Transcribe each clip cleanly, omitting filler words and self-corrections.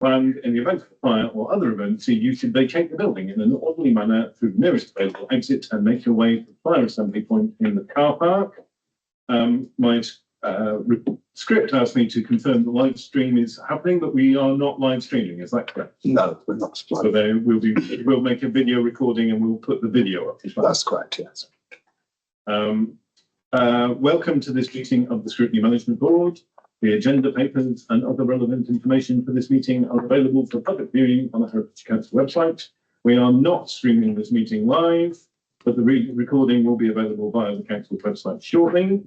planned in the event of a fire or other emergency, you should vacate the building in an orderly manner through the nearest available exit and make your way to the fire assembly point in the car park. My script asked me to confirm the live stream is happening, but we are not live streaming. Is that correct? No, we're not. So there will be. We'll make a video recording and we'll put the video up. That's correct. Yes. Welcome to this meeting of the Scrutiny Management Board. The agenda papers and other relevant information for this meeting are available for public viewing on the Heritage Council website. We are not streaming this meeting live, but the recording will be available via the Council website shortly.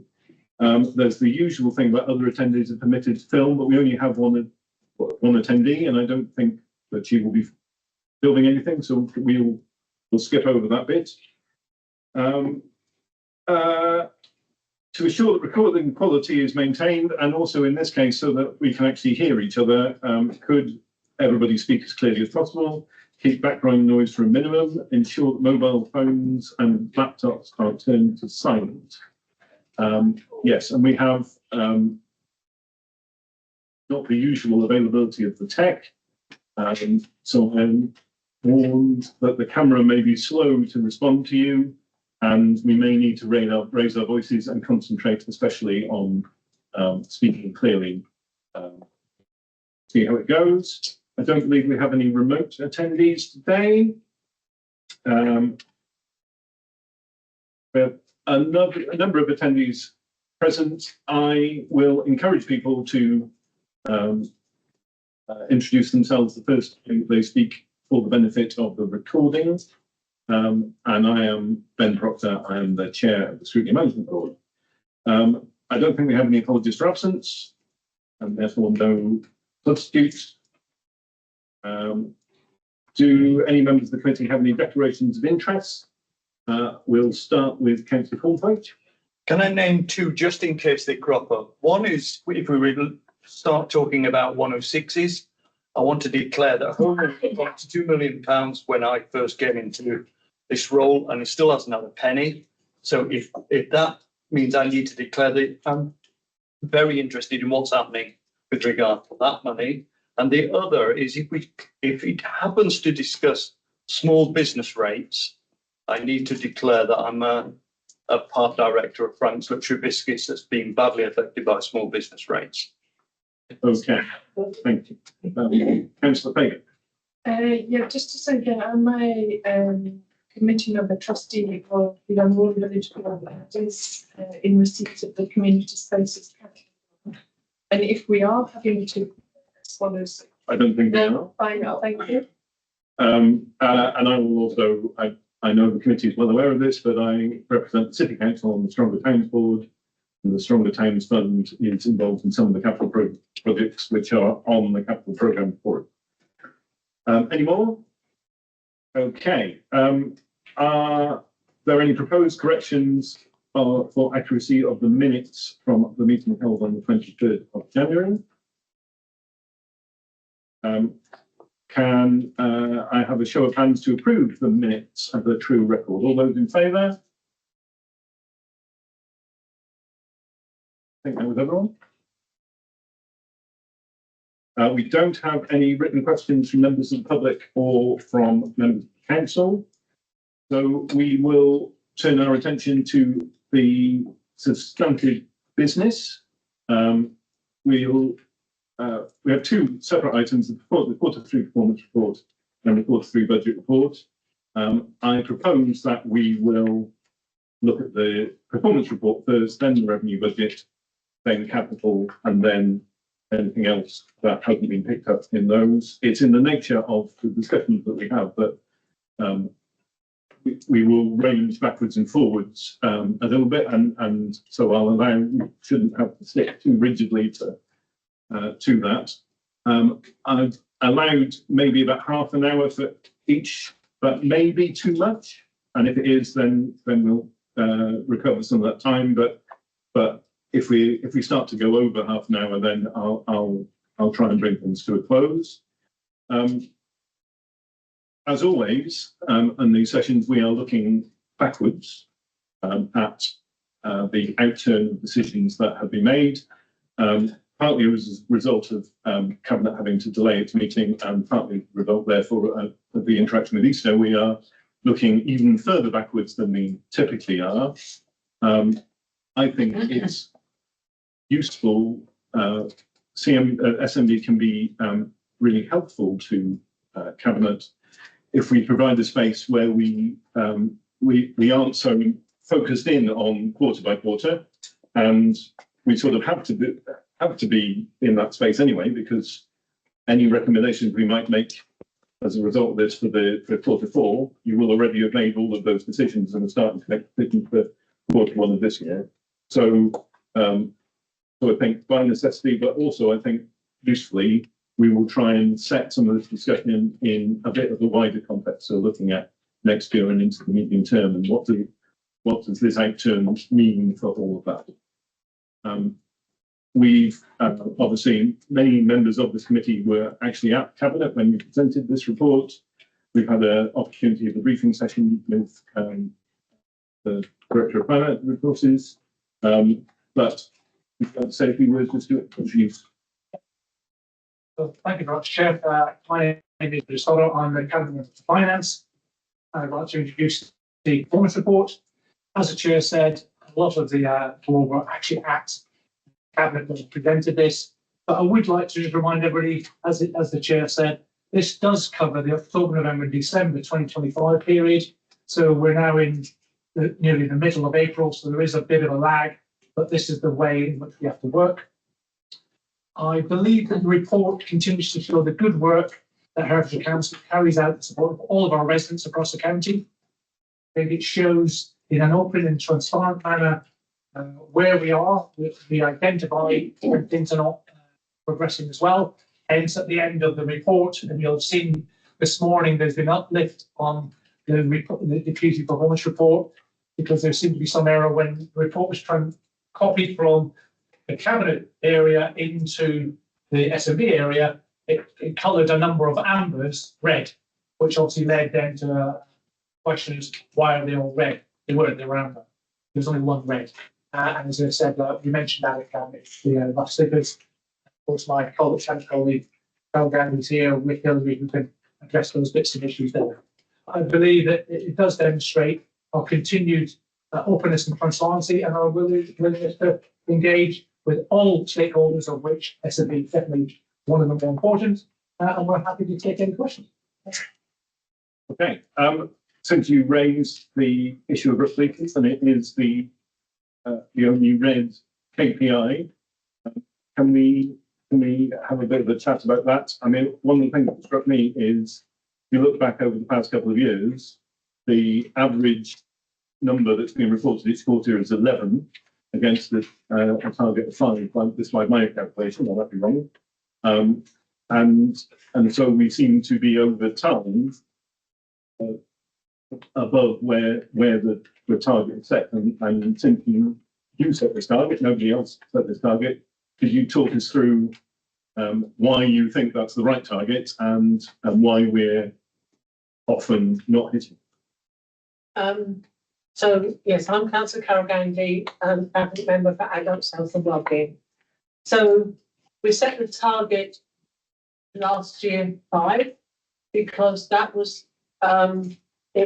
There's the usual thing about other attendees are permitted to film, but we only have one attendee, and I don't think that she will be filming anything, so we'll skip over that bit. To assure that recording quality is maintained, and also in this case so that we can actually hear each other, could everybody speak as clearly as possible, keep background noise to a minimum, ensure that mobile phones and laptops are turned to silent. Yes, and we have not the usual availability of the tech, so I'm warned that the camera may be slow to respond to you, and we may need to raise our voices and concentrate especially on speaking clearly. See how it goes. I don't believe we have any remote attendees today. We have a number of attendees present. I will encourage people to introduce themselves the first time they speak for the benefit of the recording. And I am Ben Proctor. I am the chair of the Scrutiny Management Board. I don't think we have any apologies for absence, and therefore no substitutes. Do any members of the committee have any declarations of interest? We'll start with Councillor Cornthwaite. Can I name two just in case they crop up? One is if we start talking about 106s, I want to declare that home got to £2 million when I first came into this role, and it still hasn't had a penny. So if that means I need to declare that I'm very interested in what's happening with regard to that money. And the other is if it happens to discuss small business rates, I need to declare that I'm a part director of Frank's Luxury Biscuits that's being badly affected by small business rates. Okay, thank you. Councillor Fagan. Yeah, just to say that I'm a committee member trustee of the Dunmore Village Club that is in receipt of the community spaces category. And if we are having to swallow, I don't think we are. Fine, thank you. And I will also, I know the committee is well aware of this, but I represent the City Council on the Stronger Towns Board, and the Stronger Towns Fund is involved in some of the capital projects which are on the capital programme for it. Any more? Okay. Are there any proposed corrections for accuracy of the minutes from the meeting held on the 23rd of January? Can I have a show of hands to approve the minutes of the true record? All those in favour? I think that was everyone. We don't have any written questions from members of the public or from members of the council. So we will turn our attention to the substantive business. We have two separate items, the quarter three performance report and the quarter three budget report. I propose that we will look at the performance report first, then the revenue budget, then capital, and then anything else that hasn't been picked up in those. It's in the nature of the discussions that we have, but we will range backwards and forwards a little bit, and so we shouldn't have to stick too rigidly to that. I've allowed maybe about half an hour for each, but maybe too much. And if it is, then we'll recover some of that time. But if we start to go over half an hour, then I'll try and bring things to a close. As always, in these sessions, we are looking backwards at the outturn of decisions that have been made. partly as a result of Cabinet having to delay its meeting, and partly result therefore of the interaction with Easter, we are looking even further backwards than we typically are. I think it's useful. SMB can be really helpful to Cabinet if we provide a space where we aren't so focused in on quarter by quarter, and we sort of have to be in that space anyway, because any recommendations we might make as a result of this for quarter four, you will already have made all of those decisions and are starting to make decisions for quarter one of this year. So I think by necessity, but also I think usefully, we will try and set some of this discussion in a bit of a wider context. So looking at next year and into the medium term, and what does this outturn mean for all of that? We've obviously, many members of this committee were actually at Cabinet when we presented this report. We've had an opportunity of a briefing session with the Director of Finance Resources, but we've got to say a few words just to introduce. So thank you very much, Chair. My name is Risotto. I'm the Cabinet of Finance. I'd like to introduce the performance report. As the Chair said, a lot of the board were actually at Cabinet that presented this, but I would like to just remind everybody, as the Chair said, this does cover the October, November, December 2025 period. So we're now in nearly the middle of April, so there is a bit of a lag, but this is the way in which we have to work. I believe that the report continues to show the good work that Herefordshire Council carries out to support all of our residents across the county. I think it shows in an open and transparent manner where we are. We identify when things are not progressing as well. Hence, at the end of the report, and you'll have seen this morning, there's been uplift on the community performance report, because there seemed to be some error when the report was trying to copy from the Cabinet area into the SMB area. It coloured a number of ambers red, which obviously led then to questions: why are they all red? They weren't, they were amber. There was only one red. And as I said, we mentioned that at Cabinet, the last figures. Of course, my colleague, Carl Gandhi, is here with Hillary, who can address those bits and issues there. I believe that it does demonstrate our continued openness and transparency, and our willingness to engage with all stakeholders, of which SMB is definitely one of the more important, and we're happy to take any questions. Okay, since you raised the issue of leakage, and it is the only red KPI, can we have a bit of a chat about that? I mean, one of the things that struck me is, if you look back over the past couple of years, the average number that's been reported each quarter is 11 against a target of 5, despite my calculation. I might be wrong. And so we seem to be over time above where the target is set. And since you set this target, nobody else set this target, could you talk us through why you think that's the right target, and why we're often not hitting? So yes, I'm Councillor Carol Gandhi, Cabinet member for Adults Health and Wellbeing. So we set the target last year 5, because that was in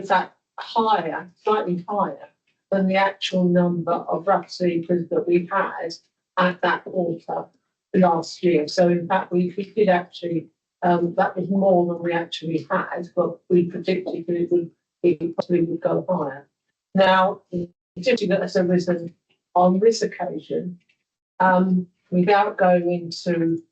fact higher, slightly higher than the actual number of rough sleepers that we had at that quarter last year. So in fact we did actually, that was more than we actually had, but we predicted that it possibly would go higher. Now, the difficulty that has arisen on this occasion, without going into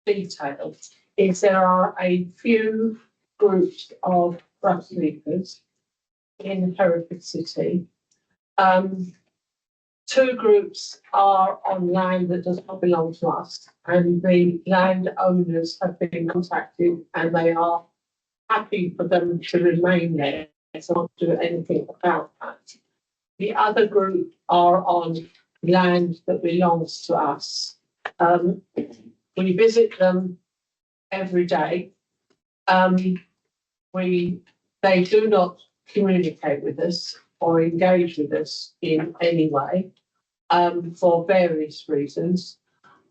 detail, is there are a few groups of rough sleepers in Hereford City. 2 groups are on land that does not belong to us, and the landowners have been contacted, and they are happy for them to remain there. So not do anything about that. The other group are on land that belongs to us. We visit them every day. They do not communicate with us or engage with us in any way, for various reasons.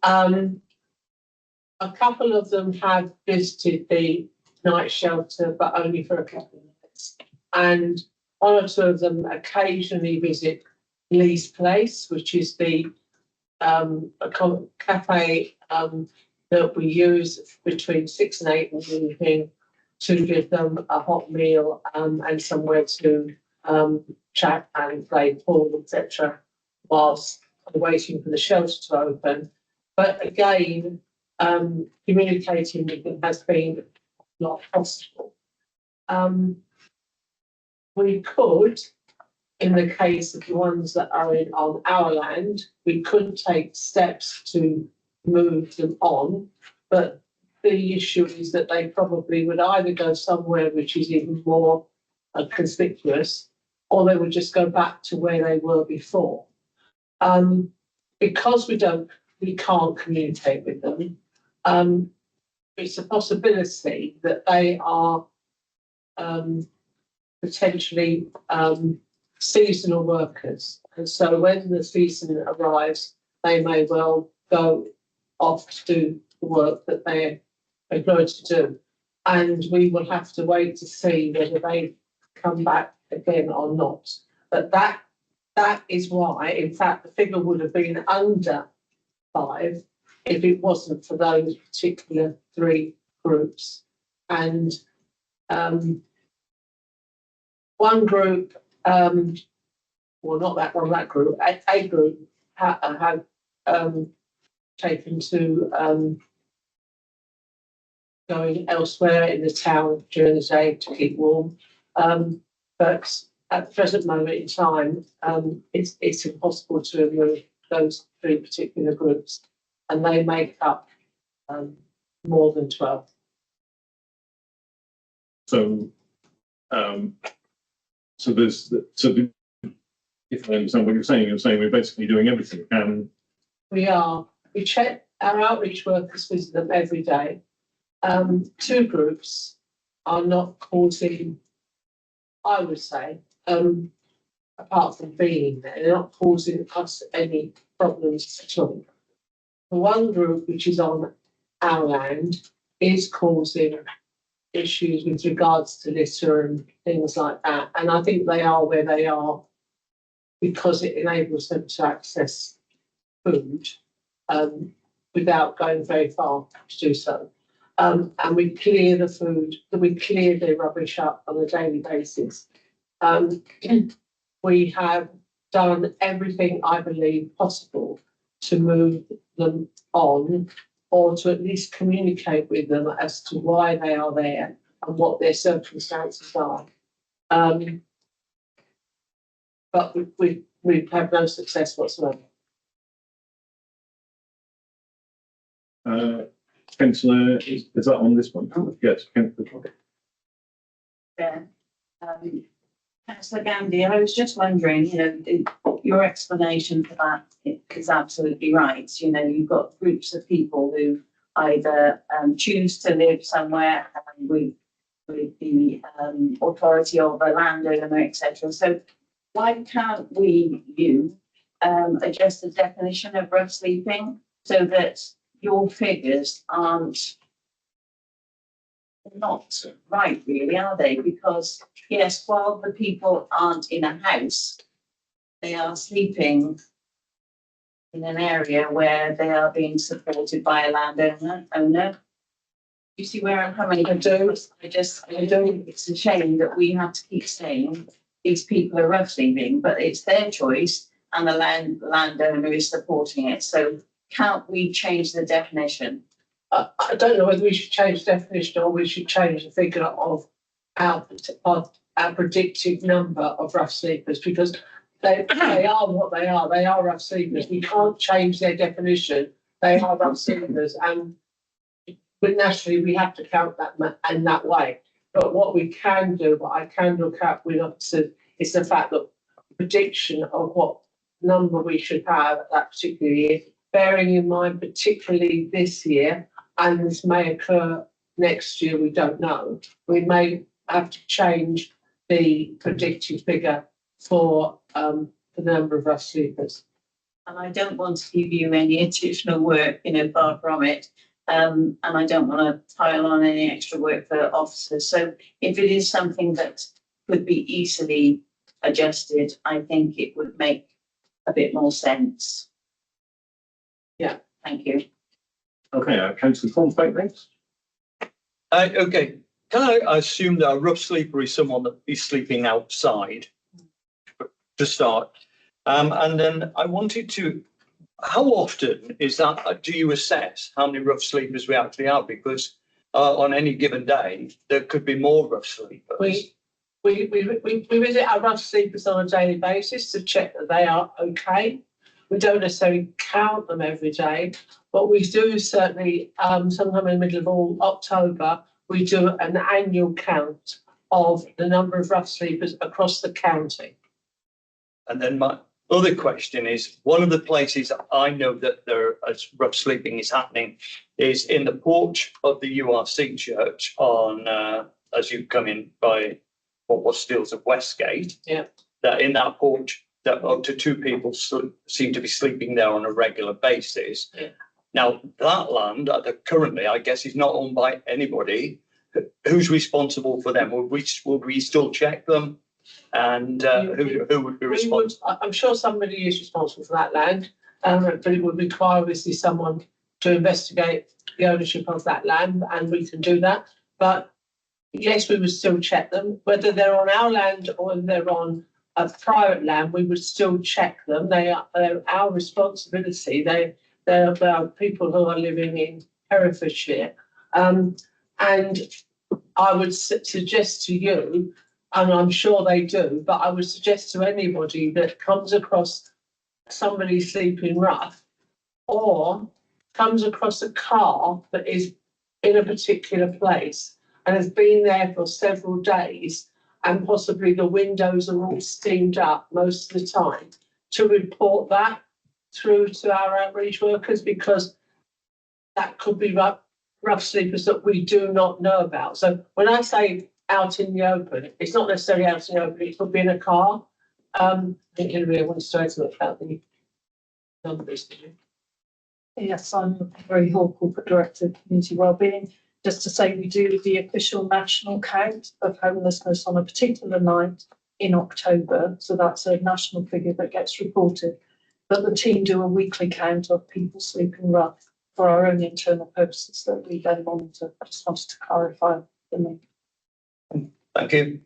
A couple of them have visited the night shelter, but only for a couple of minutes. And one or two of them occasionally visit Lee's Place, which is the cafe that we use between 6 and 8 in the evening to give them a hot meal and somewhere to chat and play pool, etc., whilst waiting for the shelter to open. But again, communicating with them has been not possible. We could, in the case of the ones that are on our land, we could take steps to move them on, but the issue is that they probably would either go somewhere which is even more conspicuous, or they would just go back to where they were before. Because we can't communicate with them, it's a possibility that they are potentially seasonal workers. And so when the season arrives, they may well go off to do the work that they're employed to do. And we will have to wait to see whether they come back again or not. But that is why, in fact, the figure would have been under 5 if it wasn't for those particular 3 groups. And one group, well, not that one, that group, a group have taken to going elsewhere in the town during the day to keep warm. But at the present moment in time, it's impossible to remove those 3 particular groups, and they make up more than 12. So, if I understand what you're saying we're basically doing everything. We check our outreach workers, visit them every day. 2 groups are not causing, I would say, apart from being there, they're not causing us any problems at all. The one group, which is on our land, is causing issues with regards to litter and things like that. And I think they are where they are because it enables them to access food without going very far to do so. And we clear the food, we clear the rubbish up on a daily basis. We have done everything, I believe, possible to move them on, or to at least communicate with them as to why they are there and what their circumstances are. But we've had no success whatsoever. Councillor, is that on this one? Oh, yes, Councillor. Yeah. Councillor Gandy, I was just wondering, your explanation for that is absolutely right. You've got groups of people who either choose to live somewhere with the authority of a landowner, etc. So why can't you adjust the definition of rough sleeping so that your figures aren't not right, really, are they? Because yes, while the people aren't in a house, they are sleeping in an area where they are being supported by a landowner. You see where I'm coming from? I do. I don't. It's a shame that we have to keep saying these people are rough sleeping, but it's their choice, and the landowner is supporting it. So can't we change the definition? I don't know whether we should change the definition or we should change the figure of our predicted number of rough sleepers, because they are what they are. They are rough sleepers. We can't change their definition. They are rough sleepers, but naturally we have to count that in that way. But what we can do, what I can look at with us, is the fact that prediction of what number we should have at that particular year, bearing in mind particularly this year, and this may occur next year, we don't know. We may have to change the predicted figure for the number of rough sleepers. And I don't want to give you any additional work, far from it. And I don't want to pile on any extra work for officers. So if it is something that could be easily adjusted, I think it would make a bit more sense. Yeah. Thank you. Okay, councillor Thornbank next. Okay, can I assume that a rough sleeper is someone that is sleeping outside to start? And then I wanted to, how often is that, do you assess how many rough sleepers we actually have? Because on any given day, there could be more rough sleepers. We visit our rough sleepers on a daily basis to check that they are okay. We don't necessarily count them every day, but we do certainly, sometime in the middle of all October, we do an annual count of the number of rough sleepers across the county. And then my other question is, one of the places I know that there as rough sleeping is happening is in the porch of the URC church on, as you come in by what was still of Westgate. Yeah. That in that porch, that up to 2 people seem to be sleeping there on a regular basis. Yeah. Now, that land currently, I guess, is not owned by anybody. Who's responsible for them? Would we still check them? And who would be responsible? I'm sure somebody is responsible for that land, but it would require obviously someone to investigate the ownership of that land, and we can do that. But yes, we would still check them, whether they're on our land or they're on a private land. We would still check them. They're our responsibility. They're people who are living in Herefordshire, and I would suggest to you, and I'm sure they do, but I would suggest to anybody that comes across somebody sleeping rough or comes across a car that is in a particular place and has been there for several days, and possibly the windows are all steamed up most of the time, to report that through to our outreach workers, because that could be rough sleepers that we do not know about. So when I say out in the open, it's not necessarily out in the open, it could be in a car. I think Hilary wants to talk about the numbers. Yes, I'm Mary Hall, Corporate Director of Community Wellbeing. Just to say, we do the official national count of homelessness on a particular night in October. So that's a national figure that gets reported. But the team do a weekly count of people sleeping rough for our own internal purposes that we then monitor. I just wanted to clarify the link. Thank you.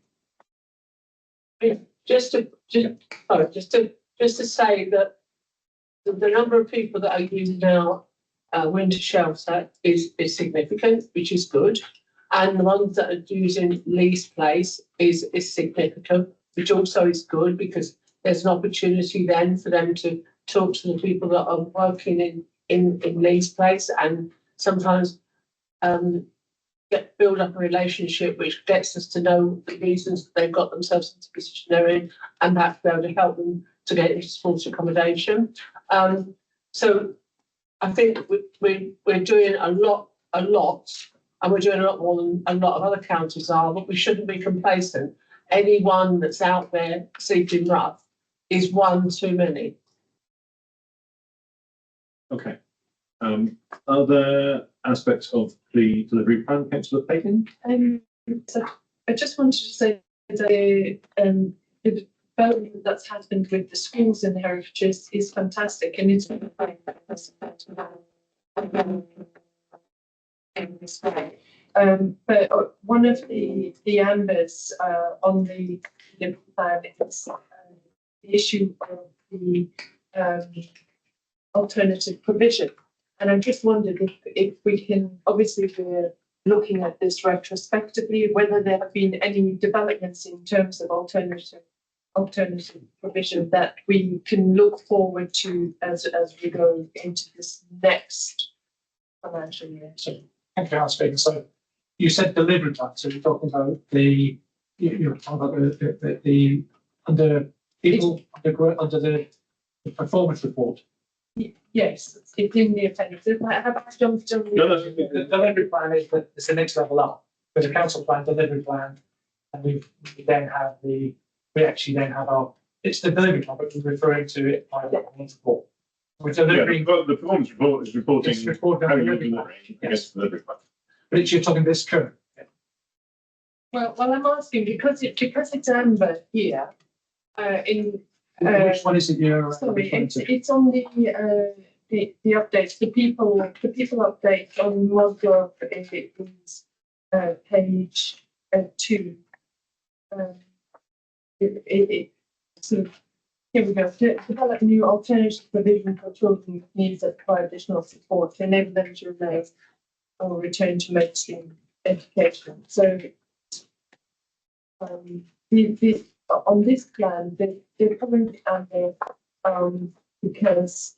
Just to say that the number of people that are using our winter shelter is significant, which is good, and the ones that are using lease place is significant, which also is good, because there's an opportunity then for them to talk to the people that are working in lease place, and sometimes build up a relationship which gets us to know the reasons that they've got themselves into the position they're in, and perhaps be able to help them to get into supported accommodation. So I think we're doing a lot, and we're doing a lot more than a lot of other counties are, but we shouldn't be complacent. Anyone that's out there sleeping rough is one too many. Okay. Other aspects of the delivery plan, councillor Bacon? So I just wanted to say that the development that's happened with the schools in Herefordshire is fantastic, and it's been in this way. But one of the ambers on the plan is the issue of the alternative provision. And I just wondered if we can, obviously we're looking at this retrospectively, whether there have been any developments in terms of alternative provision that we can look forward to as we go into this next financial year. So, thank you, Speaker. So you said delivery plan, so you're talking about you're talking about the under the performance report. Yes, it's in the appendix. Have I jumped on The delivery plan is the next level up. There's a council plan, delivery plan, and we actually then have our, it's the delivery plan, but we're referring to it by the report. We're Yeah, delivering, but the performance report is reporting it's reporting how on you're delivery. delivering against the delivery plan. But it's, you're talking this current. Well, I'm asking because it's amber here, in, Which one is it you're sorry, referring to? it's on the updates, the people update on ModGov is, page, 2. It sort of, here we go, develop new alternative provision for children with needs that provide additional support to enable them to remain or return to mainstream education. So, on this plan, they're currently under, because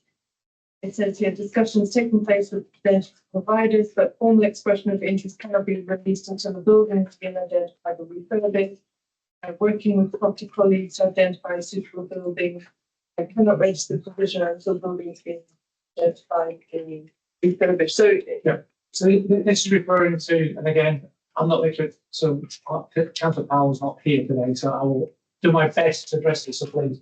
it says here discussions taking place with potential providers, but formal expression of interest cannot be released until the building has been identified or refurbished. Working with property colleagues to identify a suitable building. I cannot register the provision until the building has been identified and refurbished. So, So this is referring to, and again, I'm not literate, so Councillor Powell's not here today, so I will do my best to address this, so please,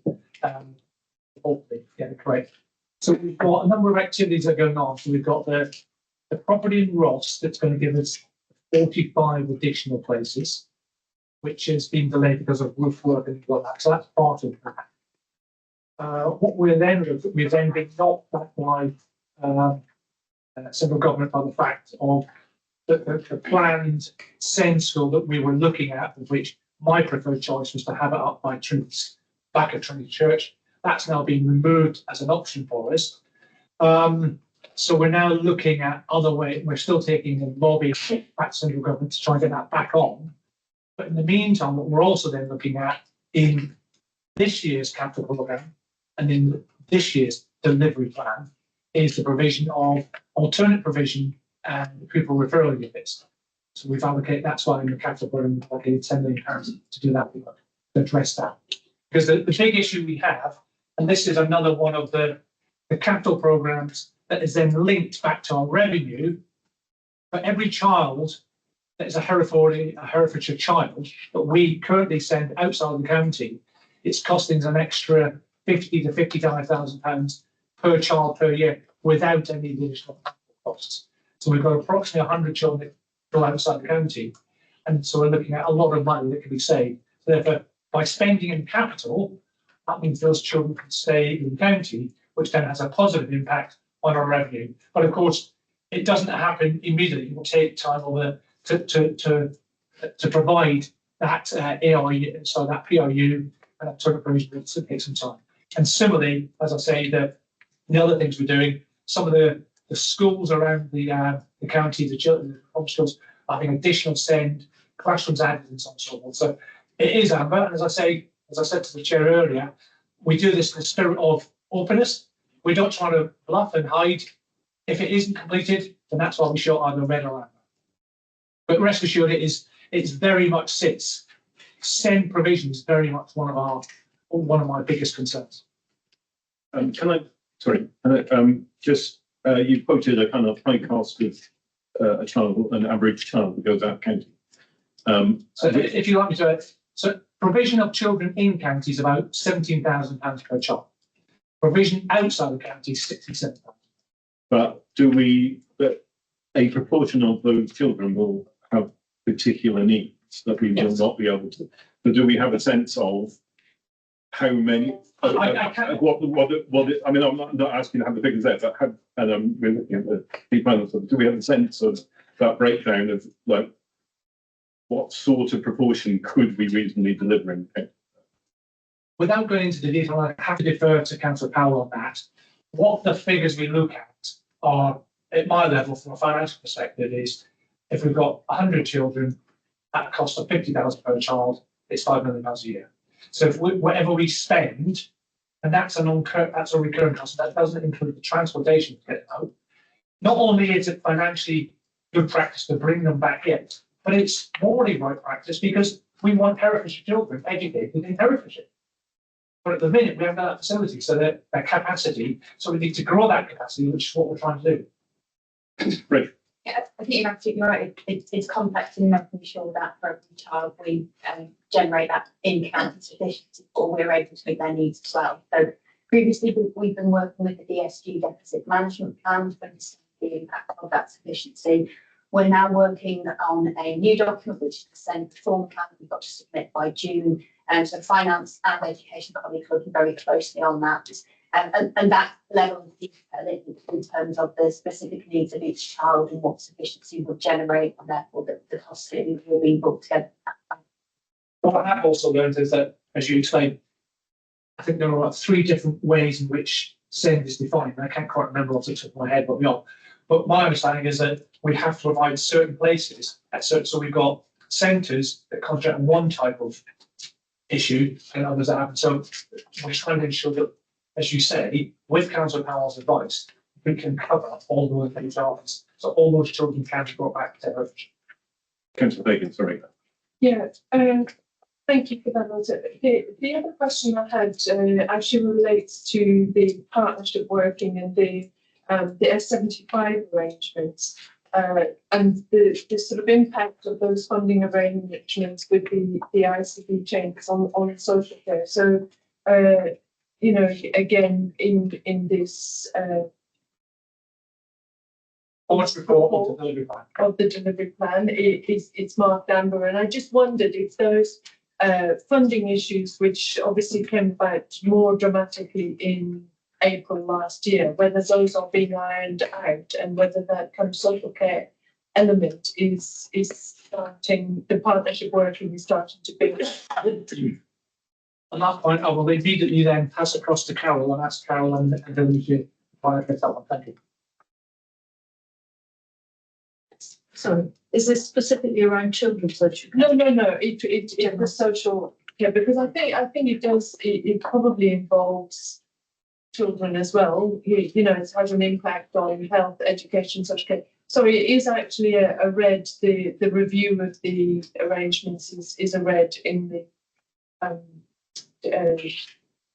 hopefully get it correct. So we've got a number of activities that are going on. So we've got the property in Ross that's going to give us 45 additional places, which has been delayed because of roof work and all that. So that's part of that. What we've then been knocked back by central government by the fact of the planned SEND school that we were looking at, of which my preferred choice was to have it up by Trinity's, back at Trinity Church. That's now been removed as an option for us. So we're now looking at other ways. We're still taking the lobby at central government to try and get that back on. But in the meantime, what we're also then looking at in this year's capital programme and in this year's delivery plan is the provision of alternate provision and pupil referral units. So we've allocated, that's why in the capital programme, we've allocated £10 million to do that work, to address that. Because the big issue we have, and this is another one of the capital programmes that is then linked back to our revenue, for every child that is a Herefordshire child that we currently send outside the county, it's costing us an extra £50,000 to £55,000 per child per year without any additional costs. So we've got approximately 100 children that go outside the county, and so we're looking at a lot of money that can be saved. So therefore, by spending in capital, that means those children can stay in the county, which then has a positive impact on our revenue. But of course, it doesn't happen immediately. It will take time to provide that AI, so that PRU and that sort of provision will take some time. And similarly, as I say, the other things we're doing, some of the schools around the county, the children, the schools, are having additional SEND, classrooms added and so on and so forth. So it is amber, and as I said to the chair earlier, we do this in the spirit of openness. We don't try to bluff and hide. If it isn't completed, then that's why we show either red or amber. But rest assured, it's very much sits. SEND provision is very much one of my biggest concerns. You quoted a kind of high cost of an average child that goes out of county. So if you like me to, so provision of children in county is about £17,000 per child. Provision outside the county is £67,000. But a proportion of those children will have particular needs that we will not be able to. So do we have a sense of how many? I can't. I mean, I'm not asking to have the figures there, but we're looking at the finance. Do we have a sense of that breakdown of like what sort of proportion could we reasonably deliver in? Without going into the detail, I have to defer to Councillor Powell on that. What the figures we look at are, at my level, from a financial perspective, is if we've got 100 children at a cost of £50,000 per child, it's £5 million a year. So if whatever we spend, and that's a recurring cost, that doesn't include the transportation to get them out. Not only is it financially good practice to bring them back in, but it's morally right practice because we want Herefordshire children educated in Herefordshire. But at the minute, we haven't got that facility, so that capacity, so we need to grow that capacity, which is what we're trying to do. Right. Yeah, I think you're absolutely right. It's complex in making sure that for every child we generate that in-county sufficiency, or we're able to meet their needs as well. So Previously, we've been working with the DSG deficit management plan to understand the impact of that sufficiency. We're now working on a new document, which is the same form plan that we've got to submit by June. And so finance and education colleagues looking very closely on that. And that level of detail in terms of the specific needs of each child and what sufficiency will generate, and therefore the cost savings will be brought together. What I have also learned is that, as you explained, I think there are 3 different ways in which SEND is defined. I can't quite remember off the top of my head what we are. But my understanding is that we have to provide certain places at certain, so we've got centres that concentrate on one type of issue and others that happen. So we're trying to ensure that, as you say, with council panel's advice, we can cover all the things office. So all those children can be brought back to their refuge. Councillor Bacon, sorry. Yeah, thank you for that answer. The other question I had actually relates to the partnership working and the S75 arrangements and the sort of impact of those funding arrangements with the ICB changes on social care. So, you know, again, in this Almost report of the delivery plan. of the delivery plan, it's marked amber, and I just wondered if those funding issues, which obviously came about more dramatically in April last year, whether those are being ironed out and whether that kind of social care element is starting, the partnership working is starting to build. On that point, I will immediately then pass across to Carol and ask Carol and then we can that one. Thank you. So is this specifically around children's social care? No. It was social care, because I think it does. It probably involves children as well. You know, it has an impact on health, education, social care. So it is actually a red. The review of the arrangements is a red in the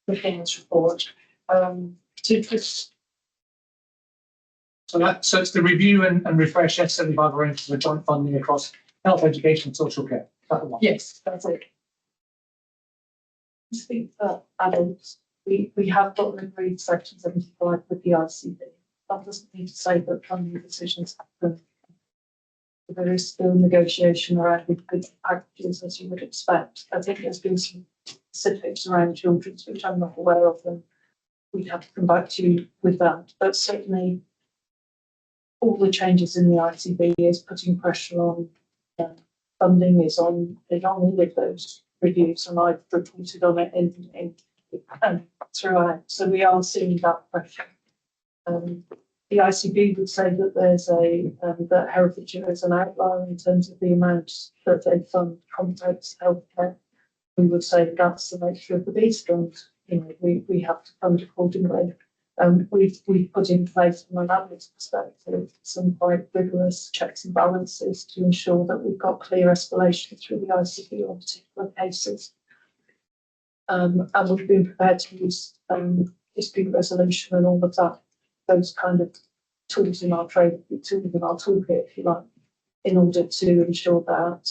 performance report. So it's the review and refresh S75 arrangements for joint funding across health, education, and social care. That one. Yes, that's it. I think that adults, we have got an agreed section 75 with the ICB. That doesn't mean to say that funding decisions happen. There is still negotiation around with good packages, as you would expect. I think there's been some specifics around children's, which I'm not aware of, and we'd have to come back to you with that. But certainly, all the changes in the ICB is putting pressure on funding, is on all of those reviews, and I've reported on it in throughout. So we are seeing that pressure. The ICB would say that there's that Herefordshire is an outlier in terms of the amount that they fund complex healthcare. We would say that's the nature of the beast, and you know, we have to fund accordingly. We've put in place from an adults perspective some quite rigorous checks and balances to ensure that we've got clear escalation through the ICB on particular cases. And we've been prepared to use dispute resolution and all of that, those kind of tools in our toolkit, if you like, in order to ensure that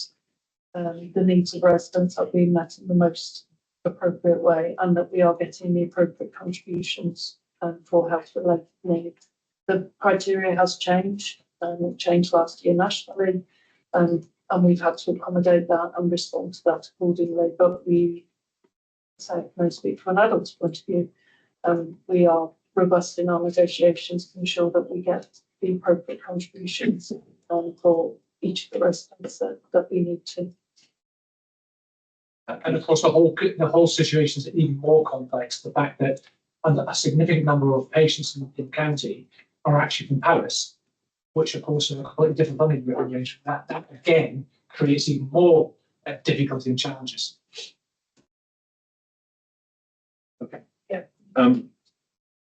the needs of residents are being met in the most appropriate way, and that we are getting the appropriate contributions for health-related needs. The criteria has changed. It changed last year nationally, and we've had to accommodate that and respond to that accordingly. But we, so I speak from an adult's point of view, we are robust in our negotiations to ensure that we get the appropriate contributions for each of the residents that we need to. And of course, the whole situation is even more complex. The fact that a significant number of patients in the county are actually from Paris, which of course are a completely different funding arrangement. That again creates even more difficulty and challenges. Okay. Yeah.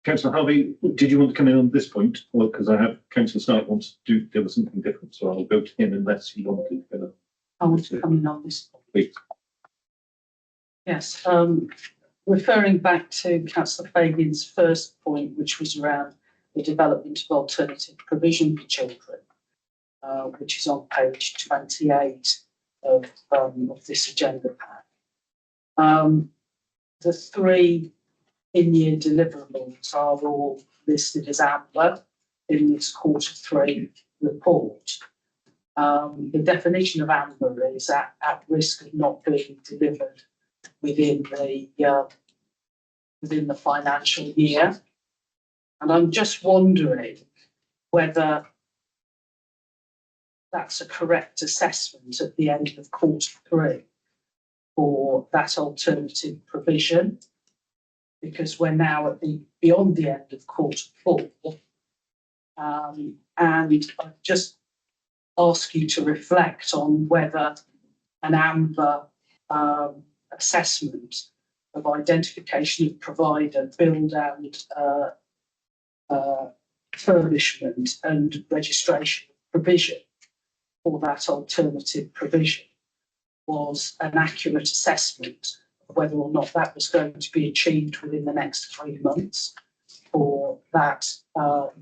Councillor Harvey, did you want to come in on this point? Well, because I have Councillor Stark wants to do there was something different, so I'll go to him unless he wanted to. I want to come in on this. Please. Yes, referring back to Councillor Fagan's first point, which was around the development of alternative provision for children, which is on page 28 of this agenda pack. The three in-year deliverables are all listed as amber in this quarter 3 report. The definition of amber is at risk of not being delivered within the financial year. And I'm just wondering whether that's a correct assessment at the end of quarter 3 for that alternative provision, because we're now at beyond the end of quarter 4. And I just ask you to reflect on whether an amber assessment of identification of provider, build out, furnishment and registration provision for that alternative provision was an accurate assessment of whether or not that was going to be achieved within the next 3 months for that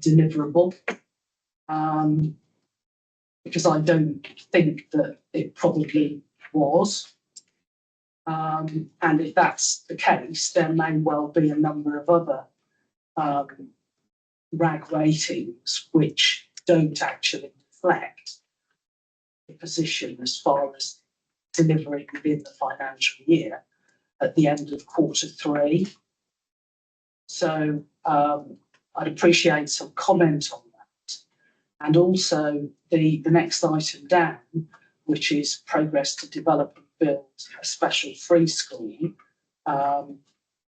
deliverable. Because I don't think that it probably was. And if that's the case, there may well be a number of other RAG ratings which don't actually reflect the position as far as delivering within the financial year at the end of quarter 3. So I'd appreciate some comment on that. And also the next item down, which is progress to develop and build a special free school.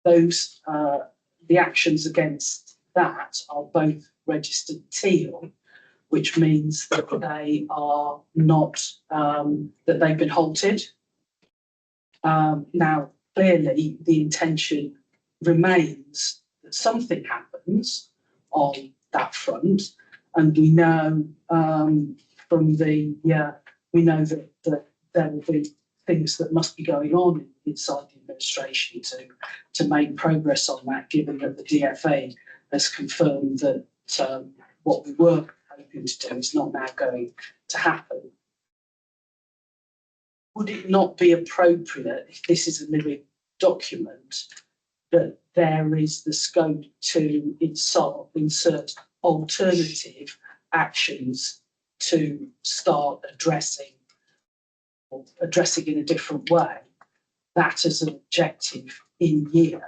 The actions against that are both registered teal, which means that they are not, that they've been halted. Now, clearly, the intention remains that something happens on that front, and we know we know that there will be things that must be going on inside the administration to make progress on that, given that the DFA has confirmed that what we were hoping to do is not now going to happen. Would it not be appropriate, if this is a living document, that there is the scope to insert alternative actions to start addressing in a different way, that as an objective in year,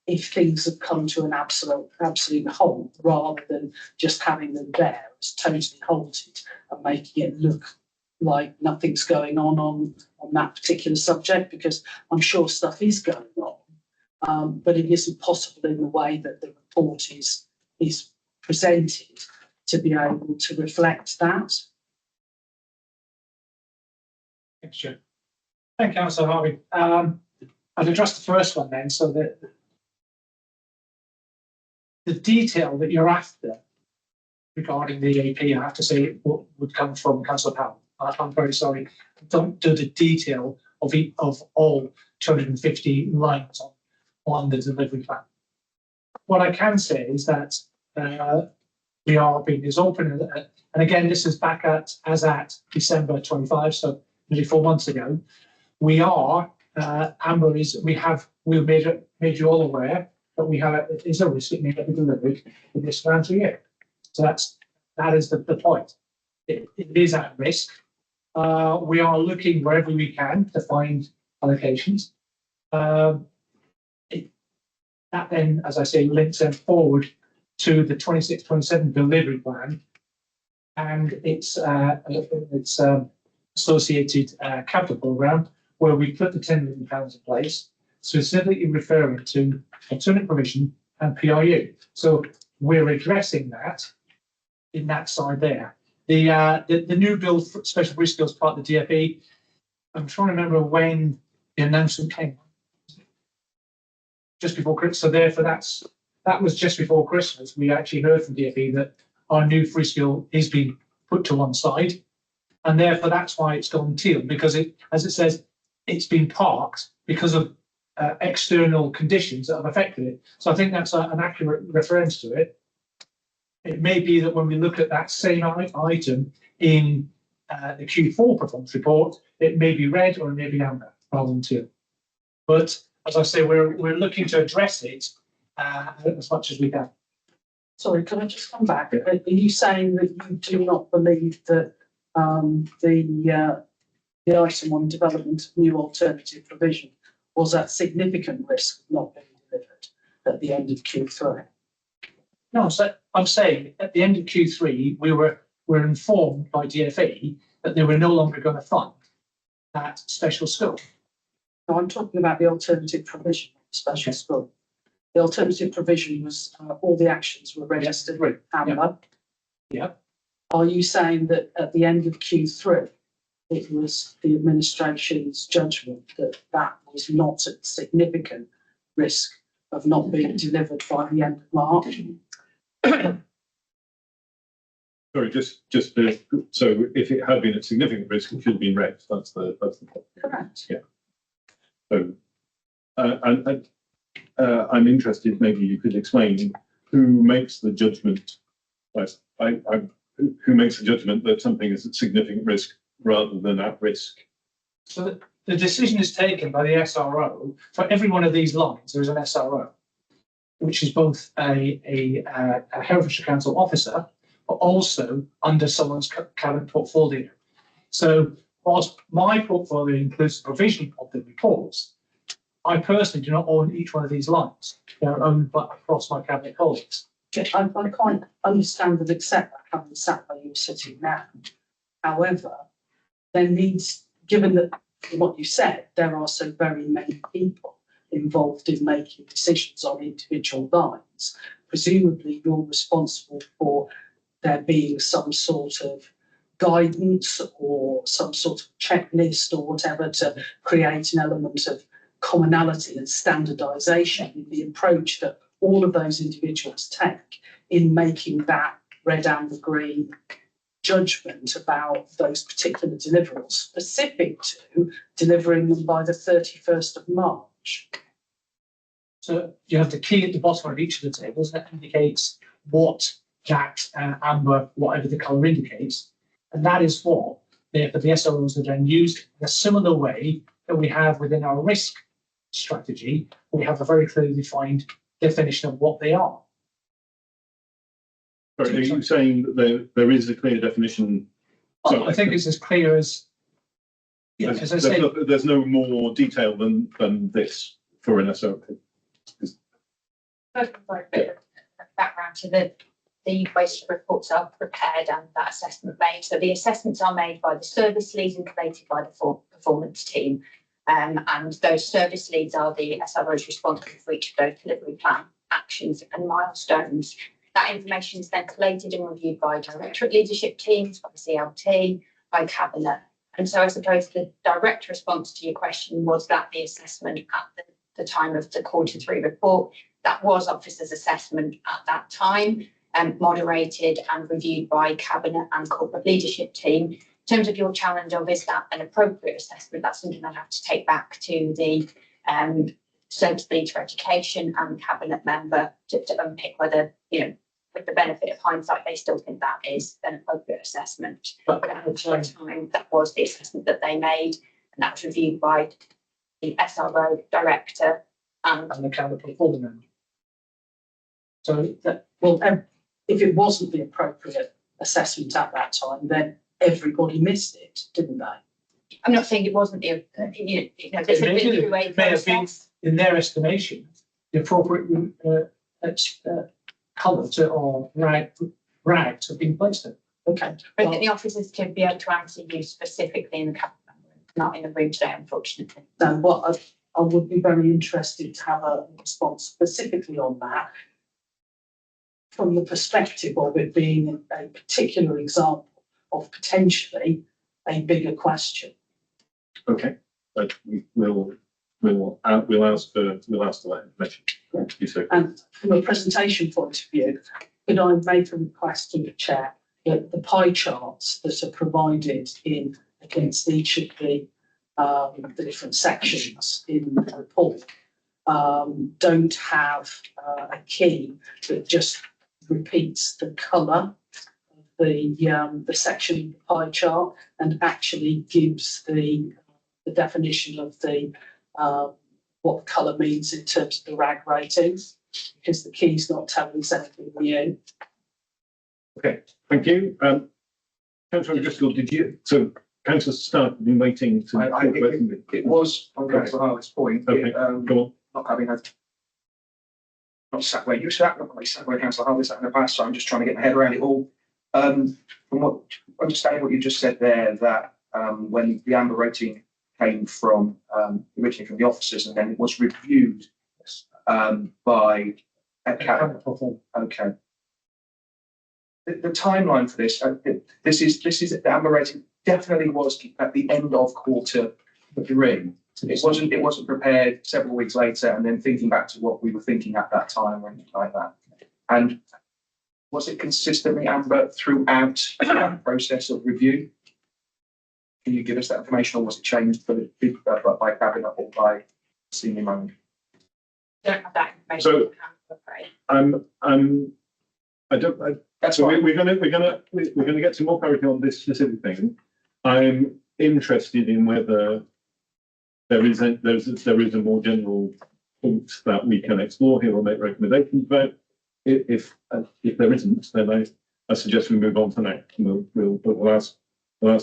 if things have come to an absolute halt, rather than just having them there as totally halted and making it look like nothing's going on that particular subject, because I'm sure stuff is going on, but it isn't possible in the way that the report is presented to be able to reflect that. Thanks, Chair. Thank you, Councillor Harvey. I'll address the first one then, so that the detail that you're after regarding the AP, I have to say, would come from Councillor Powell. I'm very sorry. Don't do the detail of all 250 lines on the delivery plan. What I can say is that we are being as open, and again, this is back at December 25, so nearly 4 months ago. We are, Amber is, we've made you all aware that it is a risk it may not be delivered in this financial year. So that is the point. It is at risk. We are looking wherever we can to find allocations. That then, as I say, links them forward to the 26-27 delivery plan and its associated capital programme, where we put the £10 million in place, specifically referring to alternate provision and PRU. So we're addressing that in that side there. The new bill for special free skills part of the DFE, I'm trying to remember when the announcement came. Just before Christmas. So therefore that was just before Christmas. We actually heard from DFE that our new free skill is being put to one side. And therefore that's why it's gone teal, because as it says, it's been parked because of external conditions that have affected it. So I think that's an accurate reference to it. It may be that when we look at that same item in the Q4 performance report, it may be red or it may be amber rather than teal. But as I say, we're looking to address it as much as we can. Sorry, can I just come back? Are you saying that you do not believe that the item on development of new alternative provision was at significant risk of not being delivered at the end of Q3? No, so I'm saying at the end of Q3, we were informed by DfE that they were no longer going to fund that special school. No, I'm talking about the alternative provision, of the special school. The alternative provision was all the actions were registered with Amber. Yeah. Are you saying that at the end of Q3, it was the administration's judgment that that was not at significant risk of not being delivered by the end of March? Sorry, so if it had been at significant risk, it should have been raised. That's the point. Correct. Yeah. So, I'm interested, maybe you could explain who makes the judgment, who makes the judgment that something is at significant risk rather than at risk? So the decision is taken by the SRO. For every one of these lines, there is an SRO, which is both a Herefordshire Council officer, but also under someone's current portfolio. So whilst my portfolio includes the provision of the reports, I personally do not own each one of these lines. They're owned across my cabinet colleagues. I can't understand and accept that having sat where you're sitting now. However, there needs, given that what you said, there are so very many people involved in making decisions on individual lines. Presumably, you're responsible for there being some sort of guidance or some sort of checklist or whatever to create an element of commonality and standardisation in the approach that all of those individuals take in making that red, amber, green judgment about those particular deliverables, specific to delivering them by the 31st of March. So you have the key at the bottom of each of the tables that indicates what that amber, whatever the colour indicates. And that is what the SROs are then used in a similar way that we have within our risk strategy. We have a very clearly defined definition of what they are. Are you saying that there is a clear definition? Well, I think it's as clear as, as I say. There's no more detail than this for an SRO. For a bit of background to the waste reports are prepared and that assessment made. So the assessments are made by the service leads and collated by the performance team. And those service leads are the SROs responsible for each of those delivery plan actions and milestones. That information is then collated and reviewed by directorate leadership teams, by CLT, by cabinet. And so I suppose the direct response to your question was that the assessment at the time of the Q3 report, that was officers' assessment at that time, moderated and reviewed by cabinet and corporate leadership team. In terms of your challenge of is that an appropriate assessment, that's something I'd have to take back to the service lead for education and cabinet member to unpick whether, with the benefit of hindsight, they still think that is an appropriate assessment. But at the time, that was the assessment that they made, and that was reviewed by the SRO director and the cabinet performance member. So that, if it wasn't the appropriate assessment at that time, then everybody missed it, didn't they? I'm not saying it wasn't there's a it may have been, in their estimation, the appropriate colour or rags have been placed in. Okay. But I think the officers could be able to answer you specifically in the cabinet, not in the room today, unfortunately. Now, what I would be very interested to have a response specifically on that, from the perspective of it being a particular example of potentially a bigger question. Okay, but we'll ask for that information. Yeah. And from a presentation point of view, could I make a request to the chair that the pie charts that are provided in against each of the different sections in the report don't have a key that just repeats the colour of the section of the pie chart and actually gives the definition of the what colour means in terms of the RAG ratings. because the key's not telling us anything new. Okay, thank you. Councillor Driscoll, Councillor Stark have been waiting to. It was on Councillor Harley's point. Okay, Go on. Not having had. Not sat where you sat, not like sat where Councillor Harley sat in the past, so I'm just trying to get my head around it all. From what, understanding what you just said there, that when the amber rating came from originally from the officers and then it was reviewed by okay. The timeline for this, this is the amber rating definitely was at the end of quarter 3. It wasn't prepared several weeks later and then thinking back to what we were thinking at that time or anything like that. And was it consistently amber throughout that process of review? Can you give us that information, or was it changed by cabinet or by senior manager? Don't have that information. So, That's so fine. we're gonna get some more clarity on this specific thing. I'm interested in whether there is a more general point that we can explore here or make recommendations about. If there isn't, then I suggest we move on to next. We'll ask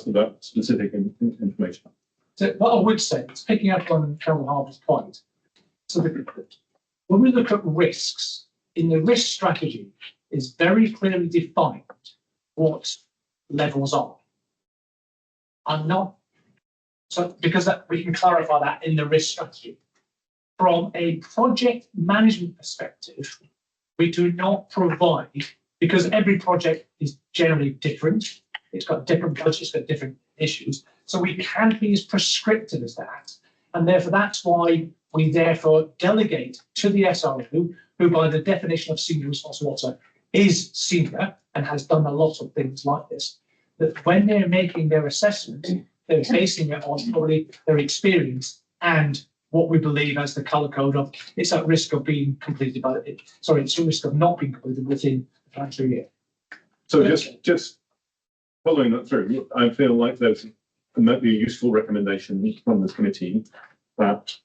about specific information. So what I would say is picking up on Carol Harbour's point. So when we look at risks, in the risk strategy is very clearly defined what levels are. Because we can clarify that in the risk strategy. From a project management perspective, we do not provide, because every project is generally different. It's got different budgets, it's got different issues. So we can't be as prescriptive as that. And therefore, that's why we therefore delegate to the SRO, who by the definition of senior responsible officer is senior and has done a lot of things like this, that when they're making their assessment, they're basing it on probably their experience and what we believe as the colour code of it's at risk of being completed it's at risk of not being completed within the financial year. So just following that through, I feel like there might be a useful recommendation from this committee that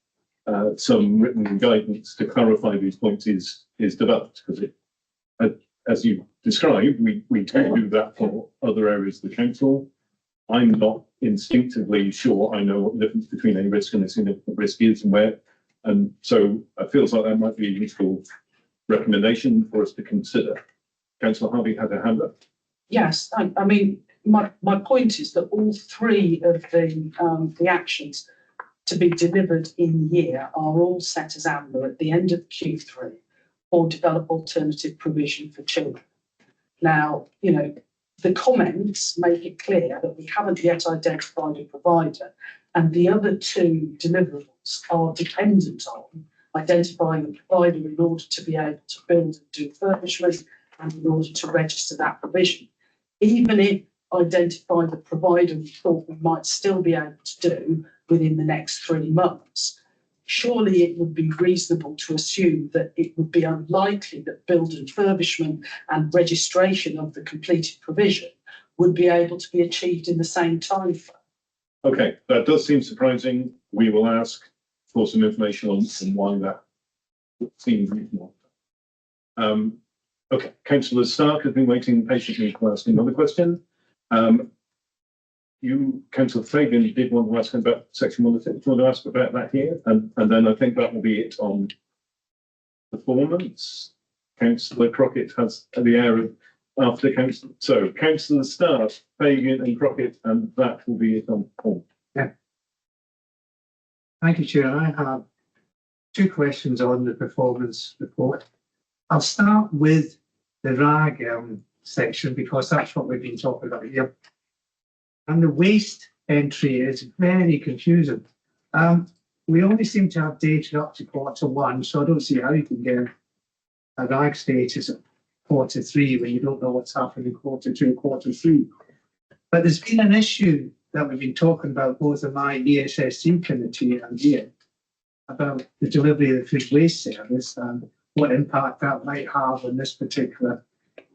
some written guidance to clarify these points is developed, because as you described, we tend to do that for other areas of the council. I'm not instinctively sure I know what the difference between a risk and a significant risk is and so it feels like that might be a useful recommendation for us to consider. Councillor Harvey had a hand up. Yes, I mean, my point is that all 3 of the actions to be delivered in year are all set as amber at the end of Q3 or develop alternative provision for children. Now, the comments make it clear that we haven't yet identified a provider, and the other 2 deliverables are dependent on identifying a provider in order to be able to build and do refurbishment and in order to register that provision. Even if identifying the provider we thought we might still be able to do within the next 3 months, surely it would be reasonable to assume that it would be unlikely that build and refurbishment and registration of the completed provision would be able to be achieved in the same time frame. Okay, that does seem surprising. We will ask for some information on why that seems reasonable. Okay, Councillor Stark has been waiting patiently to ask another question. Councillor Fagan, did want to ask about section 106. Do you want to ask about that here? And then I think that will be it on performance. Councillor Crockett has the air of after Councillor. So Councillor Stark, Fagan and Crockett, and that will be it on Paul. Yeah. Thank you, Chair. I have 2 questions on the performance report. I'll start with the RAG section because that's what we've been talking about here. And the waste entry is very confusing. We only seem to have data up to Q1, so I don't see how you can get a RAG status at Q3 when you don't know what's happening in Q2, Q3. But there's been an issue that we've been talking about both in my ESSC committee and here about the delivery of the food waste service and what impact that might have on this particular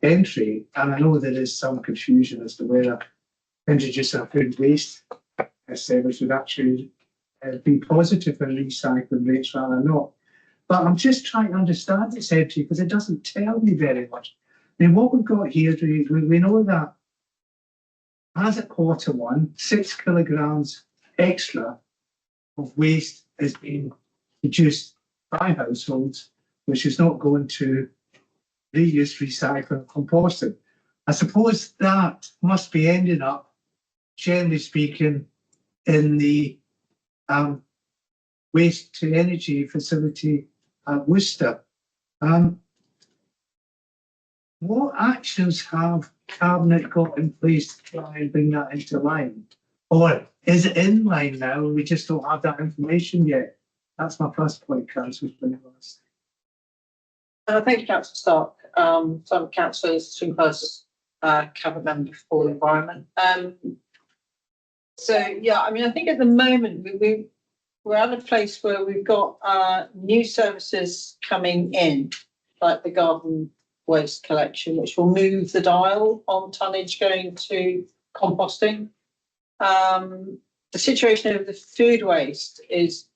entry. And I know there is some confusion as to whether introducing a food waste service would actually be positive in recycling rates rather than not. But I'm just trying to understand this, Secretary, because it doesn't tell me very much. I mean, what we've got here, we know that as at Q1, 6 kilograms extra of waste is being produced by households, which is not going to reuse, recycle, and composting. I suppose that must be ending up, generally speaking, in the waste to energy facility at Worcester. What actions have Cabinet got in place to try and bring that into line? Or is it in line now and we just don't have that information yet? That's my first point, Councillor. Thank you, Councillor Stark. So I'm Councillor Swinghurst, Cabinet Member for the Environment. So yeah, I mean, I think at the moment we're at a place where we've got new services coming in, like the garden waste collection, which will move the dial on tonnage going to composting. The situation of the food waste is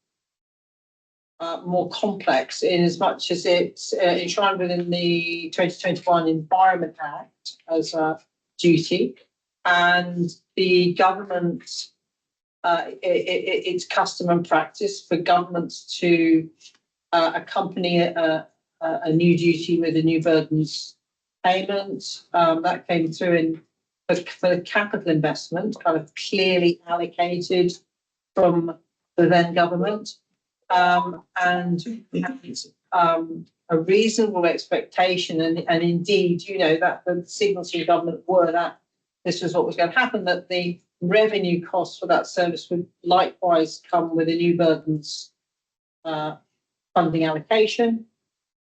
more complex in as much as it's enshrined within the 2021 Environment Act as a duty, and the government, it's custom and practice for governments to accompany a new duty with a new burdens payment. That came through for the capital investment, kind of clearly allocated from the then government. And a reasonable expectation, and indeed, you know, that the signals from the government were that this was what was going to happen, that the revenue costs for that service would likewise come with a new burdens funding allocation,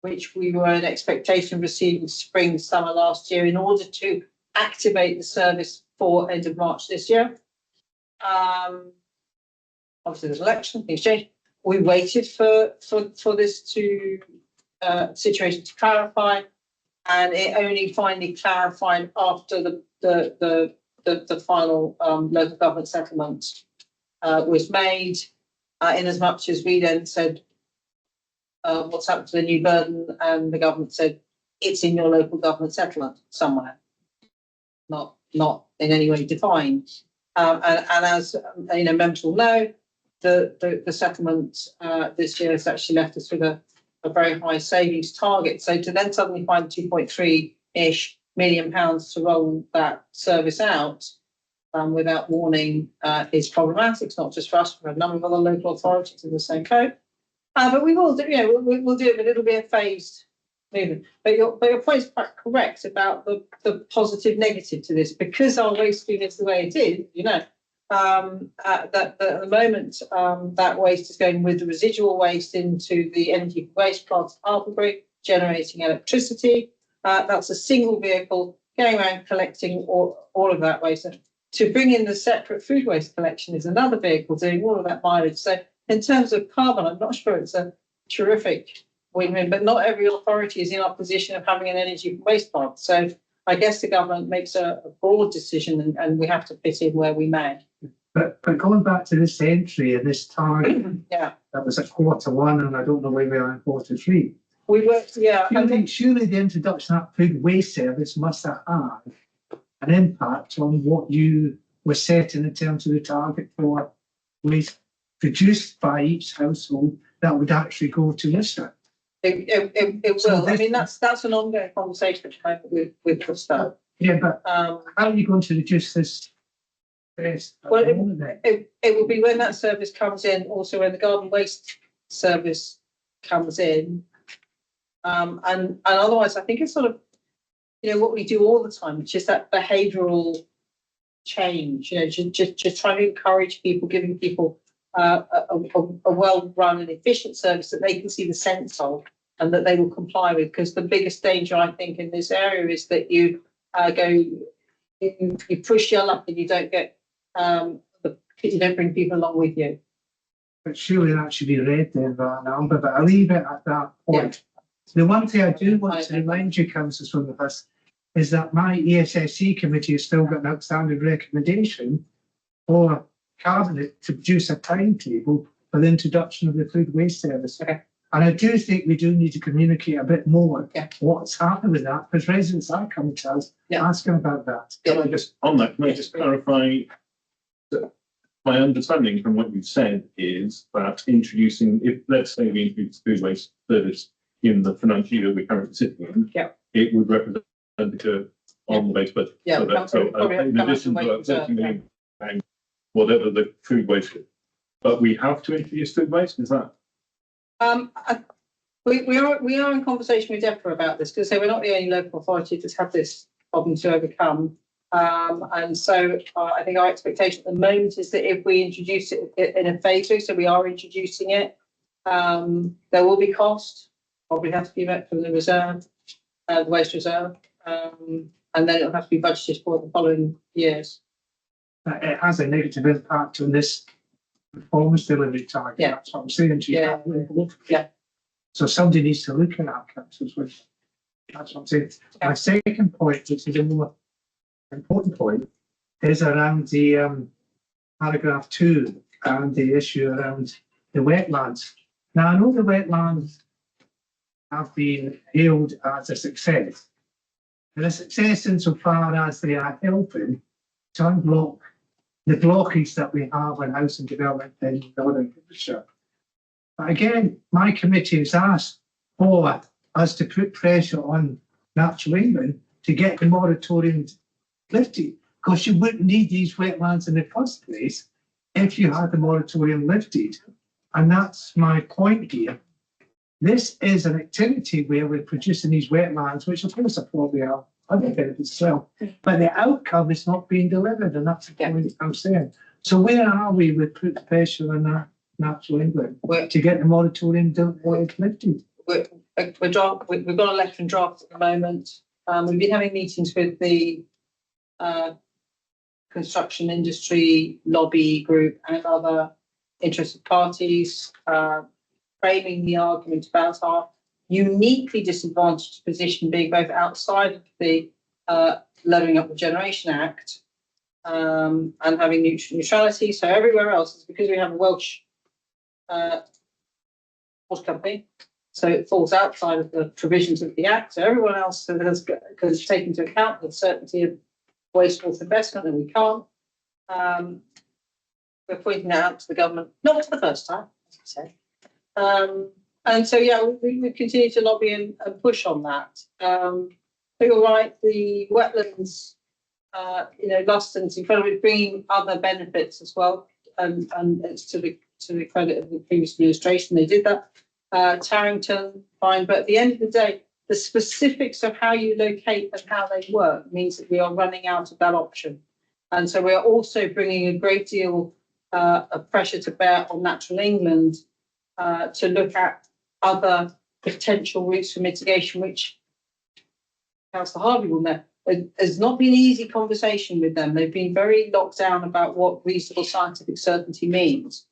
which we were in expectation of receiving spring, summer last year in order to activate the service for end of March this year. Obviously, there's an election, things change. We waited for this situation to clarify, and it only finally clarified after the final local government settlement was made. In as much as we then said, what's happened to the new burden, and the government said it's in your local government settlement somewhere, not in any way defined. And as you know, members will know, the settlement this year has actually left us with a very high savings target. So to then suddenly find 2.3-ish million pounds to roll that service out without warning is problematic. It's not just for us, for a number of other local authorities in the same code. But we will do, you know, we'll do it, but it'll be a phased movement. But your point is quite correct about the positive negative to this, because our waste stream is the way it is, you know. That at the moment, that waste is going with the residual waste into the energy waste plant at Hartlebury, generating electricity. That's a single vehicle going around collecting all of that waste. And to bring in the separate food waste collection is another vehicle doing all of that mileage. So in terms of carbon, I'm not sure it's a terrific win-win, but not every authority is in our position of having an energy waste plant. So I guess the government makes a broad decision, and we have to fit in where we may. But going back to this entry and this target, Yeah, that was at Q1, and I don't know where we are in Q3. we worked. Yeah, Surely the introduction of that food waste service must have had an impact on what you were setting in terms of the target for waste produced by each household that would actually go to Worcester. It will. So I mean, that's an ongoing conversation at the moment with Worcester. Yeah, but how are you going to reduce this? Well, it will be when that service comes in, also when the garden waste service comes in. And otherwise, I think it's sort of, you know, what we do all the time, which is that behavioural change, you know, just trying to encourage people, giving people a well-run and efficient service that they can see the sense of and that they will comply with. Because the biggest danger, I think, in this area is that you push your luck and you don't get you don't bring people along with you. But surely that should be read there, that number, but I'll leave it at that point. Yeah. The one thing I do want to remind you, councillors from the first, is that my ESSC committee has still got an outstanding recommendation for Cabinet to produce a timetable for the introduction of the food waste service. Okay. And I do think we do need to communicate a bit more Yeah. what's happened with that, because residents are coming to us Yeah. asking about that. Can I just, on that, can I just clarify? That my understanding from what you've said is that introducing, if, let's say we introduce food waste service in the financial year we're currently sitting in. Yeah. It would represent the curve on the base budget. Yeah, So that, so probably in come out addition the to way that 30 million, pound, whatever the food waste is. But we have to introduce food waste, is that? We are in conversation with DEFRA about this, because we're not the only local authority that's had this problem to overcome. And so I think our expectation at the moment is that if we introduce it in a phase two, so we are introducing it, there will be cost, probably have to be met from the reserve, the waste reserve, and then it'll have to be budgeted for the following years. It has a negative impact on this performance delivery target. Yeah. That's what I'm saying to you. Yeah. Yeah. So somebody needs to look at that, councillors, with. That's what I'm saying. Yeah. My second point, which is a more important point, is around the paragraph 2 and the issue around the wetlands. Now, I know the wetlands have been hailed as a success. And a success insofar as they are helping to unblock the blockage that we have on housing development in Northern Hampshire. But again, my committee has asked for us to put pressure on Natural England to get the moratorium lifted, because you wouldn't need these wetlands in the first place if you had the moratorium lifted. And that's my point here. This is an activity where we're producing these wetlands, which of course are probably our other benefits as well, but the outcome is not being delivered, and that's the point I'm saying. So where are we with put pressure on that Natural England to get the moratorium lifted? We've got a letter in draft at the moment. We've been having meetings with the construction industry lobby group and other interested parties, framing the argument about our uniquely disadvantaged position, being both outside of the Lowering Up the Generation Act and having neutrality. So everywhere else is because we have a Welsh water company. So it falls outside of the provisions of the Act. So everyone else has taken into account the certainty of wastewater investment, and we can't. We're pointing that out to the government, not for the first time, as I said. And so, yeah, we continue to lobby and push on that. But you're right, the wetlands, Luston's incredibly bringing other benefits as well. And it's to the credit of the previous administration, they did that. Tarrington, fine. But at the end of the day, the specifics of how you locate and how they work means that we are running out of that option. And so we are also bringing a great deal of pressure to bear on Natural England to look at other potential routes for mitigation, which Councillor Harvey will know. It has not been an easy conversation with them. They've been very locked down about what reasonable scientific certainty means.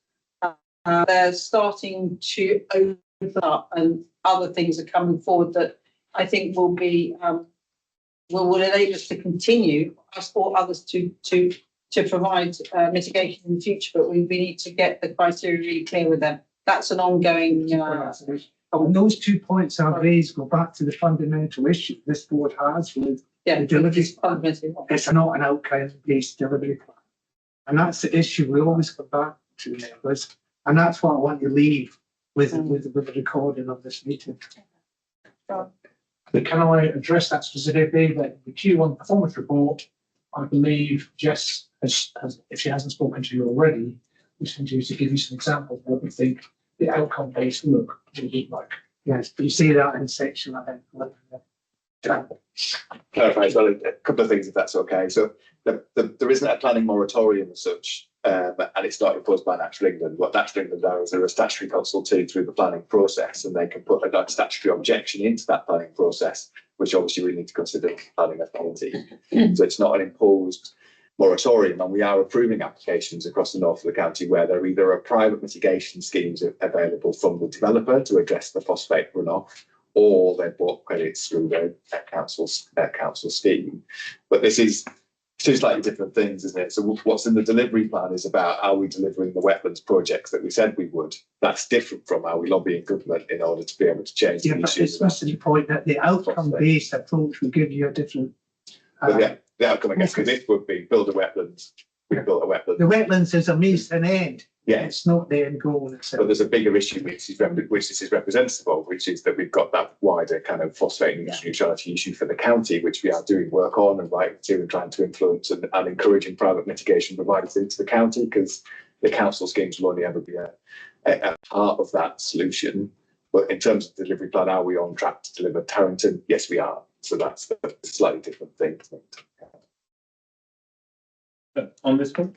They're starting to open up, and other things are coming forward that I think will be will enable us to continue, us or others to provide mitigation in the future. But we need to get the criteria really clear with them. That's an ongoing. And those 2 points I've raised go back to the fundamental issue this board has with the delivery. It's not an outcome-based delivery plan. And that's the issue we always come back to, members. And that's what I want to leave with the recording of this meeting. But can I address that specifically? That the Q1 performance report, I believe Jess has, if she hasn't spoken to you already, was to give you some examples of what we think the outcome-based look will look like. Yes, but you see that in section, I think. Clarify as well a couple of things, if that's okay. So there isn't a planning moratorium as such, and it's not imposed by Natural England. What Natural England are is they're a statutory consultee through the planning process, and they can put a statutory objection into that planning process, which obviously we need to consider planning authority. So it's not an imposed moratorium, and we are approving applications across the north of the county where there either are private mitigation schemes available from the developer to address the phosphate runoff, or they've bought credits through their council scheme. But this is two slightly different things, isn't it? So what's in the delivery plan is about how we delivering the wetlands projects that we said we would. That's different from how we lobby in government in order to be able to change Yeah, the but issues. it's missing the point that the outcome-based approach will give you a different. But the outcome, I guess, for this would be build a wetlands. We built a wetland. The wetlands is a means and end. Yeah. It's not the end goal. But there's a bigger issue which this is representative of, which is that we've got that wider kind of phosphate and neutrality issue for the county, which we are doing work on and writing to and trying to influence and encouraging private mitigation providers into the county, because the council schemes will only ever be a part of that solution. But in terms of the delivery plan, are we on track to deliver Tarrington? Yes, we are. So that's a slightly different thing. On this one?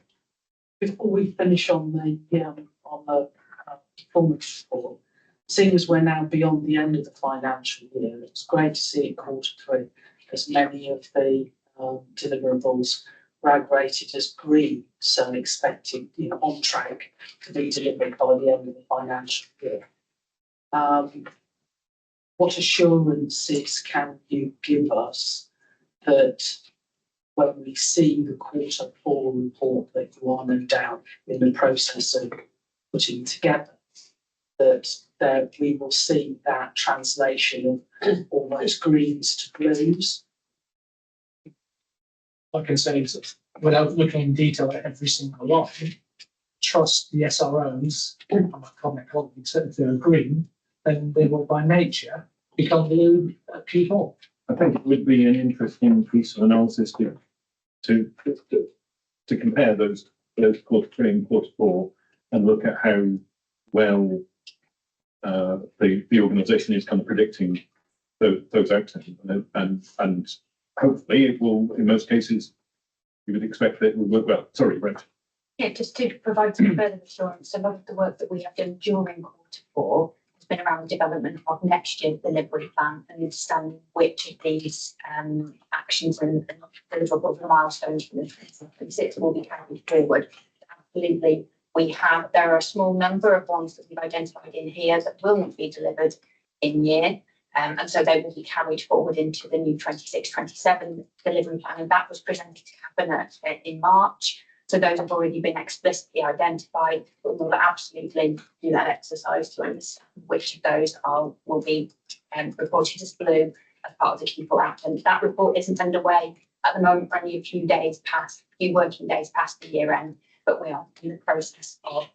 Before we finish on the performance report, seeing as we're now beyond the end of the financial year, it's great to see in Q3 as many of the deliverables were rated as green, so expected, on track to be delivered by the end of the financial year. What assurances can you give us that when we see the Q4 report that you are no doubt in the process of putting together, that we will see that translation of almost greens to blues? I can say is that without looking in detail at every single line, trust the SROs, and my comment colleagues, that if they're green, then they will by nature become blue at Q4. I think it would be an interesting piece of analysis to compare those Q3 and Q4 and look at how well the organisation is kind of predicting those outcomes, and hopefully it will, in most cases, you would expect that it will work well. Sorry, Brent. Yeah, just to provide some further assurance, a lot of the work that we have done during Q4 has been around the development of next year's delivery plan and understanding which of these actions and deliverables and milestones from the 2026 will be carried forward. Absolutely, there are a small number of ones that we've identified in here that will not be delivered in year. And so they will be carried forward into the new 26-27 delivery plan, and that was presented to Cabinet in March. So those have already been explicitly identified, but we'll absolutely do that exercise to understand which of those will be reported as blue as part of the Q4 outcome. That report isn't underway at the moment, for only a few working days past the year end, but we are in the process of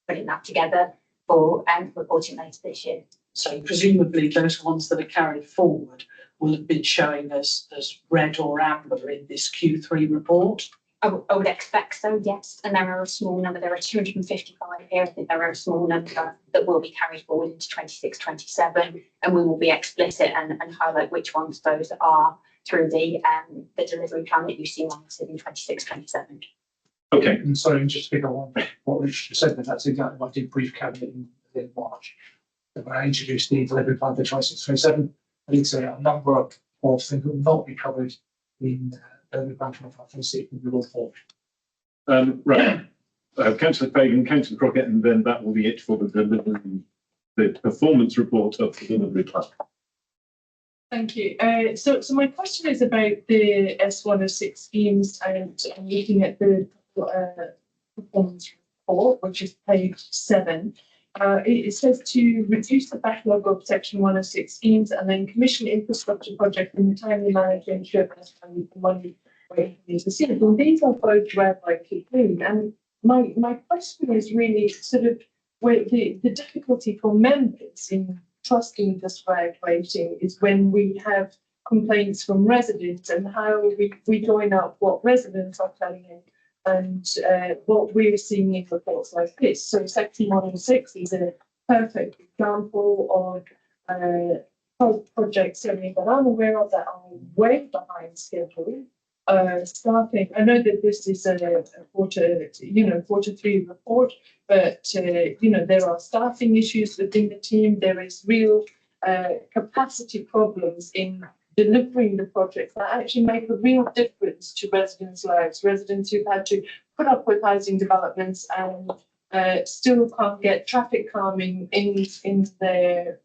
putting that together for reporting later this year. So presumably those ones that are carried forward will have been showing as red or amber in this Q3 report. I would expect so, yes. And there are a small number, there are 255 here. I think there are a small number that will be carried forward into 26-27, and we will be explicit and highlight which ones those are through the delivery plan that you see on in 26-27. Okay. And sorry, just to pick up on what Richard said, that's exactly what I did brief Cabinet in March. When I introduced the delivery plan for 26-27, I did say a number of things that will not be covered in the plan for 26 in the report. Right. Councillor Fagan, Councillor Crockett, and then that will be it for the performance report of the delivery plan. Thank you. So my question is about the S106 schemes and looking at the performance report, which is page 7. It says to reduce the backlog of Section 106 schemes and then commission infrastructure projects in a timely manner to ensure best value for money is received. And these are both read by Keith. And my question is really sort of where the difficulty for members in trusting this way of waiting is when we have complaints from residents and how we join up what residents are telling us and what we're seeing in reports like this. So Section 106 is a perfect example of projects certainly that I'm aware of that are way behind schedule. Starting, I know that this is a Q3 report, but there are staffing issues within the team. There is real capacity problems in delivering the projects that actually make a real difference to residents' lives. Residents who've had to put up with housing developments and still can't get traffic calming in their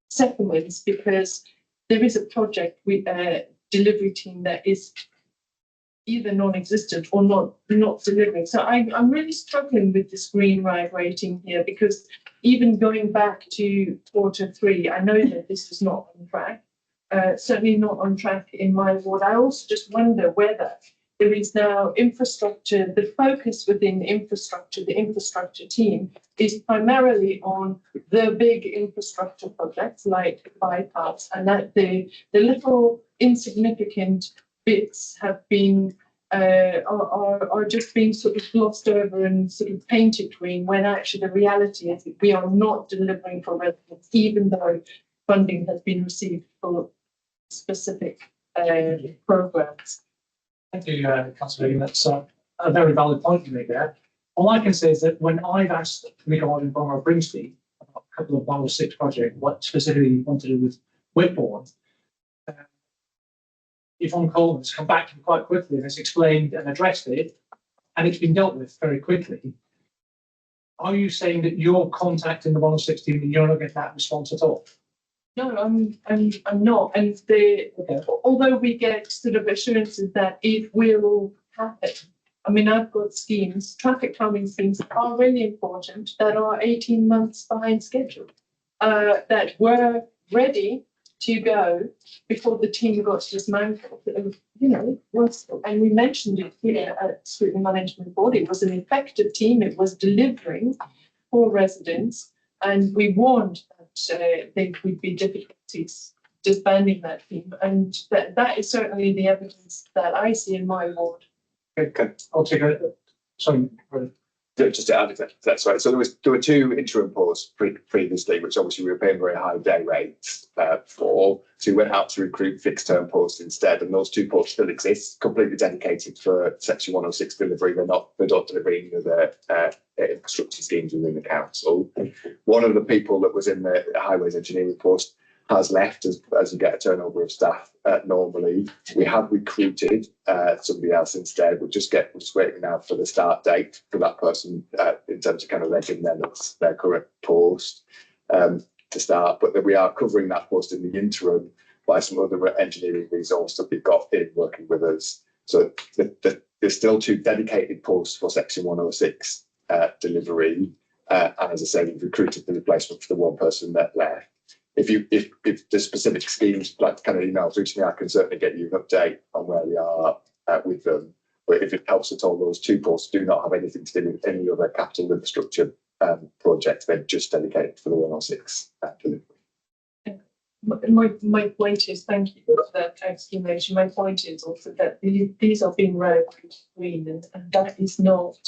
settlements because there is a project with a delivery team that is either non-existent or not delivering. So I'm really struggling with the screen ride rating here, because even going back to Q3, I know that this is not on track, certainly not on track in my ward. I also just wonder whether there is now infrastructure, the focus within infrastructure, the infrastructure team is primarily on the big infrastructure projects like bypass, and that the little insignificant bits have been are just being sort of glossed over and sort of painted green, when actually the reality is that we are not delivering for residents, even though funding has been received for specific programs. Thank you, Councillor Egan. That's a very valid point you made there. All I can say is that when I've asked Nico Martin from Brimsby about a couple of 106 projects, what specifically he wanted to do with Whitbourne, Yvonne Coleman has come back to me quite quickly and has explained and addressed it, and it's been dealt with very quickly. Are you saying that you're contacting the 106 team and you're not getting that response at all? No, I'm not. And although we get sort of assurances that it will happen. I mean, I've got schemes, traffic calming schemes that are really important, that are 18 months behind schedule, that were ready to go before the team got dismantled. You know, and we mentioned it here at Scrutiny Management Board. It was an effective team. It was delivering for residents, and we warned that there would be difficulties disbanding that team, and that is certainly the evidence that I see in my ward. Okay. I'll take a. Sorry. Just to add, if that's right. So there were two interim posts previously, which obviously we were paying very high day rates for. So we went out to recruit fixed term posts instead, and those two posts still exist, completely dedicated for Section 106 delivery. They're not delivering the infrastructure schemes within the council. One of the people that was in the highways engineering post has left as you get a turnover of staff normally. We have recruited somebody else instead. We're just waiting now for the start date for that person in terms of kind of letting them their current post to start. But then we are covering that post in the interim by some other engineering resource that we've got in working with us. So there's still two dedicated posts for Section 106 delivery. And as I said, we've recruited the replacement for the one person that left. If the specific schemes like kind of email through to me, I can certainly get you an update on where we are with them. But if it helps at all, those two posts do not have anything to do with any other capital infrastructure projects. They're just dedicated for the 106 delivery. My point is, thank you for that explanation. My point is also that these are being read green, and that is not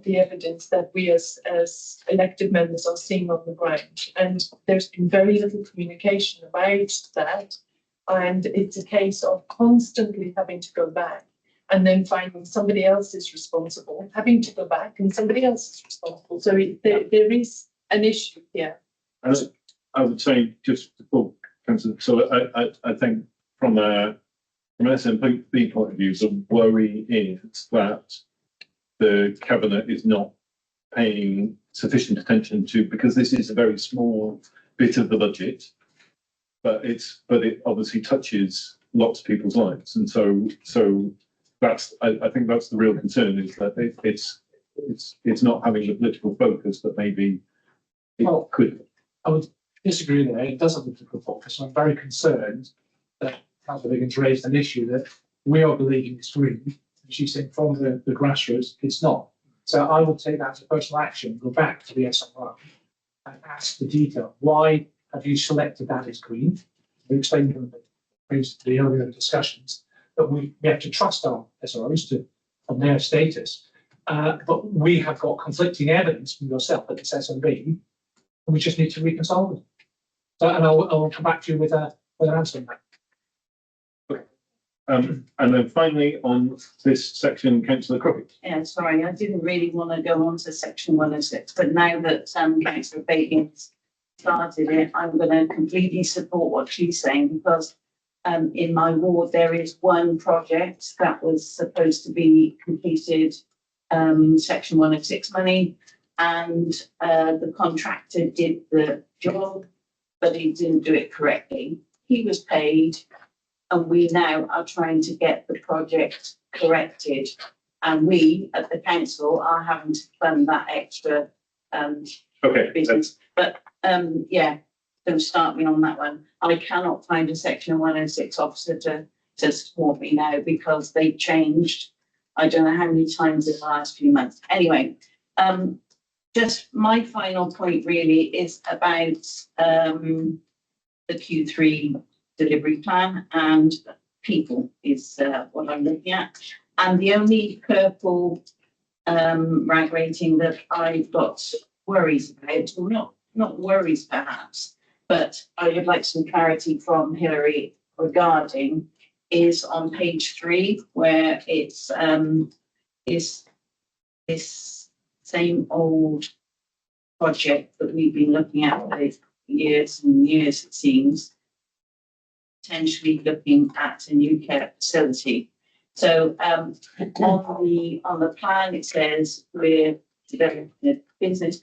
the evidence that we as elected members are seeing on the ground. And there's been very little communication about that. And it's a case of constantly having to go back and then finding somebody else is responsible, having to go back and somebody else is responsible. So there is an issue here. I would say just before, so I think from an SNP point of view, the worry is that the Cabinet is not paying sufficient attention to, because this is a very small bit of the budget, but it obviously touches lots of people's lives, and so that's I think that's the real concern, is that it's not having the political focus that maybe it could. I would disagree there. It does have the political focus. I'm very concerned that Councillor Higgins raised an issue that we are believing is green. She's saying from the grassroots, it's not. So I will take that as a personal action, go back to the SRO and ask the detail. Why have you selected that as green? We explained in the earlier discussions that we have to trust our SROs on their status. But we have got conflicting evidence from yourself at this SMB, and we just need to reconcile them. So, and I will come back to you with an answer on that. And then finally on this section, Councillor Crockett. Yeah, sorry, I didn't really want to go on to Section 106, but now that Councillor Bacon's started it, I'm going to completely support what she's saying, because in my ward there is one project that was supposed to be completed, Section 106 money, and the contractor did the job, but he didn't do it correctly. He was paid. And we now are trying to get the project corrected. And we at the council are having to fund that extra Okay, business. But yeah, don't start me on that one. I cannot find a section 106 officer to support me now because they changed. I don't know how many times in the last few months. Anyway, just my final point really is about the Q3 delivery plan, and people is what I'm looking at. And the only purple rank rating that I've got worries about, or not worries perhaps, but I would like some clarity from Hilary regarding, is on page 3, where it's is this same old project that we've been looking at for years and years, it seems, potentially looking at a new care facility. So on the plan, it says we're developing a business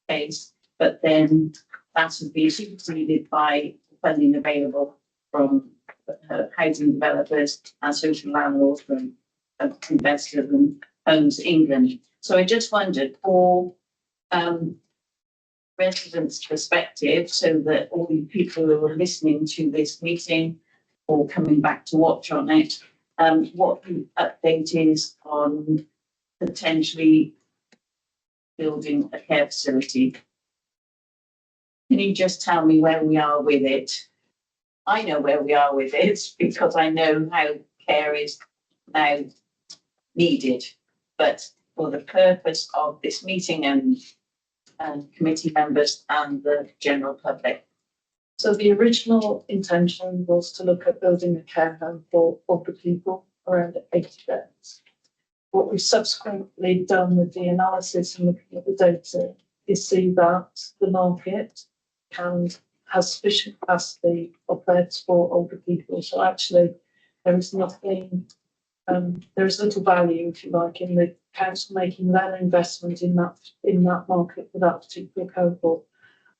case, but then that would be superseded by funding available from housing developers and social landlords from investors and Homes England. So I just wondered, for residents' perspective, so that all the people who are listening to this meeting or coming back to watch on it, what the update is on potentially building a care facility. Can you just tell me where we are with it? I know where we are with it because I know how care is now needed, but for the purpose of this meeting and committee members and the general public. So the original intention was to look at building a care home for older people, around 80 beds. What we've subsequently done with the analysis and looking at the data is see that the market has sufficient capacity of beds for older people. So actually there is nothing, there is little value, if you like, in the council making that investment in that market for that particular cohort.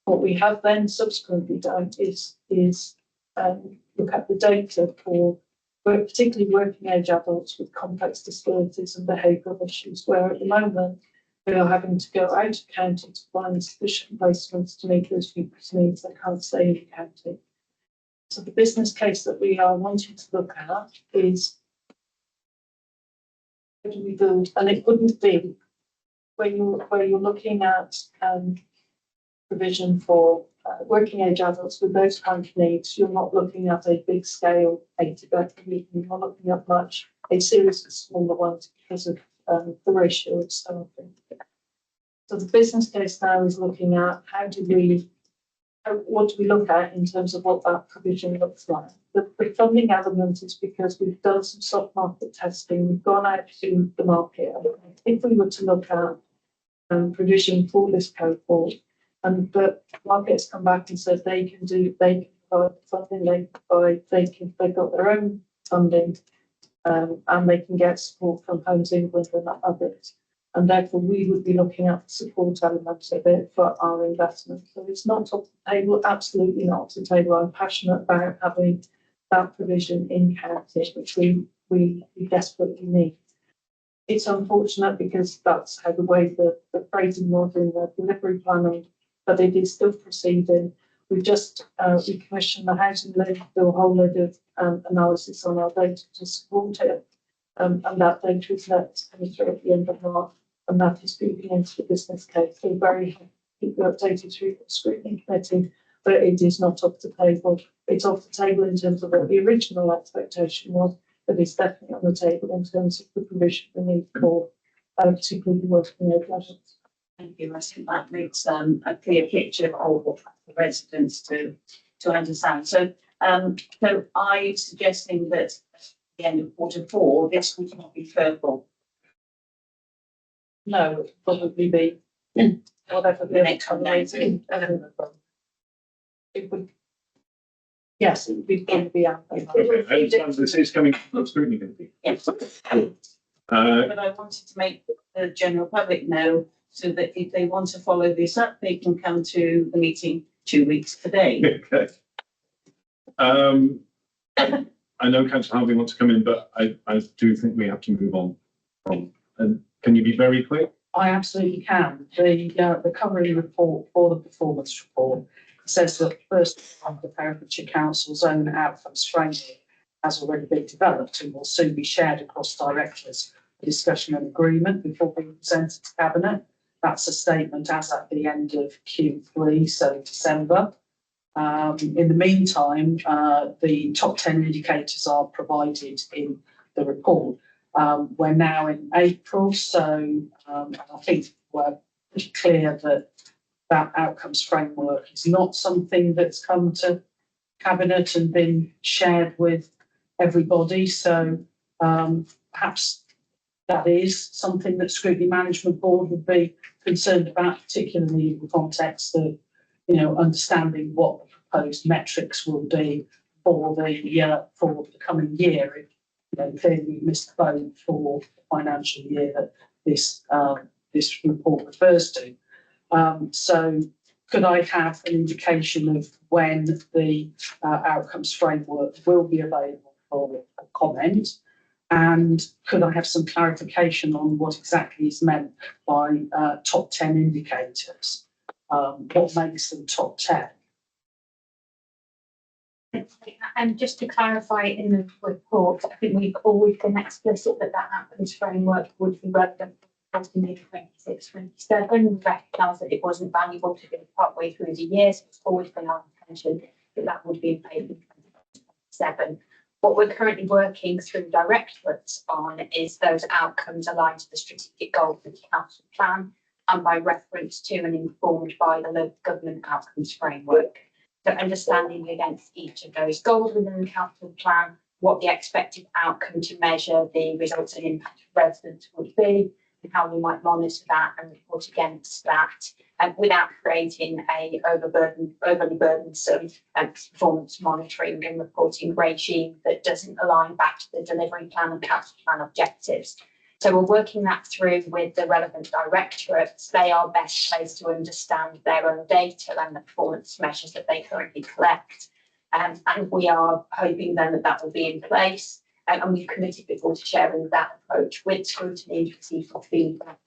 What we have then subsequently done is look at the data for particularly working age adults with complex disabilities and behavioural issues, where at the moment we are having to go out of county to find sufficient placements to meet those people's needs. They can't stay in the county. So the business case that we are wanting to look at is, how do we build? And it wouldn't be where you're looking at provision for working age adults with those kind of needs. You're not looking at a big scale 80-bed community. You're looking at a series of smaller ones because of the ratio of staffing. So the business case now is looking at what do we look at in terms of what that provision looks like. The funding element is because we've done some soft market testing. We've gone out to the market. If we were to look at provision for this cohort, and the markets come back and said they can provide funding, they've got their own funding, and they can get support from Homes England and others. And therefore we would be looking at the support elements of it for our investment. So it's not off the table, absolutely not off the table. I'm passionate about having that provision in county, which we desperately need. It's unfortunate because that's how the way the phrasing was in the delivery planning, but it is still proceeding. We've just we commissioned the housing lady to do a whole load of analysis on our data to support it, and that data is next coming through at the end of March, and that is feeding into the business case. So very happy to keep you updated through the scrutiny committee, but it is not off the table. It's off the table in terms of what the original expectation was, but it's definitely on the table in terms of the provision we need for particularly working age adults. Thank you. I think that makes a clear picture of the residents to understand. So I'm suggesting that at the end of Q4, this would not be purple. No, it would probably be whatever The next one is. It would. Yes, it would be amber. Okay, I understand this is coming from the scrutiny committee. Yes. But I wanted to make the general public know so that if they want to follow this up, they can come to the meeting 2 weeks today. Okay. I know Councillor Harvey wants to come in, but I do think we have to move on from, and can you be very quick? I absolutely can. The covering report for the performance report says that first, the Herefordshire Council's own outcomes framework has already been developed and will soon be shared across directors for discussion and agreement before being presented to Cabinet. That's a statement as at the end of Q3, so December. In the meantime, the top 10 indicators are provided in the report. We're now in April, so I think we're pretty clear that that outcomes framework is not something that's come to Cabinet and been shared with everybody. So perhaps that is something that Scrutiny Management Board would be concerned about, particularly in the context of, you know, understanding what the proposed metrics will be for the coming year. If, you know, clearly we missed the boat for the financial year that this report refers to. So could I have an indication of when the outcomes framework will be available for comment? And could I have some clarification on what exactly is meant by top 10 indicators? What makes them top 10? And just to clarify in the report, I think we've always been explicit that that outcomes framework would be relevant for year 26-27. We recognise that it wasn't valuable to go partway through the year, so it's always been our intention that that would be in place in 2027. What we're currently working through directorates on is those outcomes aligned to the strategic goals of the council plan and by reference to and informed by the local government outcomes framework. So understanding against each of those goals within the council plan, what the expected outcome to measure the results and impact of residents would be, and how we might monitor that and report against that, without creating a overly burdensome performance monitoring and reporting regime that doesn't align back to the delivery plan and council plan objectives. So we're working that through with the relevant directorates. They are best placed to understand their own data and the performance measures that they currently collect. And we are hoping then that that will be in place. And we've committed before to sharing that approach with Scrutiny to receive feedback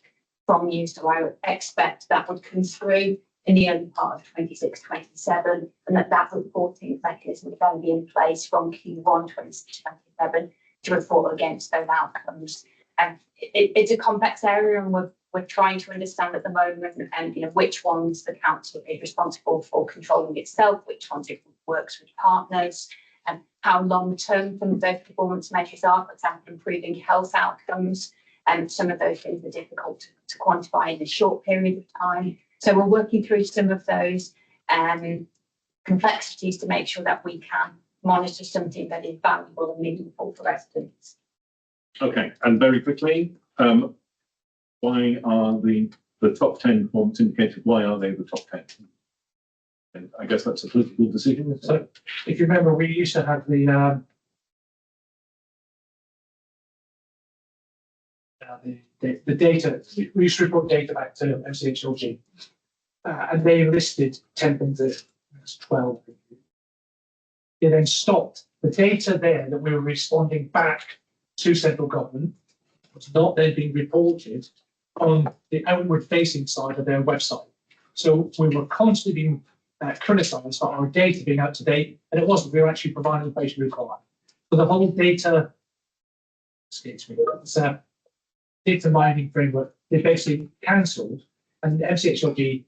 from you. So I would expect that would come through in the early part of 26-27, and that reporting mechanism would then be in place from Q1 26-27 to report against those outcomes. And it's a complex area, and we're trying to understand at the moment, and which ones the council is responsible for controlling itself, which ones it works with partners, and how long-term some of those performance measures are, for example, improving health outcomes. And some of those things are difficult to quantify in a short period of time. So we're working through some of those complexities to make sure that we can monitor something that is valuable and meaningful for residents. Okay, and very quickly, why are the top 10 performance indicators, why are they the top 10? And I guess that's a political decision, isn't it? So if you remember, we used to have the data, we used to report data back to MCHLG, and they listed 10 things, that was 12. They then stopped the data there that we were responding back to central government was not then being reported on the outward facing side of their website. So we were constantly being criticised for our data being out to date, and it wasn't. We were actually providing information required. So the whole data, data mining framework, they basically cancelled, and the MCHLG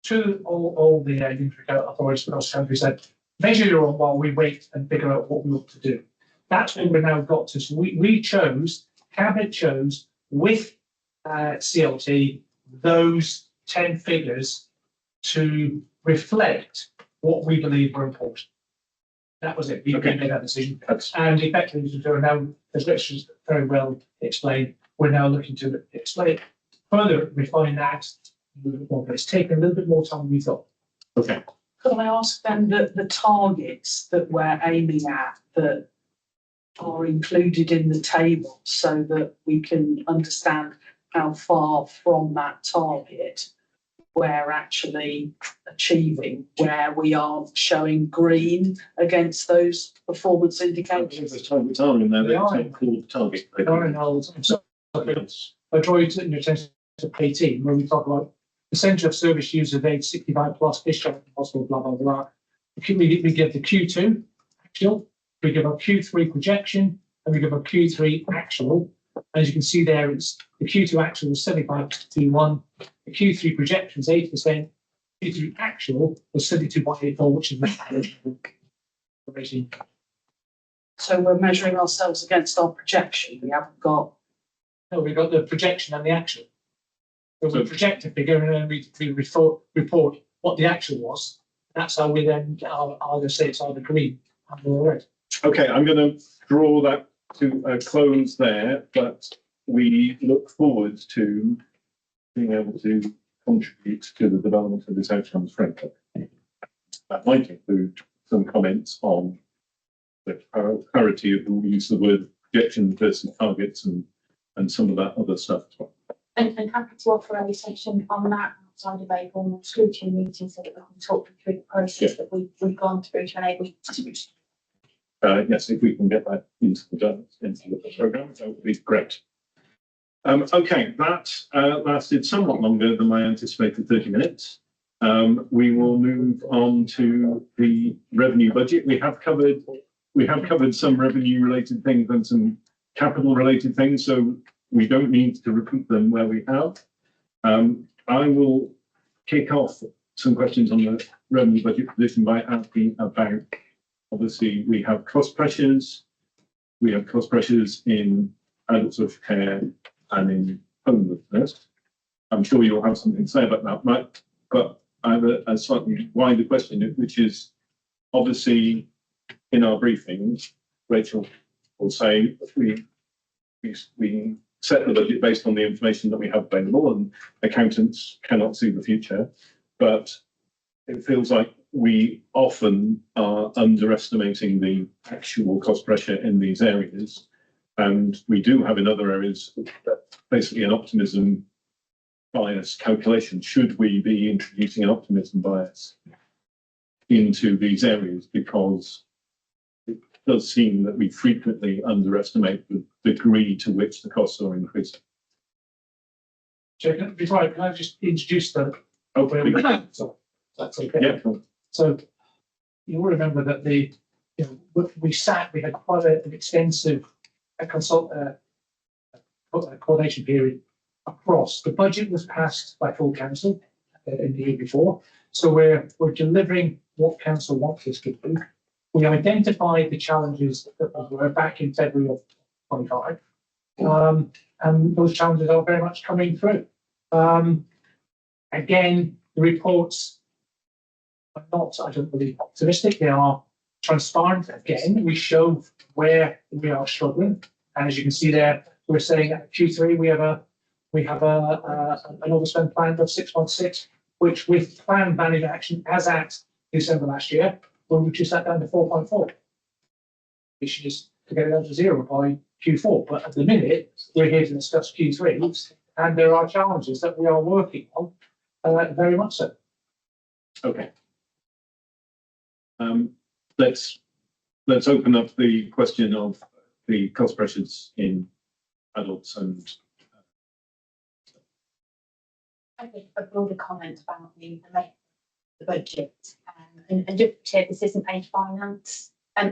to all the unitary authorities across the country said, measure your own while we wait and figure out what we want to do. That's what we've now got to. So we chose, Cabinet chose with CLT those 10 figures to reflect what we believe were important. That was it. We made that decision. And effectively, now, as Richard very well explained, we're now looking to explain further, refine that a little bit more, but it's taken a little bit more time than we thought. Okay. Could I ask then the targets that we're aiming at that are included in the table so that we can understand how far from that target we're actually achieving, where we are showing green against those performance indicators? Those targets are in there, They they're are. not called target. They are in old, so Yes. I draw your attention to 18, where we talk about percentage of service users aged 65 plus discharged from hospital, blah, blah, blah. We give the Q2 actual, we give a Q3 projection, and we give a Q3 actual. As you can see there, it's the Q2 actual was 75.1, the Q3 projection is 80%, Q3 actual was 72.84, which is the So we're measuring ourselves against our projection. We haven't got. No, we've got the projection and the actual. So we project a figure and then we report what the actual was. That's how we then either say it's either green or red. Okay, I'm going to draw that to a close there, but we look forward to being able to contribute to the development of this outcomes framework. That might include some comments on the clarity of the use of the word projections versus targets and some of that other stuff as well. And happy to offer a section on that outside of a formal scrutiny meeting so that we can talk you through the process that we've gone through to enable you to. Yes, if we can get that into the programme, that would be great. Okay, that lasted somewhat longer than I anticipated, 30 minutes. We will move on to the revenue budget. We have covered some revenue related things and some capital related things, so we don't need to repeat them where we have. I will kick off some questions on the revenue budget position by asking about, obviously, we have cost pressures. We have cost pressures in adult social care and in homelessness. I'm sure you'll have something to say about that, right? But I have a slightly wider question, which is obviously in our briefings, Rachel will say we set the budget based on the information that we have available, and accountants cannot see the future. But it feels like we often are underestimating the actual cost pressure in these areas. And we do have in other areas basically an optimism bias calculation. Should we be introducing an optimism bias into these areas? Because it does seem that we frequently underestimate the degree to which the costs are increasing. Before can I just introduce the so that's okay. Yeah, cool. So you'll remember that we had quite an extensive coordination period across. The budget was passed by full council in the year before, so we're delivering what council wants us to do. We identified the challenges that were back in February of 25, and those challenges are very much coming through. Again, the reports are not, I don't believe, optimistic. They are transparent. Again, we show where we are struggling, and as you can see there, we're saying at Q3 we have an overspend plan of 6.6, which with planned management action as at December last year, we'll reduce that down to 4.4. We should just to get it down to 0 by Q4. But at the minute, we're here to discuss Q3, and there are challenges that we are working on, very much so. Okay. Let's open up the question of the cost pressures in adults and. I think a broader comment about the budget, and just check this isn't a finance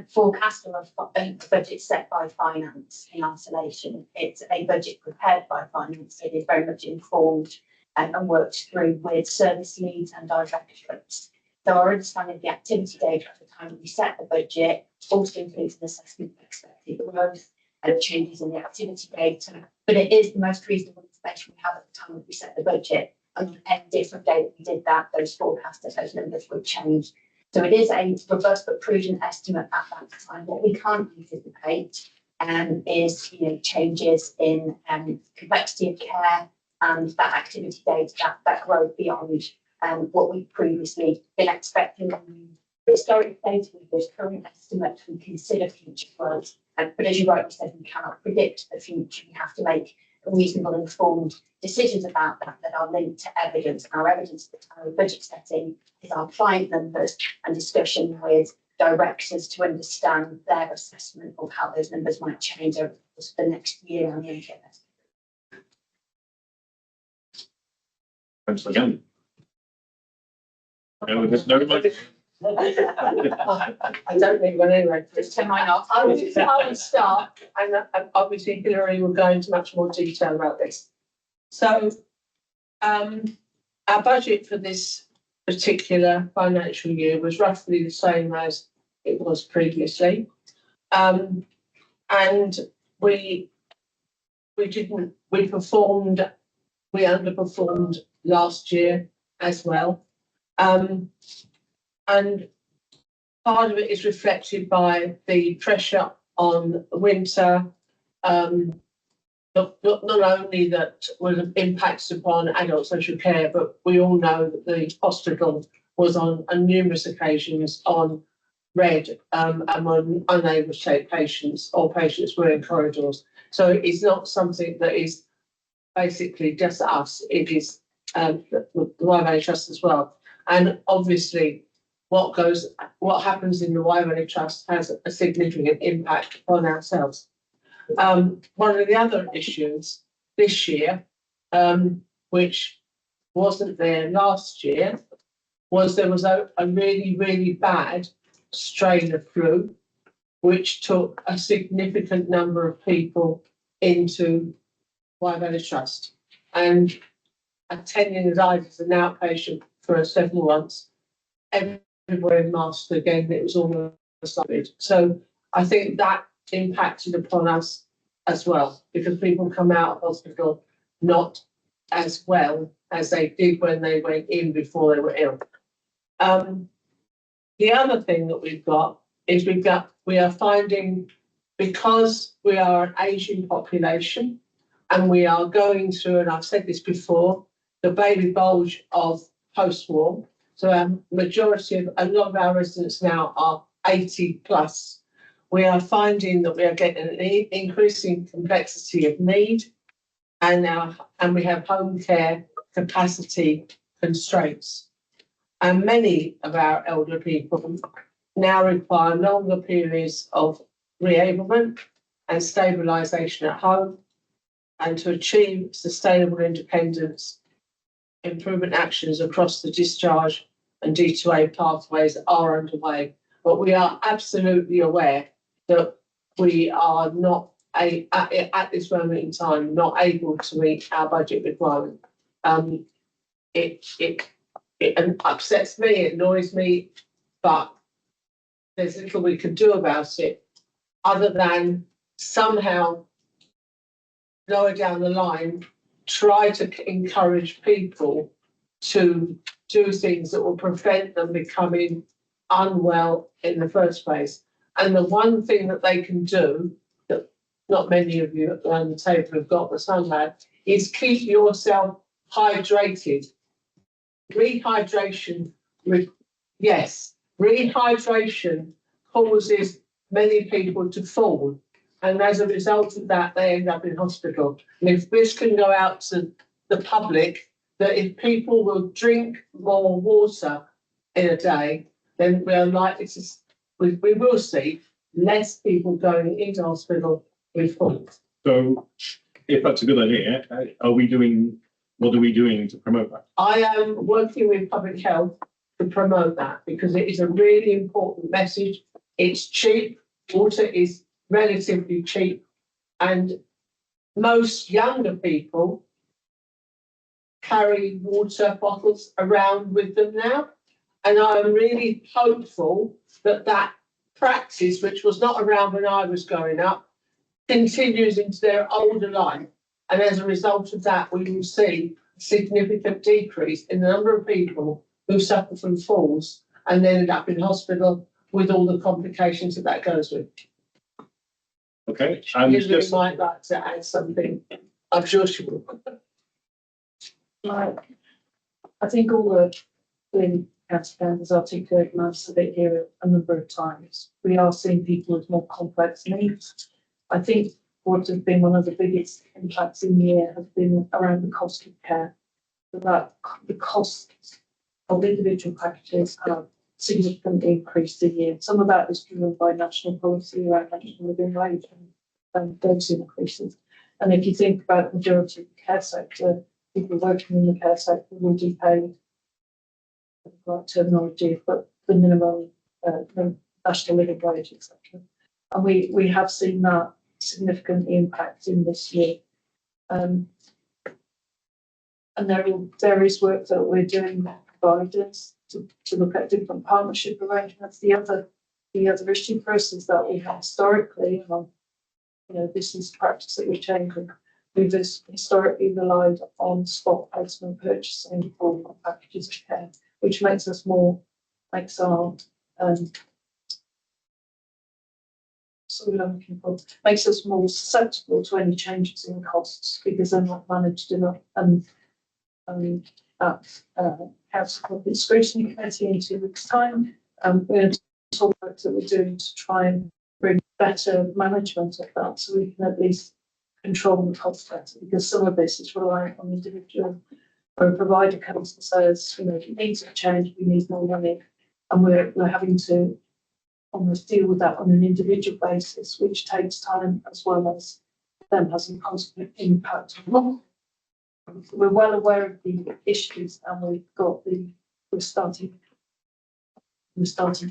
forecast or a budget set by finance in isolation. It's a budget prepared by finance. It is very much informed and worked through with service leads and directorates. So our understanding of the activity data at the time that we set the budget also includes an assessment of expected growth and changes in the activity data. But it is the most reasonable information we have at the time that we set the budget. And on any different day that we did that, those forecasts, those numbers would change. So it is a robust but prudent estimate at that time. What we can't anticipate is changes in complexity of care and that activity data, that growth beyond what we've previously been expecting. Historic data with this current estimate, we consider future growth. But as you rightly said, we cannot predict the future. We have to make reasonable informed decisions about that that are linked to evidence. And our evidence at the time of budget setting is our client numbers and discussion with directors to understand their assessment of how those numbers might change over the next year on the NHS. Councillor Gandy. No, there's no much. I don't think we're anyway. Just turn mine off. I will start, and obviously Hilary will go into much more detail about this. So, our budget for this particular financial year was roughly the same as it was previously. And we underperformed last year as well. And part of it is reflected by the pressure on winter, not only that was impacted upon adult social care, but we all know that the hospital was on numerous occasions on red and were unable to take patients, or patients were in corridors. So it's not something that is basically just us, it is the Wye Valley Trust as well. And obviously what happens in the Wye Valley Trust has a significant impact on ourselves. One of the other issues this year, which wasn't there last year, was there was a really, really bad strain of flu, which took a significant number of people into Wye Valley Trust. And attending as I as an outpatient for several months, everywhere in masks again, it was almost COVID. So I think that impacted upon us as well, because people come out of hospital not as well as they did when they went in before they were ill. The other thing that we've got is we are finding, because we are an aging population and we are going through, and I've said this before, the baby bulge of post-war. So a lot of our residents now are 80 plus. We are finding that we are getting an increasing complexity of need, and we have home care capacity constraints. And many of our elder people now require longer periods of reablement and stabilisation at home, and to achieve sustainable independence, improvement actions across the discharge and D2A pathways are underway. But we are absolutely aware that we are not at this moment in time not able to meet our budget requirement. It upsets me, it annoys me, but there's little we can do about it other than somehow lower down the line try to encourage people to do things that will prevent them becoming unwell in the first place. And the one thing that they can do, that not many of you around the table have got, but some have, is keep yourself hydrated. Rehydration causes many people to fall. And as a result of that, they end up in hospital. And if this can go out to the public, that if people will drink more water in a day, then we are likely to, we will see less people going into hospital with falls. So if that's a good idea, what are we doing to promote that? I am working with public health to promote that, because it is a really important message. It's cheap. Water is relatively cheap, and most younger people carry water bottles around with them now. And I'm really hopeful that that practice, which was not around when I was growing up, continues into their older life. And as a result of that, we will see a significant decrease in the number of people who suffer from falls and then end up in hospital with all the complications that goes with. Okay. You might like to add something. I'm sure she will. I think all the council has articulated most of it here a number of times. We are seeing people with more complex needs. I think what has been one of the biggest impacts in the year has been around the cost of care. So that the costs of individual packages have significantly increased in year. Some of that is driven by national policy around national living wage and those increases. And if you think about the majority of the care sector, people working in the care sector will be paid, like terminology, but the minimum national living wage, etc. And we have seen that significantly impact in this year. And there is work that we're doing with providers to look at different partnership arrangements. The other issue for us is that we have historically, this is practice that we're changing. We've historically relied on spot placement purchasing for packages of care, which makes our makes us more susceptible to any changes in costs because they're not managed enough. And Council Scrutiny Committee in 2 weeks' time, we're going to talk about what we're doing to try and bring better management of that, so we can at least control the cost better. Because some of this is reliant on individual, where a provider comes and says, it needs a change, we need more money, and we're having to almost deal with that on an individual basis, which takes time as well as then has a consequent impact on. We're well aware of the issues, and we're starting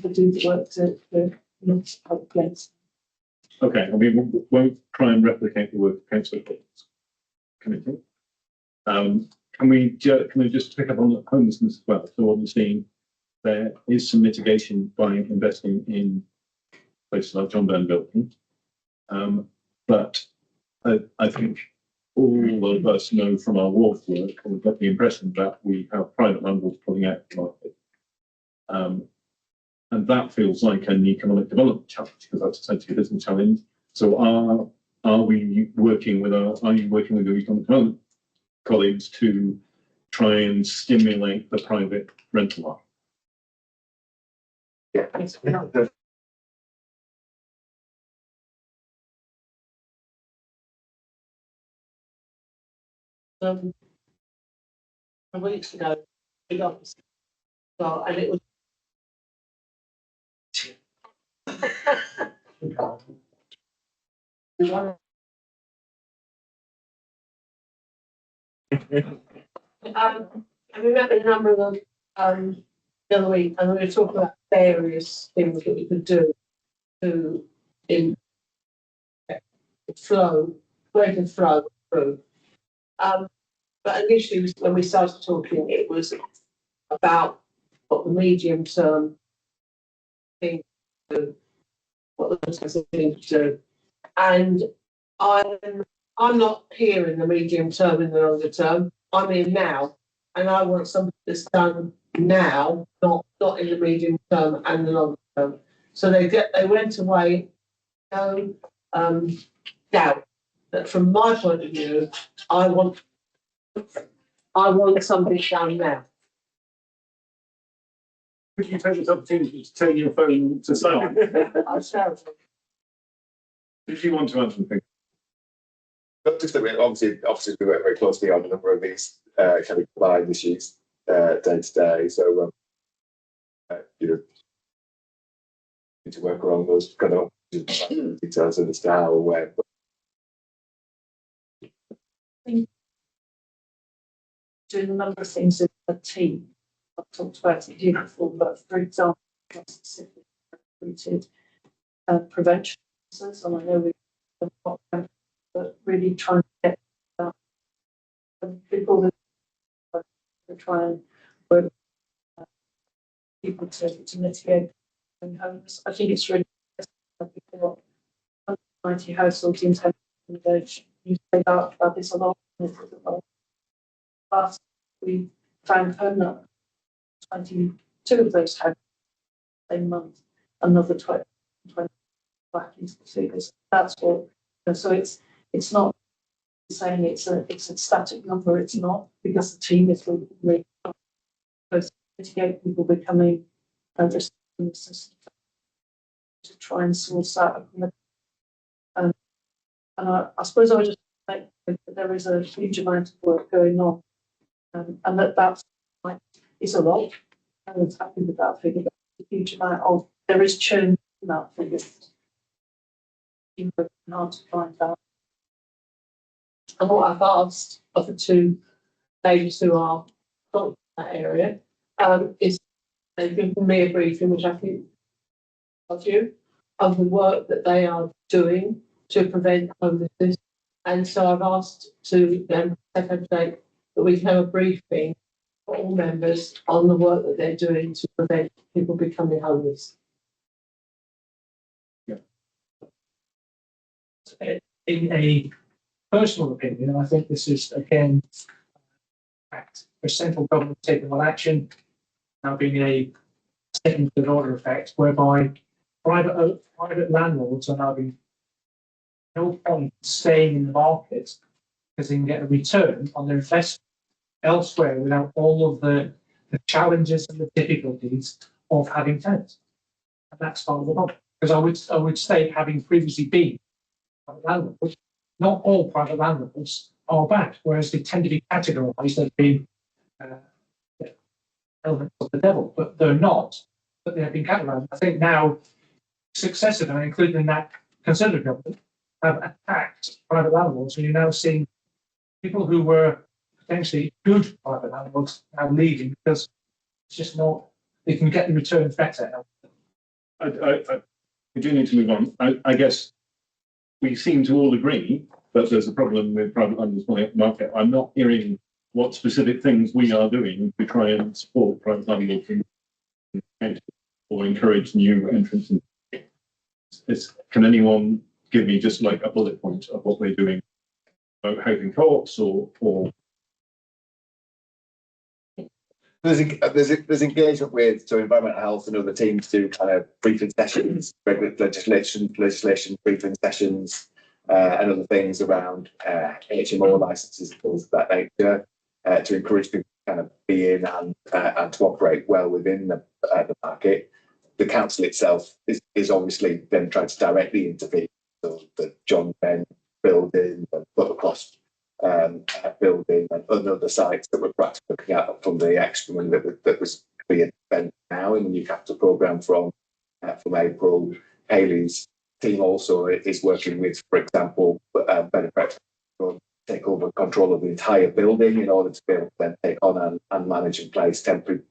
to do the work to help against. Okay, we won't try and replicate the work of Council Committee. Can we just pick up on homelessness as well? So obviously there is some mitigation by investing in places like John Byrne Building. But I think all of us know from our ward work, and we've got the impression that we have private landlords pulling out the market. And that feels like an economic development challenge, because that's essentially a business challenge. So are you working with your economic development colleagues to try and stimulate the private rental market? Yeah. Weeks ago, we got this, and it was. And we met with a number of them the other week, and we were talking about various things that we could do to greater flow through. But initially, when we started talking, it was about what the medium term thing to do, what the business thing to do. And I'm not here in the medium term, in the longer term. I'm in now, and I want something that's done now, not in the medium term and the longer term. So they went away, doubt that from my point of view, I want something done now. Could you take this opportunity to turn your phone to silent? I shall. Did you want to add something? Not just that we obviously we work very closely on a number of these kind of combined issues day to day. So need to work around those kind of details as to how and when. Doing a number of things in a team. I've talked about it here before, but for example, specifically recruited prevention officers, and I know we've got them, but really trying to get people that try and work with people to mitigate homeless. I think it's really we've got 90 households in town. You say that about this a lot. Last we found permanent 22 of those houses same month, another 20 back into the figures. That's what. So it's not saying it's a static number. It's not, because the team is really close to mitigate people becoming just in the system to try and source that. And I suppose I would just think that there is a huge amount of work going on, and that's like, is a lot. I was happy with that figure, but a huge amount of, there is churn in that figure. It's hard to find that. And what I've asked of the two ladies who are not in that area, is they've given me a briefing, which I think of you, of the work that they are doing to prevent homelessness. And so I've asked to them set a date that we can have a briefing for all members on the work that they're doing to prevent people becoming homeless. In a personal opinion, I think this is again fact for central government taking on action now being a second third order effect, whereby private landlords are now being no point staying in the market because they can get a return on their investment elsewhere without all of the challenges and the difficulties of having tenants. And that's part of the problem. Because I would say, having previously been private landlords, not all private landlords are bad, whereas they tend to be categorised as being elements of the devil, but they're not. But they have been categorised. I think now successive, and including that Conservative government, have attacked private landlords, and you're now seeing people who were potentially good private landlords now leaving because it's just not, they can get the returns better. We do need to move on. I guess we seem to all agree that there's a problem with private landlords market. I'm not hearing what specific things we are doing to try and support private landlords or encourage new entrants. Can anyone give me just like a bullet point of what we're doing about housing co-ops or There's engagement with environmental health and other teams do kind of briefing sessions, regular legislation briefing sessions, and other things around HMO licenses and things of that nature, to encourage people to kind of be in and to operate well within the market. The council itself is obviously then trying to directly intervene. So the John Ben building, the Buttercross building, and other sites that we're practically looking at from the excrement that was being spent now in the new capital programme from April. Hayley's team also is working with, for example, benefit to take over control of the entire building in order to be able to then take on and manage and place temporary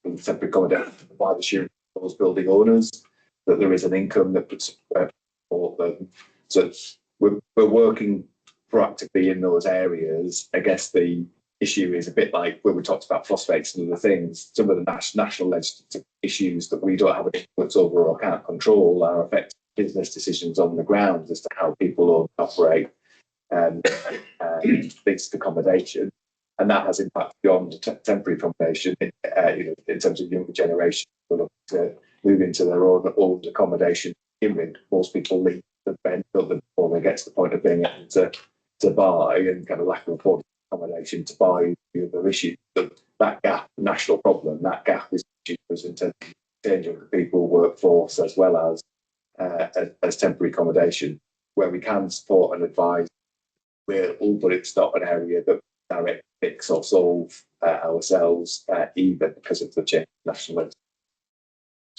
accommodation by the share those building owners, that there is an income that would support them. So we're working proactively in those areas. I guess the issue is a bit like when we talked about phosphates and other things. Some of the national legislative issues that we don't have an influence over or can't control are affecting business decisions on the ground as to how people operate fixed accommodation. And that has impact beyond temporary accommodation, in terms of younger generation who look to move into their own accommodation. Most people leave the rent before they get to the point of being able to buy, and kind of lack of affordable accommodation to buy the other issue. That gap, national problem, that gap is in terms of changing the people workforce as well as temporary accommodation, where we can support and advise. But it's not an area that direct fix or solve ourselves either, because of the change in national legislation.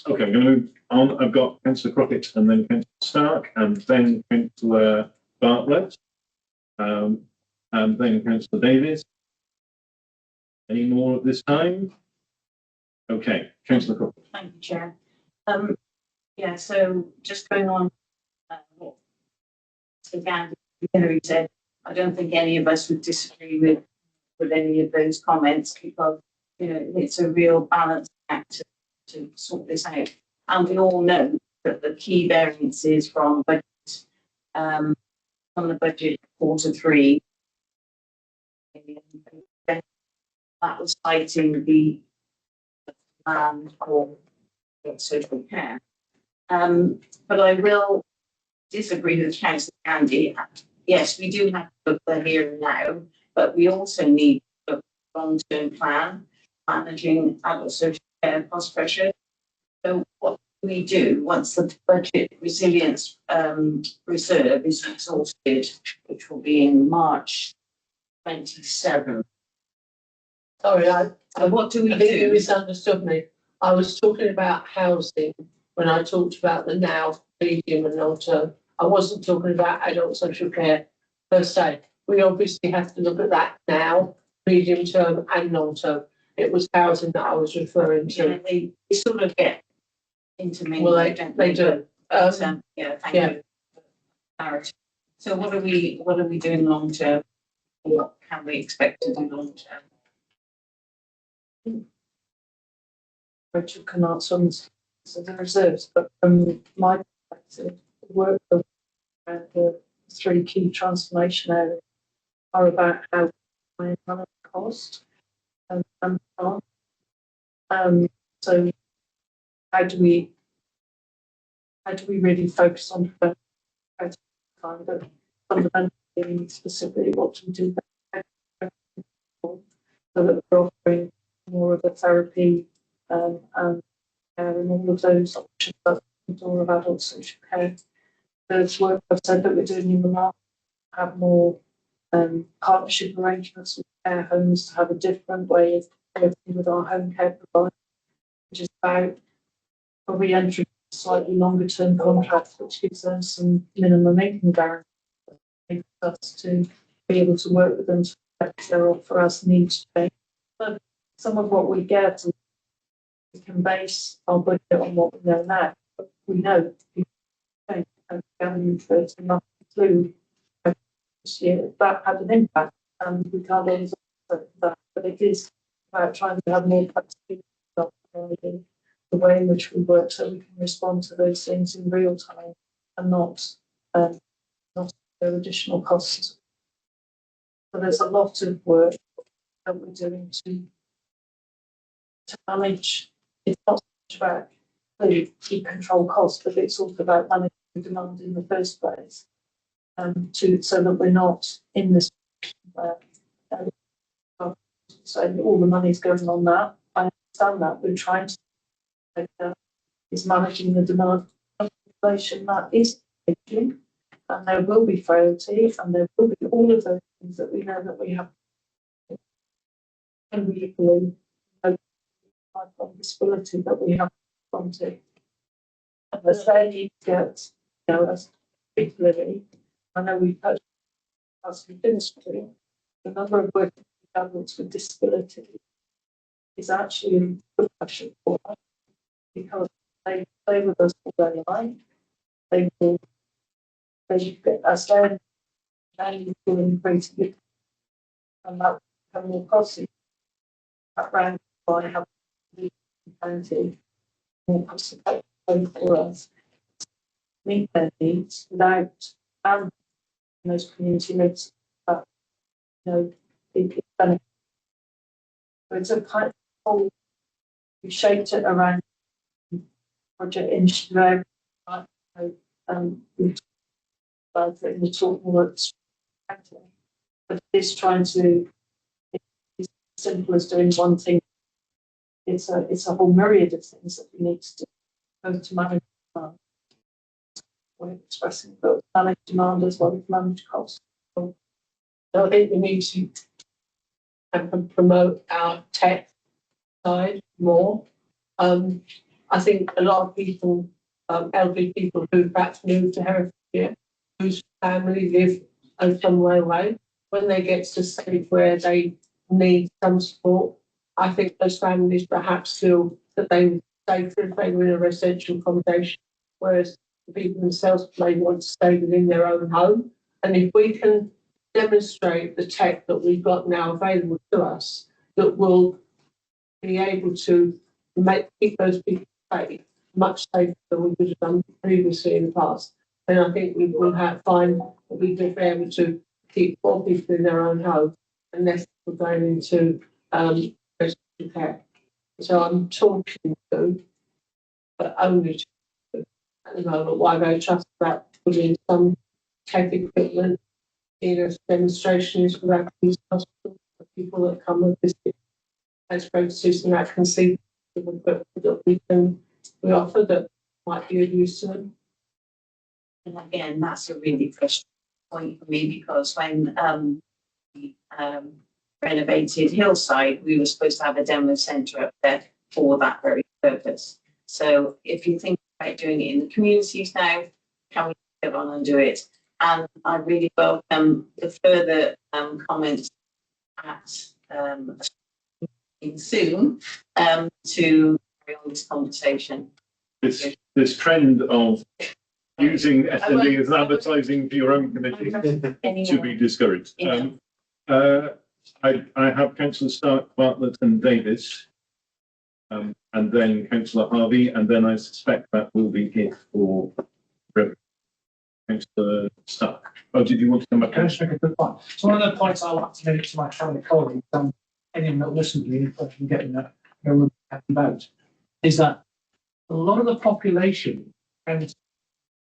Okay, I'm going to move on. I've got Councillor Crockett and then Councillor Stark and then Councillor Bartlett and then Councillor Davies. Any more at this time? Okay, Councillor Crockett. Thank you, Chair. Yeah, so just going on what Mr. Gandhi said, I don't think any of us would disagree with any of those comments, because it's a real balance act to sort this out. And we all know that the key variances from the budget Q3, that was citing the demand for social care. But I will disagree with Councillor Gandhi. Yes, we do have to look for here and now, but we also need a long-term plan managing adult social care cost pressure. So what we do once the budget resilience reserve is exhausted, which will be in March 27? Sorry, So what do we I think you do? misunderstood me. I was talking about housing when I talked about the now, medium and long term. I wasn't talking about adult social care per se. We obviously have to look at that now, medium term and long term. It was housing that I was referring Yeah, to. they sort of get intermingled. Well, don't they do. Yeah, thank yeah. you. Clarity. So what are we doing long term? What can we expect to do long term? Richard can answer on the reserves, but from my perspective, the work of the three key transformation areas are about how we manage cost and so on. So how do we really focus on how to find out fundamentally specifically what to do so that we're offering more of a therapy and care and all of those options that all of adult social care. There's work I've said that we're doing in the market, have more partnership arrangements with care homes to have a different way of working with our home care provider, which is about probably entering slightly longer term contracts, which gives us some minimum income guarantee for us to be able to work with them to affect their offer as needs change. But some of what we get, we can base our budget on what we know now. But we know people change and going for nothing through this year. That had an impact, and we can't always offset that. But it is about trying to have more flexibility the way in which we work, so we can respond to those things in real time and not their additional costs. So there's a lot of work that we're doing to manage. It's not so much about to control costs, but it's also about managing demand in the first place, so that we're not in this where so all the money's going on that. I understand that. We're trying to is managing the demand of inflation that is changing, and there will be frailty, and there will be all of those things that we know that we have. And we equally know disability that we have to. And as they need to get, as particularly, I know we've had as we've been through, the number of working adults with disability is actually a question for us because they stay with us all their life. They will, as their values will increase, and that will become more costly. That round by having the county more cost effective for us meet their needs without those community needs. But it's benefit. So it's a kind of whole. We shaped it around Project Initiative. We talk more but it's trying to. It's as simple as doing one thing. It's a whole myriad of things that we need to do, both to manage demand. We're expressing both manage demand as well as manage costs. So I think we need to promote our tech side more. I think a lot of people, elderly people who perhaps moved to Herefordshire, whose family live somewhere away, when they get to a stage where they need some support, I think those families perhaps feel that they would stay if they were in a residential accommodation, whereas the people themselves may want to stay within their own home. And if we can demonstrate the tech that we've got now available to us, that will be able to keep those people safe, much safer than we would have done previously in the past, then I think we will find that we will be able to keep more people in their own home and less people going into residential care. So I'm talking to, but only to, at the moment, why they trust that putting some tech equipment in as demonstrations for that hospital for people that come and visit as practices and that can see the equipment that we offer that might be of use to them. And again, that's a really frustrating point for me because when we renovated Hillside, we were supposed to have a demo centre up there for that very purpose. So if you think about doing it in the communities now, can we get on and do it? And I really welcome the further comments at soon to carry on this conversation. This trend of using SME as advertising for your own committee should be discouraged. I have Councillor Stark, Bartlett and Davis. And then Councillor Harvey, and then I suspect that will be it for Councillor Stark. Oh, did you want to come back? Can I just make a quick point? So one of the points I like to make to my family colleagues, anyone that listens to me, if I can get that, about, is that a lot of the population and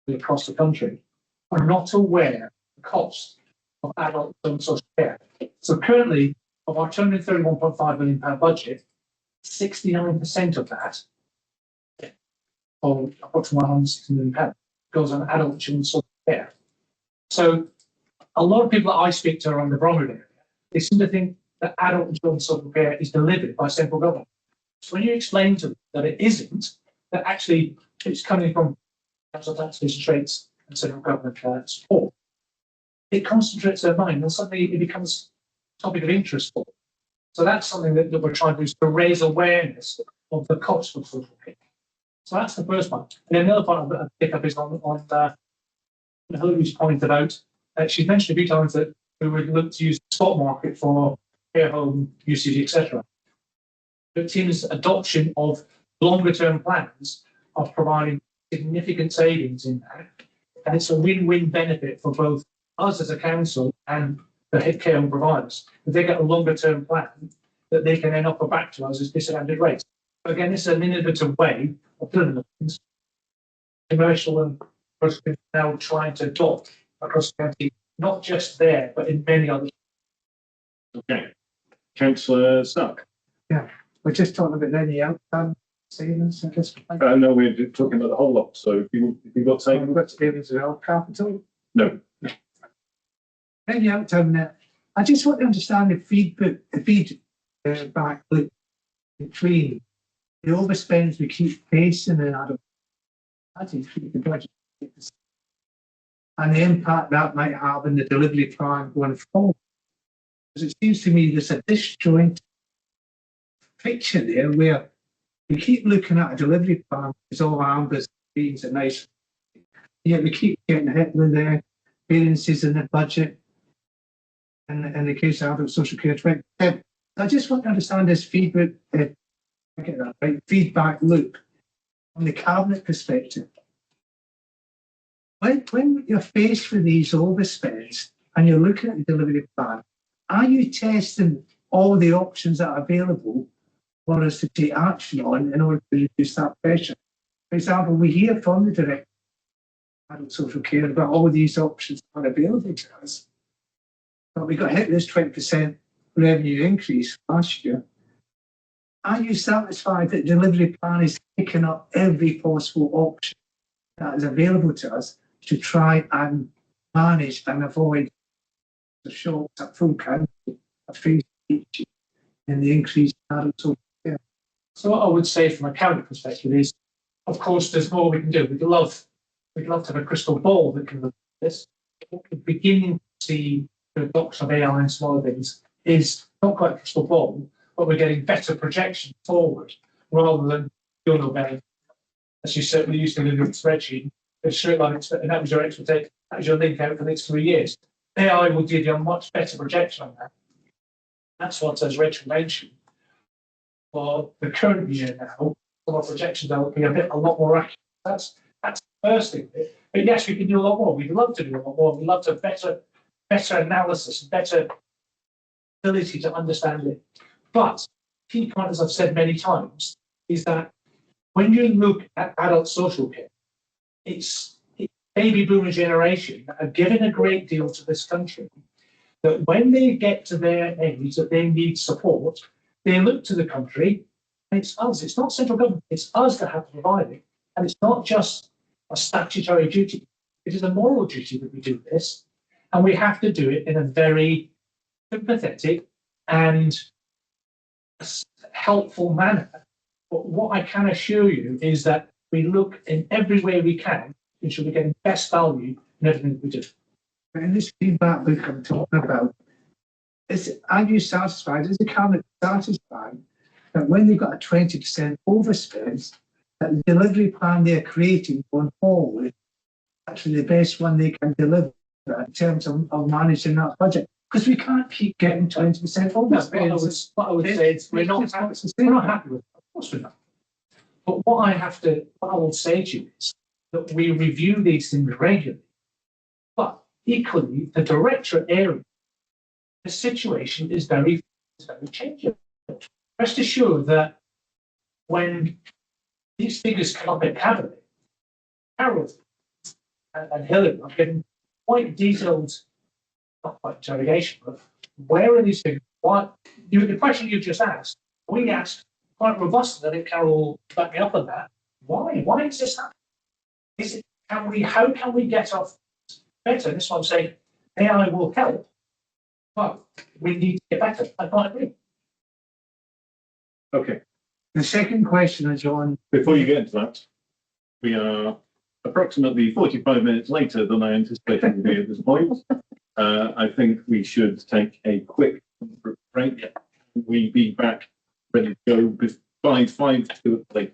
across the country are not aware of the cost of adult social care. So currently, of our £231.5 million budget, 69% of that, or approximately £160 million, goes on adult children's social care. So a lot of people that I speak to around the Bromley area, they seem to think that adult children's social care is delivered by central government. So when you explain to them that it isn't, that actually it's coming from council taxes, traits, and central government support, it concentrates their mind and suddenly it becomes a topic of interest for them. So that's something that we're trying to do, is to raise awareness of the cost of social care. So that's the first one. And then the other part I'll pick up is on Hillary's point about, she's mentioned a few times that we would look to use the spot market for care home usage, etc. But Tim's adoption of longer term plans are providing significant savings in that. And it's a win-win benefit for both us as a council and the head care home providers. If they get a longer term plan that they can then offer back to us as discounted rates. But again, this is an innovative way of doing things. Commercial and now trying to adopt across the country, not just there, but in many other. Okay. Councillor Stark. Yeah, we're just talking about any outcome savings, I guess. No, we're talking about the whole lot. So if you've got savings, We've got savings as well, capital. no. Any outcome there. I just want to understand the feedback loop between the overspends we keep facing and the budget and the impact that might have in the delivery plan going forward. Because it seems to me there's a disjoint picture there where we keep looking at a delivery plan, it's all ambers, beans and nice. Yet we keep getting hit with the variances in the budget. And in the case of adult social care, I just want to understand this feedback, feedback loop from the cabinet perspective. When you're faced with these overspends and you're looking at the delivery plan, are you testing all the options that are available for us to take action on in order to reduce that pressure? For example, we hear from the director of adult social care about all these options that are available to us. But we got hit with this 20% revenue increase last year. Are you satisfied that the delivery plan is picking up every possible option that is available to us to try and manage and avoid the shocks at full council of facing each year and the increase in adult social care? So what I would say from a cabinet perspective is, of course, there's more we can do. We'd love to have a crystal ball that can look at this. We're beginning to see the adoption of AI and some other things is not quite a crystal ball, but we're getting better projection forward rather than you'll know better. As you certainly used to live in a spreadsheet, a straight line, and that was your expectation, that was your link out for the next 3 years. AI will give you a much better projection on that. That's what, as Rachel mentioned, for the current year now, some of our projections will be a lot more accurate. That's the first thing. But yes, we can do a lot more. We'd love to do a lot more. We'd love to better analysis, better ability to understand it. But key point, as I've said many times, is that when you look at adult social care, it's baby boomer generation that are giving a great deal to this country, that when they get to their age that they need support, they look to the country, and it's us, it's not central government, it's us that have to provide it. And it's not just a statutory duty, it is a moral duty that we do this. And we have to do it in a very sympathetic and helpful manner. But what I can assure you is that we look in every way we can to ensure we're getting best value in everything that we do. In this feedback loop I'm talking about, are you satisfied, is the cabinet satisfied that when they've got a 20% overspend, that the delivery plan they're creating going forward is actually the best one they can deliver in terms of managing that budget? Because we can't keep getting 20% overspend. What I would say is we're not happy with it. Of course we're not. But what I will say to you is that we review these things regularly. But equally, the directorate area, the situation is very changing. Rest assured that when these figures come up in cabinet, Harold and Hillary are given quite detailed, not quite interrogation, but where are these figures? What the question you just asked, we asked quite robustly. I think Carol backed me up on that. Why? Why is this happening? Is it how can we get off better? This one saying AI will help, but we need to get better. I quite agree. Okay, The second question is on, before you get into that, we are approximately 45 minutes later than I anticipated to be at this point. I think we should take a quick break. We be back ready to go by 5 to 8.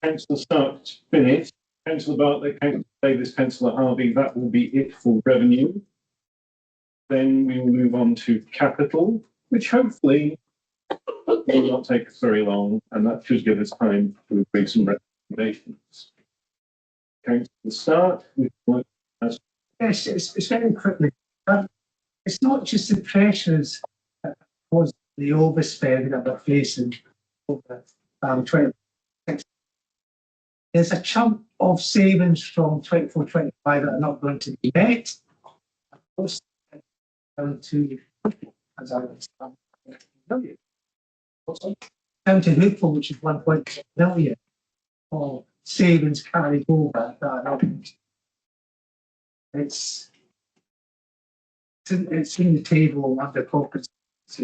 Councillor Stark finished. Councillor Bartlett, Councillor Davis, Councillor Harvey, that will be it for revenue. Then we will move on to capital, which hopefully will not take us very long, and that should give us time to agree some recommendations. Councillor Stark, Yes, it's very quickly. It's not just the pressures that cause the overspend that we're facing over 20. There's a chunk of savings from 24-25 that are not going to be met. Down to, as I understand, down to Hopeful, which is 1.6 million of savings carried over that are not. It's in the table under corporate. So,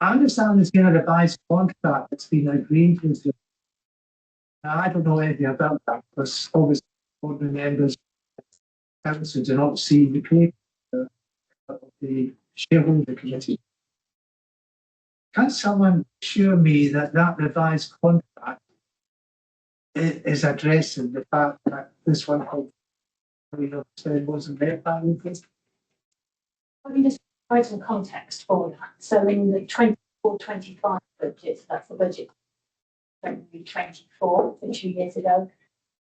I understand there's been a revised contract that's been agreed with. Now, I don't know anything about that because obviously ordinary members council do not see the paper of the shareholder committee. Can someone assure me that that revised contract is addressing the fact that this one wasn't met by the Let me just provide some context for that. So in the 24-25 budget, that's the budget 2024, 2 years ago,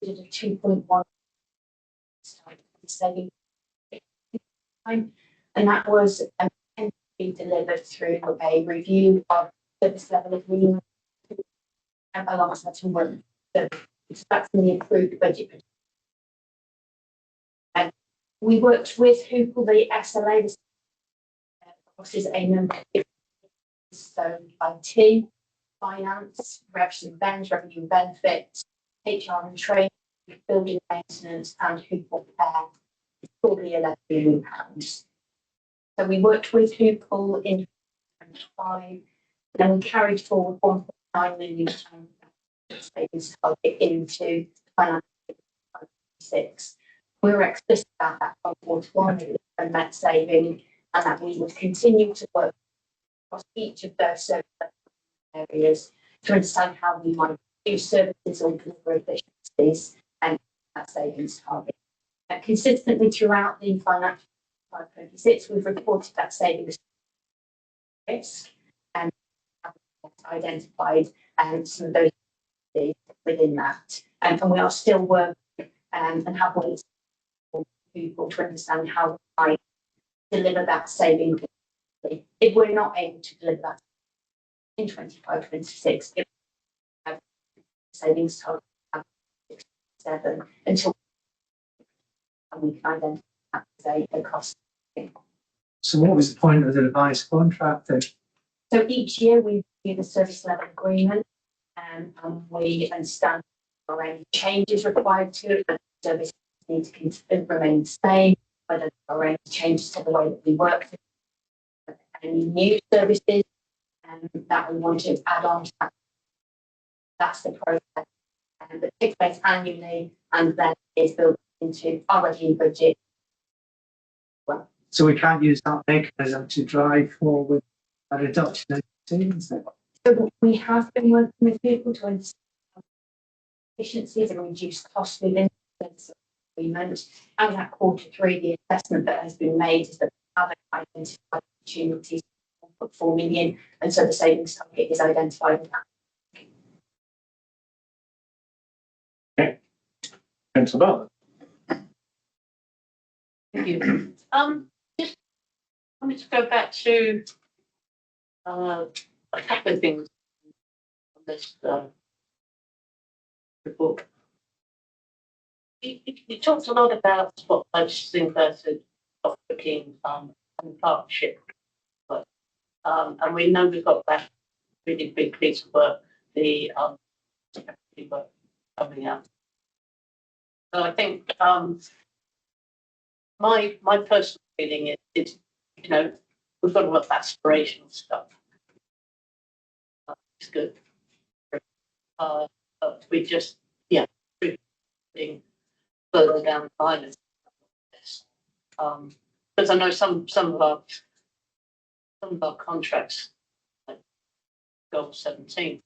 we did a 2.1 saving, and that was be delivered through a review of service level agreement alongside some work. So that's in the approved budget. And we worked with Hoople, the SLA, the is a number of so IT, finance, revenue and benefits, HR and training, building maintenance, and Hoople repair. It's probably £11 million. So we worked with Hoople in 2025, and we carried forward £1.9 million savings target into financial 2026. We were explicit about that from $1 and net saving, and that we would continue to work across each of those service areas to understand how we might do services or deliver efficiencies and that savings target. Consistently throughout the financial 2026, we've reported that savings risk and identified some of those within that. And we are still working and have ways for people to understand how we might deliver that saving. If we're not able to deliver that in 25-26, if we have savings target 7 until we can identify that as a cost. So what was the point of the revised contract then? So each year we do the service level agreement and we understand are any changes required to it, whether services need to remain the same, whether there are any changes to the way that we work, any new services that we want to add on to that. That's the process that takes place annually and then is built into our revenue budget. Well, so we can't use that mechanism to drive forward a reduction in savings then? So we have been working with people to understand efficiencies and reduce costs within the agreement. And that Q3, the assessment that has been made is that we have identified opportunities for 4 million, and so the savings target is identified in that. Okay. Councillor Bartlett. Thank you. Just wanted to go back to a couple of things on this report. You talked a lot about spot purchasing versus stock booking and partnership work. And we know we've got that really big piece of work, the work coming out. So I think my personal feeling is, you know, we've got a lot of aspirational stuff. It's good. But we just, being further down the line. Because I know some of our some of our contracts, like Goal 17,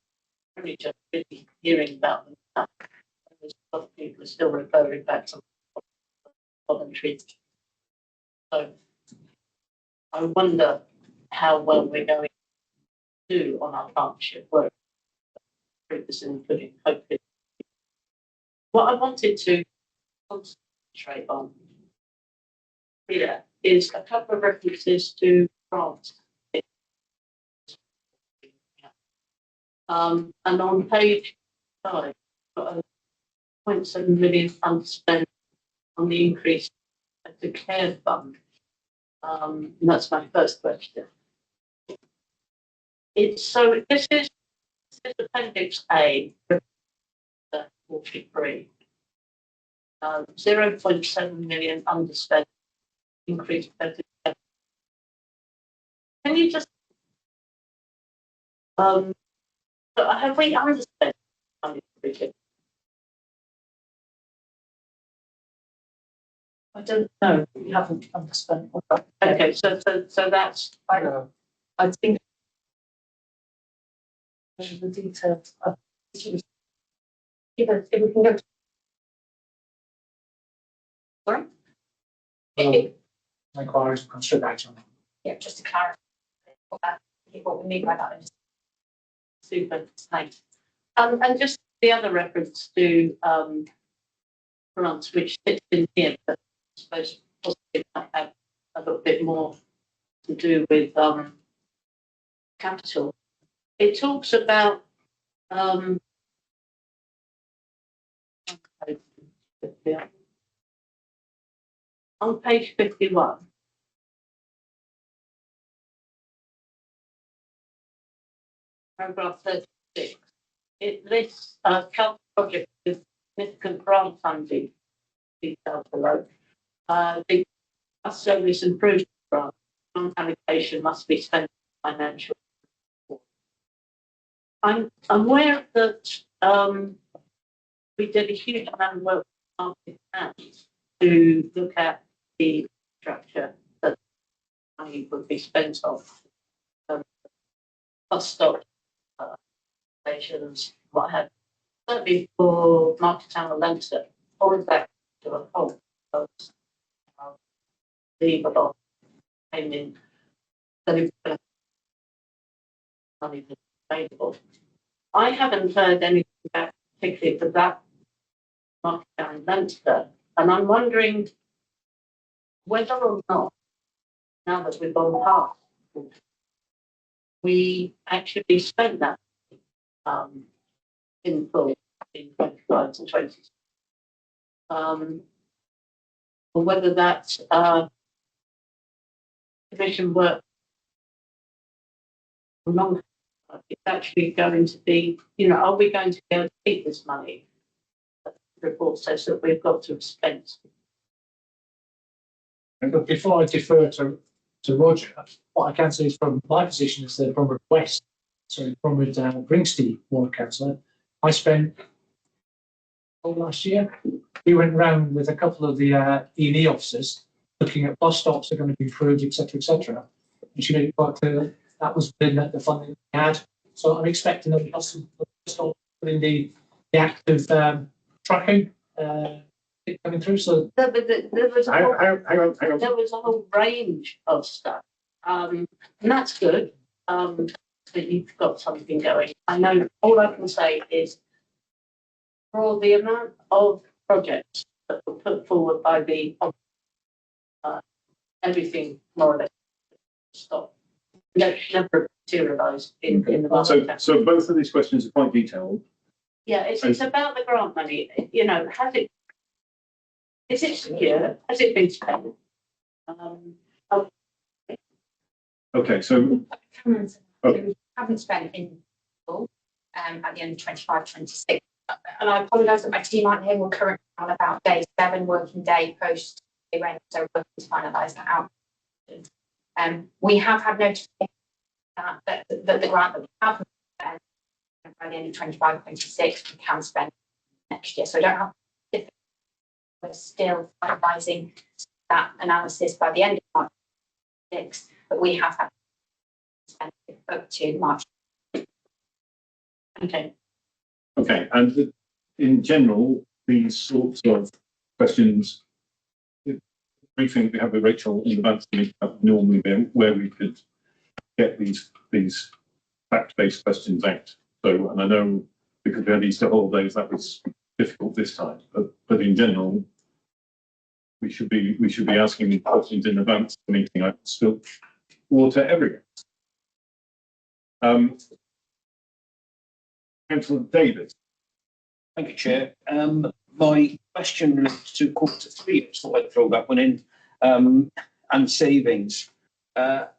only just really hearing about them now. There's a lot of people are still referring back to voluntary. So I wonder how well we're going to do on our partnership work. Including hopefully. What I wanted to concentrate on here is a couple of references to grants. And on page 5, got a 0.7 million underspent on the increase of the care fund. And that's my first question. This is Appendix A, 43. 0.7 million underspent, increase. Can you just, have we underspent? I don't know, we haven't underspent. Okay, so that's, I think the details. If we can go. Sorry? Inquiries will come straight back to me. Yeah, just to clarify what we mean by that. super, thanks. And just the other reference to grants, which fits in here, but I suppose possibly might have a little bit more to do with capital. It talks about on page 51. Paragraph 36. It lists capital projects with significant grant funding detailed below. The service improvement grant allocation must be spent financial. I'm aware that we did a huge amount of work with market plans to look at the structure that money would be spent on bus stop stations, what have you. Certainly for Market Town and Leinster, all of that to a whole. The lot came in, money that's available. I haven't heard anything about particularly for that Market Town and Leinster, and I'm wondering whether or not, now that we've gone past, we actually spent that in full in 25 to 20. Or whether that commission work long is actually going to be, are we going to be able to keep this money? The report says that we've got to spend. But before I defer to Roger, what I can say is from my position is that from West, so from Bringsty Ward Councillor, I spent last year. We went round with a couple of the E&E officers looking at bus stops that are going to be improved, etc., etc. And she made it quite clear that was within the funding we had. So I'm expecting that bus stop putting the active tracking coming through. So There was a whole, Hang on. there was a whole range of stuff, and that's good. That you've got something going. I know all I can say is for the amount of projects that were put forward by the everything more or less stopped. Never materialised in the market. So both of these questions are quite detailed. Yeah, it's about the grant money. Is it secure? Has it been spent? Okay, so We haven't spent in full at the end of 25-26. And I apologise that my team aren't here. We're currently on about day 7 working day post event, so we're working to finalise that out. We have had notification that the grant that we have by the end of 25-26 we can spend next year. So I don't have. We're still finalising that analysis by the end of March 6, but we have had up to March. Okay. Okay, and in general, these sorts of questions, the briefing we have with Rachel in advance would normally be where we could get these fact-based questions out. So, and I know because we had Easter holidays, that was difficult this time, but in general, we should be asking questions in advance of the meeting. I spilt water everywhere. Councillor Davis. Thank you, Chair. My question relates to quarter three, so I'd throw that one in, and savings. What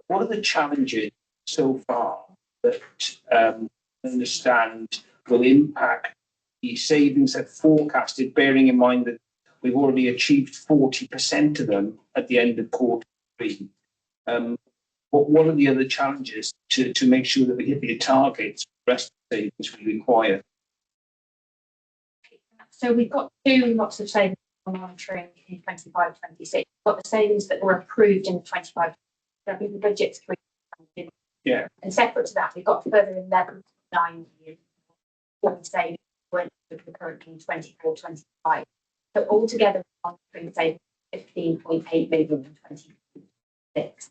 are the challenges so far that I understand will impact the savings that forecasted, bearing in mind that we've already achieved 40% of them at the end of quarter three? What are the other challenges to make sure that we hit the targets, the rest of the savings we require? So we've got two lots of savings monitoring in 25, 26. We've got the savings that were approved in 25. I think the budget's 3 million. Yeah. And separate to that, we've got further 11.9 million what we say we're currently in 24, 25. So altogether, monitoring savings 15.8 million in 26.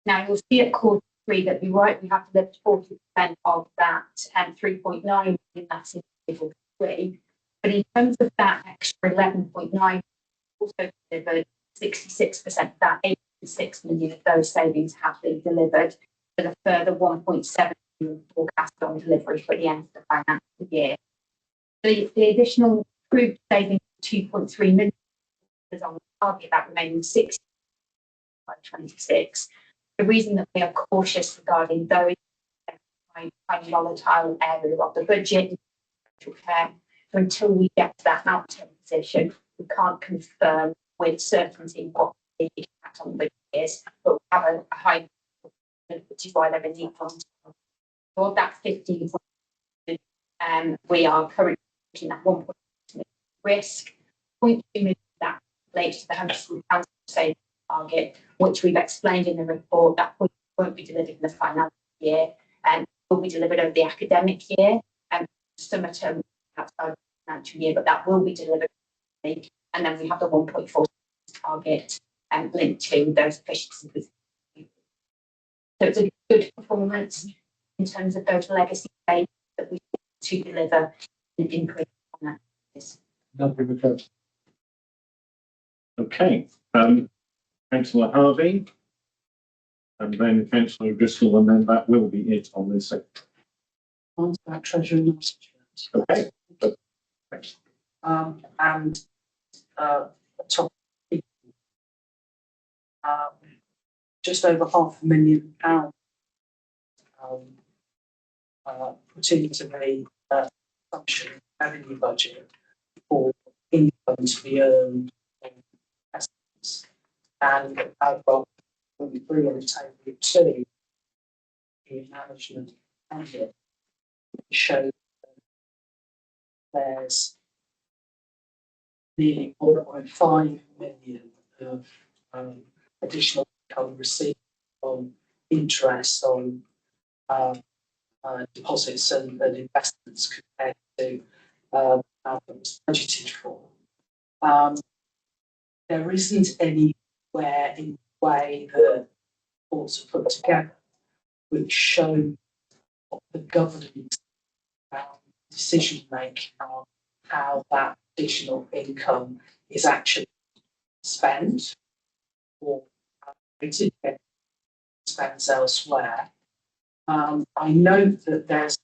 Now you'll see at quarter three that you're right, we have delivered 40% of that and 3.9 million that's in quarter three. But in terms of that extra 11.9, also delivered 66% of that, 86 million of those savings have been delivered, with a further 1.7 million forecast on delivery for the end of the financial year. The additional approved savings, 2.3 million, is on the target that remaining 60 by 26. The reason that we are cautious regarding those highly volatile area of the budget, care, so until we get to that outcome position, we can't confirm with certainty what the impact on the budget is, but we have a high, which is why they're in the funds. So of that 15, we are currently looking at 1.2 million risk, 0.2 million that relates to the £100,000 savings target, which we've explained in the report that won't be delivered in the financial year and will be delivered over the academic year and summer term outside the financial year, but that will be delivered. And then we have the 1.4 target linked to those efficiencies. So it's a good performance in terms of those legacy savings that we want to deliver an increase on that. Okay, Councillor Harvey, and then Councillor Driscoll, and then that will be it on this section. On to that treasury management. Okay. And top, just over £500,000 put into the assumption revenue budget for income to be earned on estimates. And I've got 23 on the table too in management and it shows there's nearly 1.5 million of additional income received from interest on deposits and investments compared to how it was budgeted for. There isn't anywhere in the way the reports are put together which show what the governance decision making on how that additional income is actually spent or spent elsewhere. I note that there's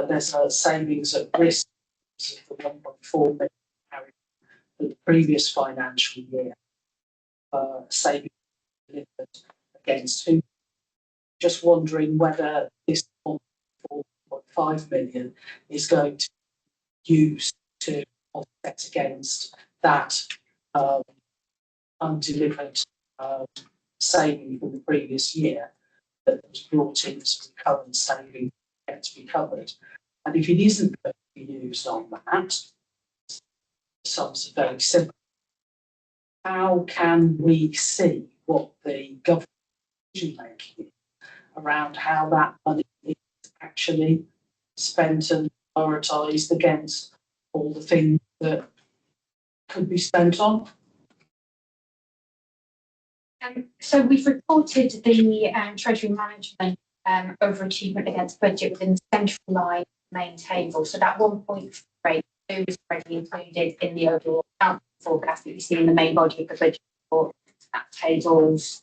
there's a savings at risk of the 1.4 million carried for the previous financial year, savings delivered against who. Just wondering whether this 1.5 million is going to be used to offset against that undelivered saving from the previous year that was brought into the current saving yet to be covered. And if it isn't going to be used on that, sums are very simple. How can we see what the government making around how that money is actually spent and prioritised against all the things that could be spent on. So we've reported the Treasury Management overachievement against budget within the central line main table. So that 1.3 is already included in the overall account forecast that you see in the main body of the budget report. That tables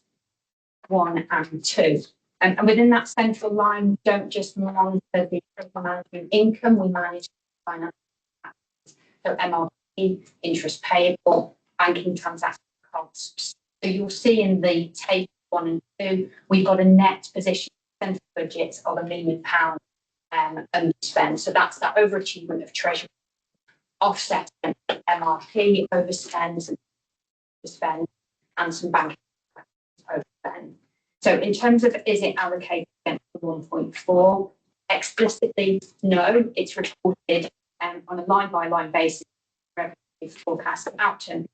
1 and 2. And within that central line, we don't just monitor the management income, we manage finance, so MRP, interest payable, banking transaction costs. So you'll see in the table 1 and 2, we've got a net position central budget of £1 million underspend. So that's that overachievement of Treasury, offset MRP overspends and spend, and some banking overspend. So in terms of is it allocated against the 1.4, explicitly no, it's reported on a line by line basis, revenue forecast outturn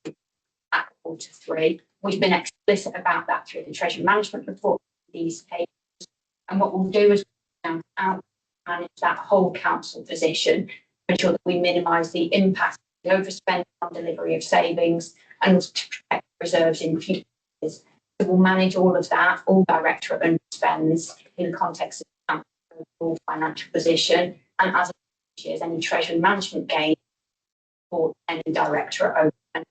at Q3. We've been explicit about that through the Treasury Management report, these pages. And what we'll do is manage that whole council position, ensure that we minimise the impact of the overspend on delivery of savings and also to protect reserves in future years. So we'll manage all of that, all directorate underspends in the context of the overall financial position, and as years, any Treasury Management gain or any directorate overspend.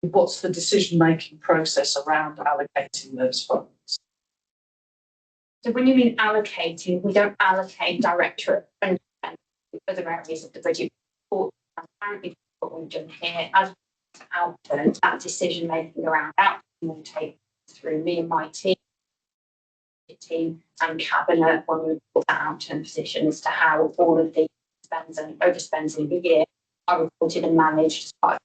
What's the decision-making process around allocating those funds? So when you mean allocating, we don't allocate directorate and other areas of the budget. Apparently, what we've done here, as outturn, that decision-making around outturn will take through me and my team and cabinet when we put that outturn position as to how all of the spends and overspends in the year are reported and managed as part of.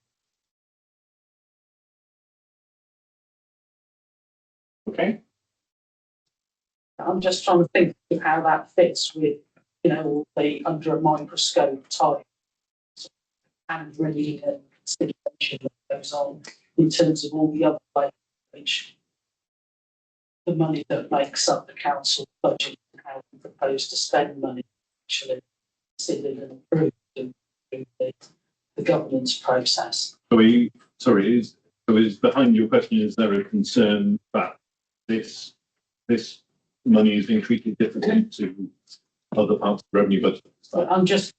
Okay. I'm just trying to think of how that fits with, you know, the under a microscope type and really consideration that goes on in terms of all the other ways in which the money that makes up the council budget and how we propose to spend money actually considered and approved through the governance process. Is behind your question, is there a concern that this money is being treated differently to other parts of the revenue budget? So I'm just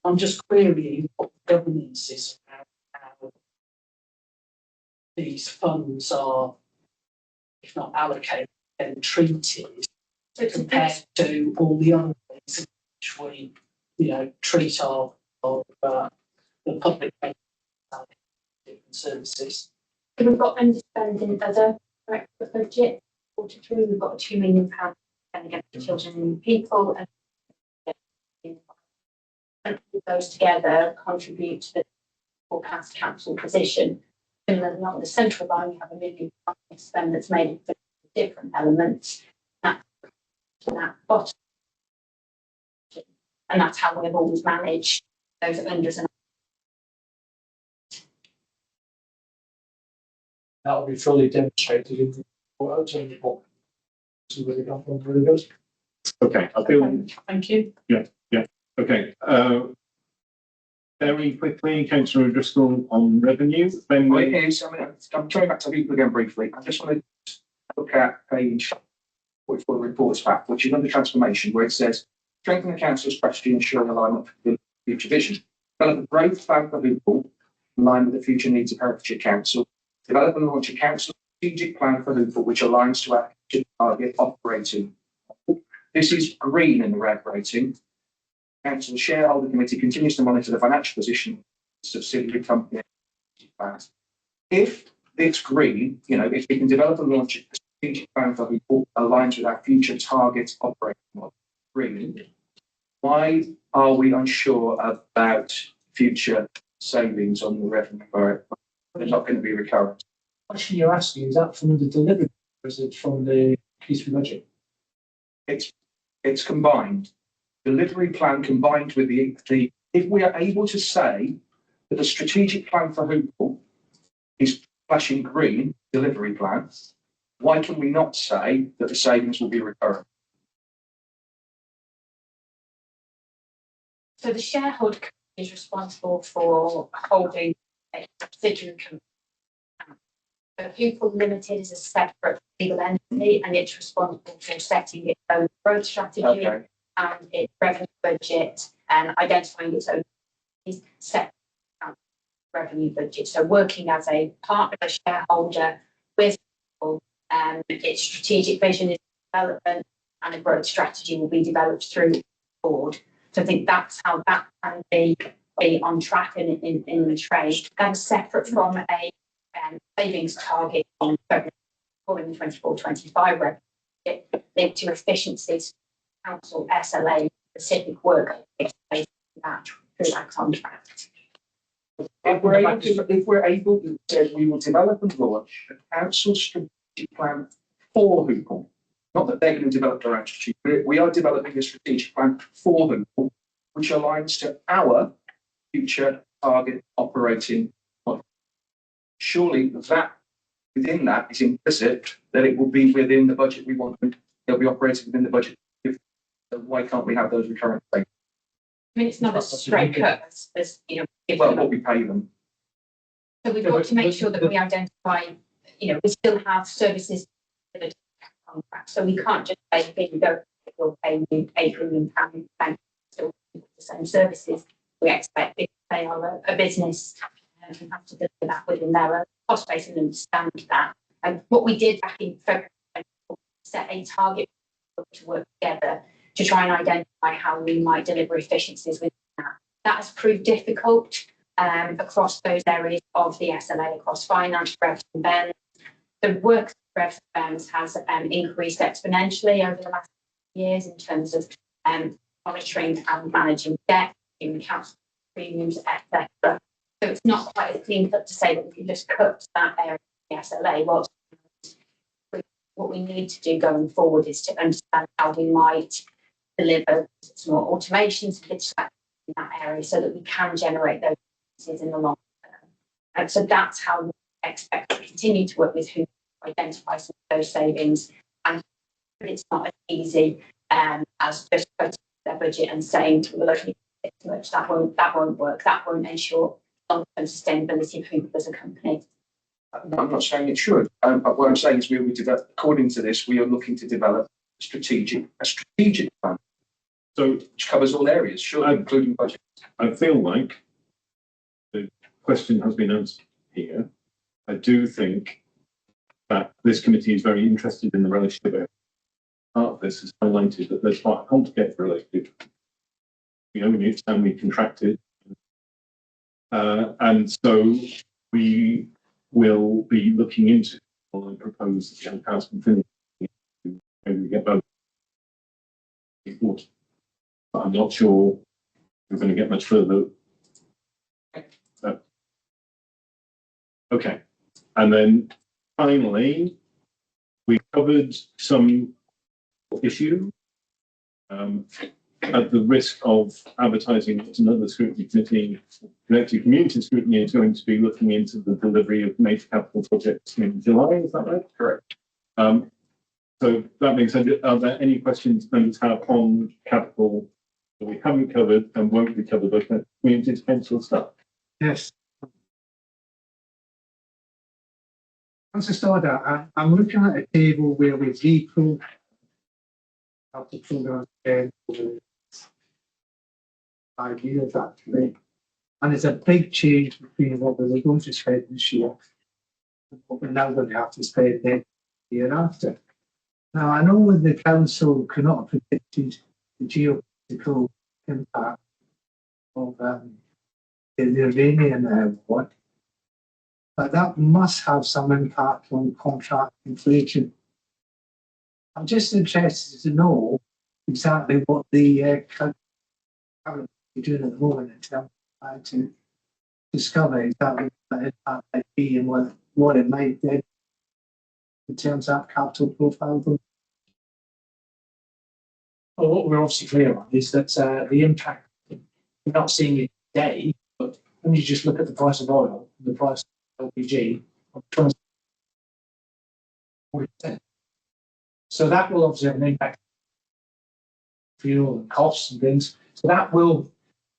querying what the governance is around how these funds are, if not allocated, then treated compared to all the other ways in which we, you know, treat our the public services. So we've got underspend in other directorate budget. Q3, we've got £2 million spend against children and people, and those together contribute to the forecast council position. Similarly, on the central line, we have £1 million spend that's made of different elements. That's that bottom, and that's how we've always managed those unders and. That will be fully demonstrated in the report. Really got one really good. Okay, I feel. Thank you. Yeah. Okay. Very quickly, Councillor O'Driscoll on revenue. Well, it is. I mean, I'm going back to people again briefly. I just want to look at page 44 of the reports back, which is under transformation, where it says strengthen the council's strategy, ensuring alignment with the future vision. Develop a growth plan for Hoople in line with the future needs of Herefordshire Council. Develop and launch a council strategic plan for Hoople which aligns to our target operating. This is green in the red rating. Council shareholder committee continues to monitor the financial position of subsidiary company plans. If it's green, you know, if we can develop and launch a strategic plan for Hoople aligns with our future target operating model, green, why are we unsure about future savings on the revenue for it? They're not going to be recurrent. The question you're asking, is that from the delivery or is it from the Q3 budget? It's combined. Delivery plan combined with the if we are able to say that the strategic plan for Hoople is flashing green delivery plan, why can we not say that the savings will be recurrent? So the shareholder company is responsible for holding a subsidiary company. But People Limited is a separate legal entity and it's responsible for setting its own growth strategy Okay, and its revenue budget and identifying its own separate revenue budget. So working as a partner, a shareholder with people, its strategic vision is development and a growth strategy will be developed through the board. So I think that's how that can be on track in the trade. That's separate from a savings target on the 24-25 revenue linked to efficiencies, council SLA specific work takes place in that through that contract. if we're able to, say we will develop and launch a council strategic plan for Hoople. Not that they're going to develop their own strategic, we are developing a strategic plan for Hoople, which aligns to our future target operating model. Surely that within that is implicit that it will be within the budget we want them, they'll be operating within the budget. So why can't we have those recurrent things? I mean, it's not a straight cut as Well, what we pay them. So we've got to make sure that we identify, we still have services that are contract. So we can't just say, here you go, we'll pay you £8 million and still the same services. We expect if they are a business and have to deliver that within their cost base and understand that. And what we did back in February, set a target to work together to try and identify how we might deliver efficiencies within that. That has proved difficult across those areas of the SLA, across finance, rev and Ben. The work of rev and Ben has increased exponentially over the last years in terms of monitoring and managing debt, in council premiums, etc. So it's not quite as clean cut to say that we can just cut that area of the SLA. What we need to do going forward is to understand how we might deliver some more automations in that area so that we can generate those efficiencies in the long term. And so that's how we expect to continue to work with who identify some of those savings. And it's not as easy as just putting their budget and saying to the local much that won't work. That won't ensure long-term sustainability of Hoople as a company. I'm not saying it should. But what I'm saying is we will develop, according to this, we are looking to develop a strategic plan. So which covers all areas, sure, including budget. I feel like the question has been answered here. I do think that this committee is very interested in the relationship. Part of this has highlighted that there's quite a complicated relationship. We understand we contracted. And so we will be looking into and propose the young council finish maybe we get both. But I'm not sure we're going to get much further. Okay. And then finally, we covered some issue at the risk of advertising it's another scrutiny committee. Connected Community Scrutiny is going to be looking into the delivery of major capital projects in July, is that right? Correct. So that being said, are there any questions members have on capital that we haven't covered and won't be covered by community council stuff? Yes. As I started, I'm looking at a table where we've reproved how the program again over 5 years actually. And it's a big change between what we were going to spend this year and what we're now going to have to spend next year after. Now, I know when the council could not have predicted the geopolitical impact of the Iranian war, but that must have some impact on contract inflation. I'm just interested to know exactly what the current you're doing at the moment in terms of trying to discover exactly what that impact might be and what it might do in terms of capital profile. Well, what we're obviously clear on is that the impact, we're not seeing it today, but when you just look at the price of oil, the price of LPG, 40%. So that will obviously have an impact on fuel and costs and things. So that will,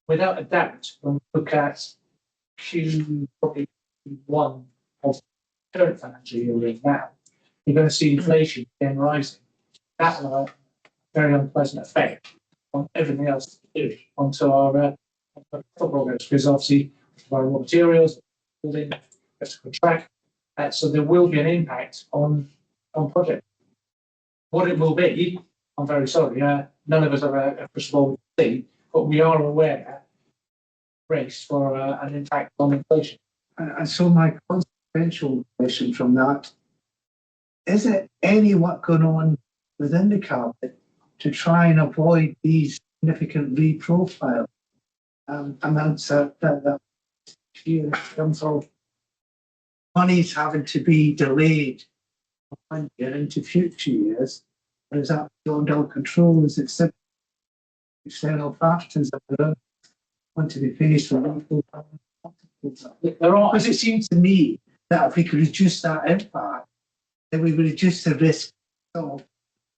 without a doubt, when we look at probably Q1 of the current financial year we're in now, you're going to see inflation again rising. That will have a very unpleasant effect on everything else we do onto our programs, because obviously our raw materials, building, has to contract. So there will be an impact on projects. What it will be, I'm very sorry, none of us have a crystal ball to see, but we are aware race for an impact on inflation. And so my consequential question from that, is there any work going on within the cabinet to try and avoid these significant reprofile amounts that year in terms of money's having to be delayed one year into future years? Or is that beyond our control? Is it simply external factors that are going to be faced with reprofile? There are, Because it seems to me that if we could reduce that impact, then we would reduce the risk of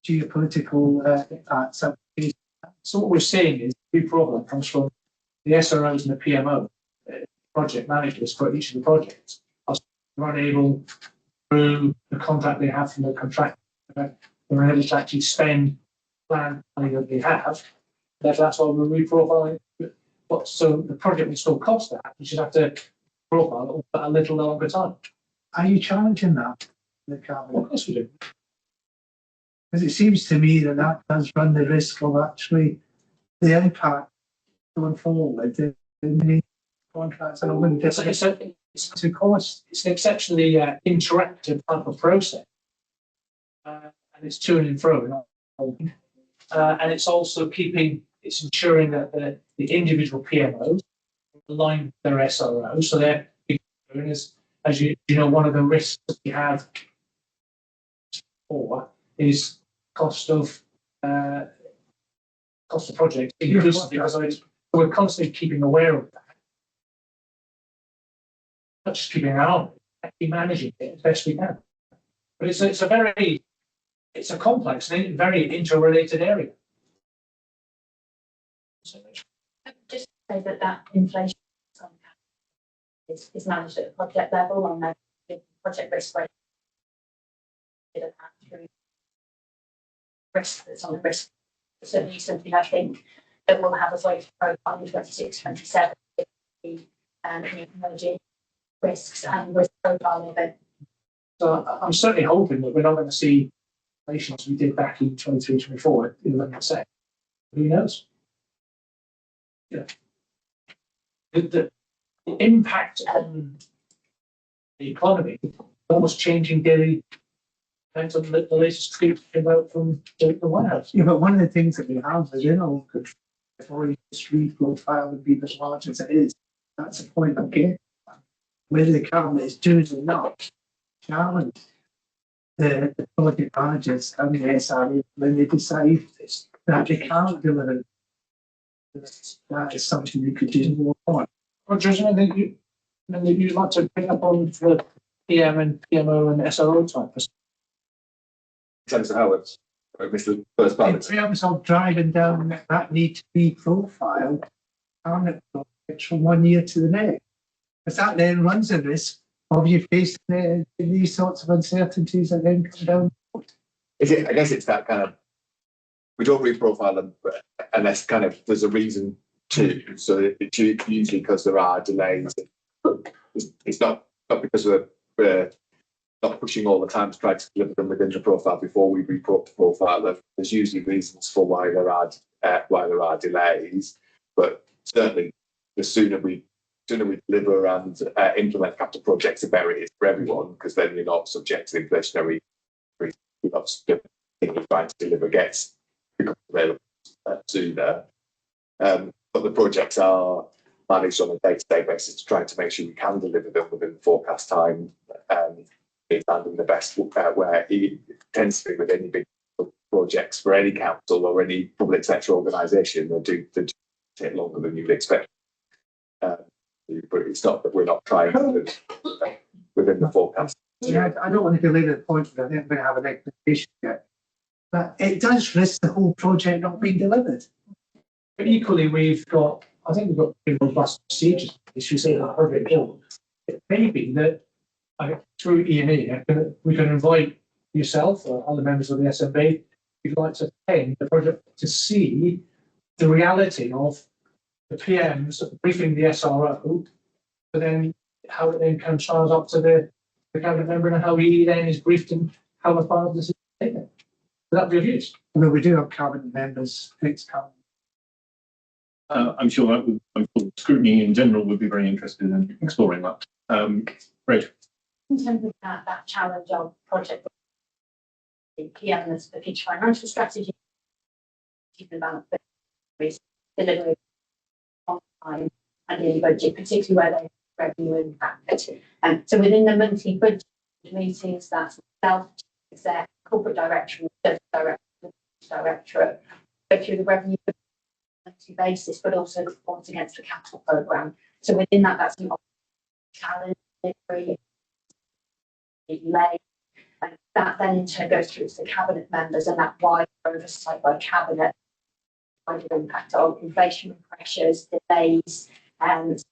geopolitical impacts. so what we're seeing is the big problem comes from the SROs and the PMO, project managers for each of the projects, are unable through the contract they have from the contract, they're unable to actually spend plan money that they have. Therefore, that's why we're reprofiling. But so the project will still cost that. You should have to profile it for a little longer time. Are you challenging that in the cabinet? Of course we do. Because it seems to me that that does run the risk of actually the impact going forward. The many contracts and all It's an exceptionally interactive type of process, and it's to and fro, and it's also it's ensuring that the individual PMOs align with their SROs, so they're as you know, one of the risks that we have is cost of project increases because we're constantly keeping aware of that. Not just keeping an eye on it, actually managing it as best we can. But it's a complex and very interrelated area. Just say that inflation is managed at a project level on the project risk rate. Risk that's on the risk. Certainly something I think that will have a weight profile in 26, 27, emerging risks and risk profile of it. So I'm certainly hoping that we're not going to see inflation as we did back in 23, 24 at 11%. Who knows? Yeah. The impact on the economy almost changing daily. Depends on the latest tweet came out from the White House. Yeah, but one of the things that we have is in our control, if already this reprofile would be as large as it is, that's the point I'm getting. Whether the cabinet is doing enough challenge the project managers and the SRE when they decide that they can't deliver. That is something you could do more on. Roger, is there anything you'd like to bring up on the PM and PMO and SRO type? In terms of how it's missed the first part. In terms of driving down that need to be profile, cabinet projects from one year to the next. Because that then runs a risk of you facing these sorts of uncertainties and then come down. I guess it's that kind of, we don't reprofile them unless kind of there's a reason to. So it's usually because there are delays. It's not because we're not pushing all the time to try to deliver them within the profile before we reprofile them. There's usually reasons for why there are delays, but certainly the sooner we deliver and implement capital projects, the better it is for everyone, because then you're not subject to inflationary increase. You're not trying to deliver gets available sooner. But the projects are managed on a day-to-day basis to try to make sure we can deliver them within the forecast time. And in the best where it tends to be with any big projects for any council or any public sector organisation, they do take longer than you would expect. But it's not that we're not trying to within the forecast. Yeah, I don't want to belabor the point that I think we're going to have an expectation yet. But it does risk the whole project not being delivered. But equally, I think we've got pretty robust procedures, as you say, that project board. It may be that through E&E, we can invite yourself or other members of the SMB, if you'd like to attend the project to see the reality of the PMs briefing the SRO, but then how it then comes up to the cabinet member and how he then is briefed and how the final decision is taken. So that'd be of use. I mean, we do have cabinet members, ex-cabinet. I'm sure scrutiny in general would be very interested in exploring that. Great. In terms of that challenge of project, the PMs, the future financial strategy, develop delivery on time and in budget, particularly where they revenue impact. And so within the monthly budget meetings, that's self-exec, corporate director, directorate, go through the revenue monthly basis, but also performance against the capital programme. So within that, that's an challenge, delivery, delay, and that then in turn goes through to the cabinet members and that wider oversight by cabinet, wider impact on inflation pressures, delays, and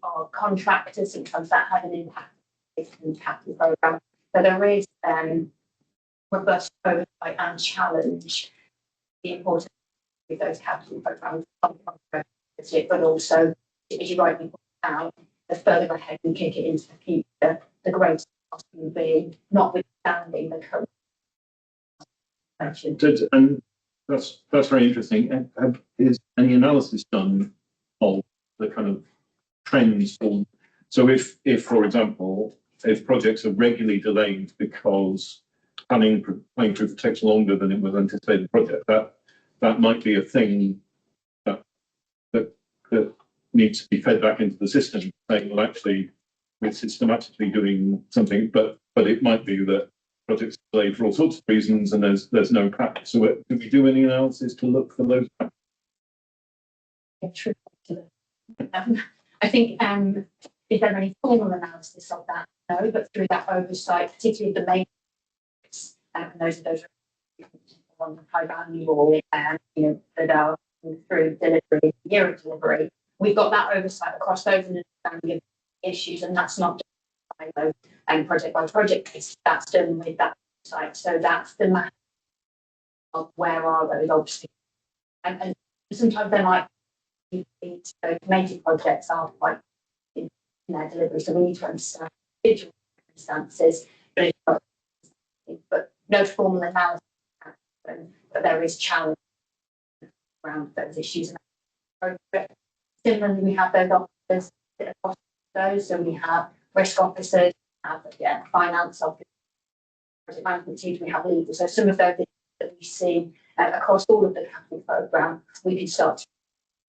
our contractors, sometimes that had an impact on the capital programme. So there is robust oversight and challenge the importance of those capital programmes, but also, as you rightly point out, the further ahead we kick it into the future, the greater cost will be, notwithstanding the current. And that's very interesting. Is any analysis done of the kind of trends? So if for example, if projects are regularly delayed because planning proof takes longer than it was anticipated project, that might be a thing that needs to be fed back into the system, saying, well, actually, we're systematically doing something, but it might be that projects are delayed for all sorts of reasons and there's no practice. So do we do any analysis to look for those? I think is there any formal analysis of that? No, but through that oversight, particularly the main and those on high value or that are through delivery, year of delivery, we've got that oversight across those and understanding of issues, and that's not just project by project basis, that's done with that oversight. So that's the map of where are those obviously, and sometimes they might be major projects are quite in their delivery, so we need to understand individual circumstances, but no formal analysis, but there is challenge around those issues. Similarly, we have those officers across those, so we have risk officers, finance officers, project management teams, we have legal. So some of those that we see across all of the capital programme, we can start to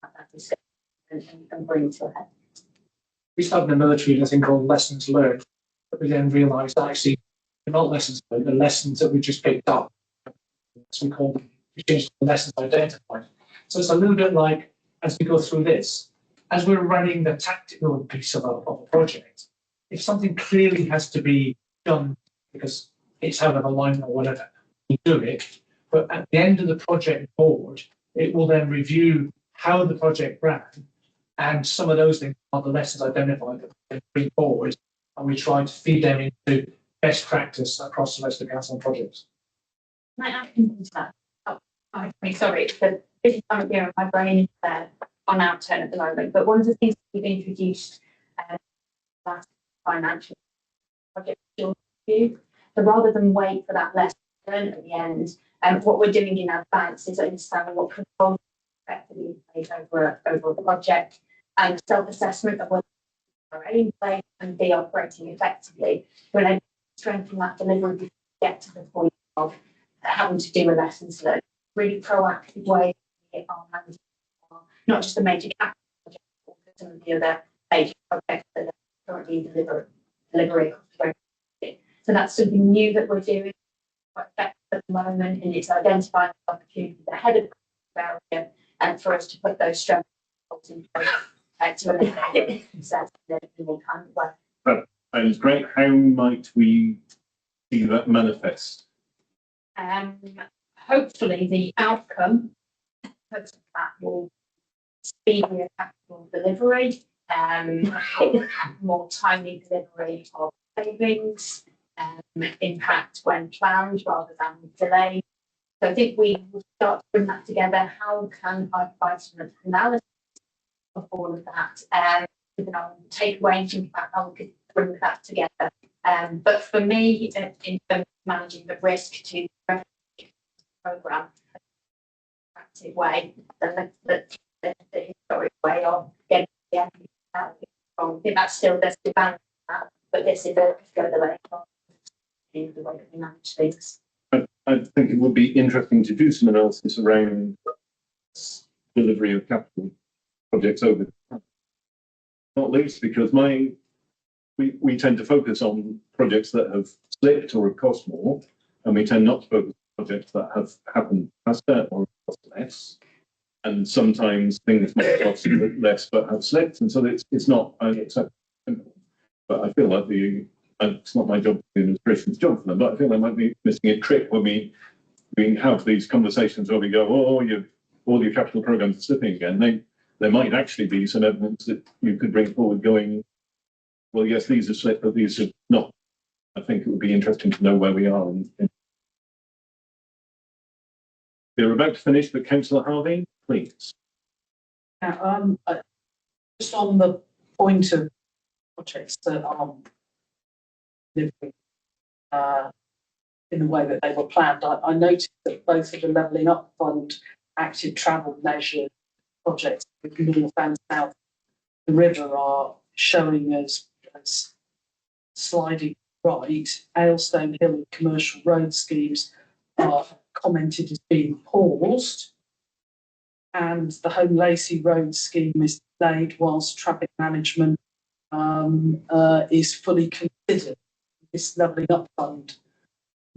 have that discussion and bring to a head. We started in the military, I think, called lessons learned, but we then realised that actually they're not lessons learned, the lessons that we just picked up. So we call them, we changed the lessons identified. So it's a little bit like, as we go through this, as we're running the tactical piece of a project, if something clearly has to be done because it's out of alignment or whatever, we do it. But at the end of the project board, it will then review how the project ran, and some of those things are the lessons identified that we bring forward, and we try to feed them into best practice across the rest of the council projects. Might I add into that? Sorry, it's the busy time of year and my brain is on outturn at the moment. But one of the things we've introduced last financial project review, so rather than wait for that lesson learned at the end, what we're doing in advance is understanding what controls effectively made over the project and self-assessment of whether are in place and be operating effectively. We're able to strengthen that delivery before we get to the point of having to do a lessons learned. Really proactive way to get our hands on, not just the major capital projects, but also some of the other major projects that are currently delivering. So that's something new that we're doing quite effective at the moment, and it's identifying opportunities ahead of the area and for us to put those strengths in place to eliminate success in any kind of way. And great, how might we see that manifest? Hopefully the outcome of that will speedier capital delivery, more timely delivery of savings, impact when planned rather than delayed. So I think we will start to bring that together. How can I provide some analysis of all of that? Even on takeaway and think about how we could bring that together. But for me, in terms of managing the risk to the programme, active way than the historic way of getting the equity out. I think that's still there's demand for that, but this is a further way in the way that we manage things. I think it would be interesting to do some analysis around delivery of capital projects over, not least because we tend to focus on projects that have slipped or have cost more, and we tend not to focus on projects that have happened faster or cost less. And sometimes things might cost less but have slipped, and so it's not simple. But I feel like it's not my job, the administration's job for them, but I feel they might be missing a trick when we have these conversations where we go, all your capital programs are slipping again. There might actually be some evidence that you could bring forward going, well, yes, these are slipped, but these are not. I think it would be interesting to know where we are. We're about to finish, but Councillor Harvey, please. Just on the point of projects that are delivering in the way that they were planned, I noticed that both of the Levelling Up Fund active travel measure projects with north and south the river are showing as sliding right. Aylstone Hill and commercial road schemes are commented as being paused, and the Home Lacey Road scheme is delayed whilst traffic management is fully considered. This Levelling Up Fund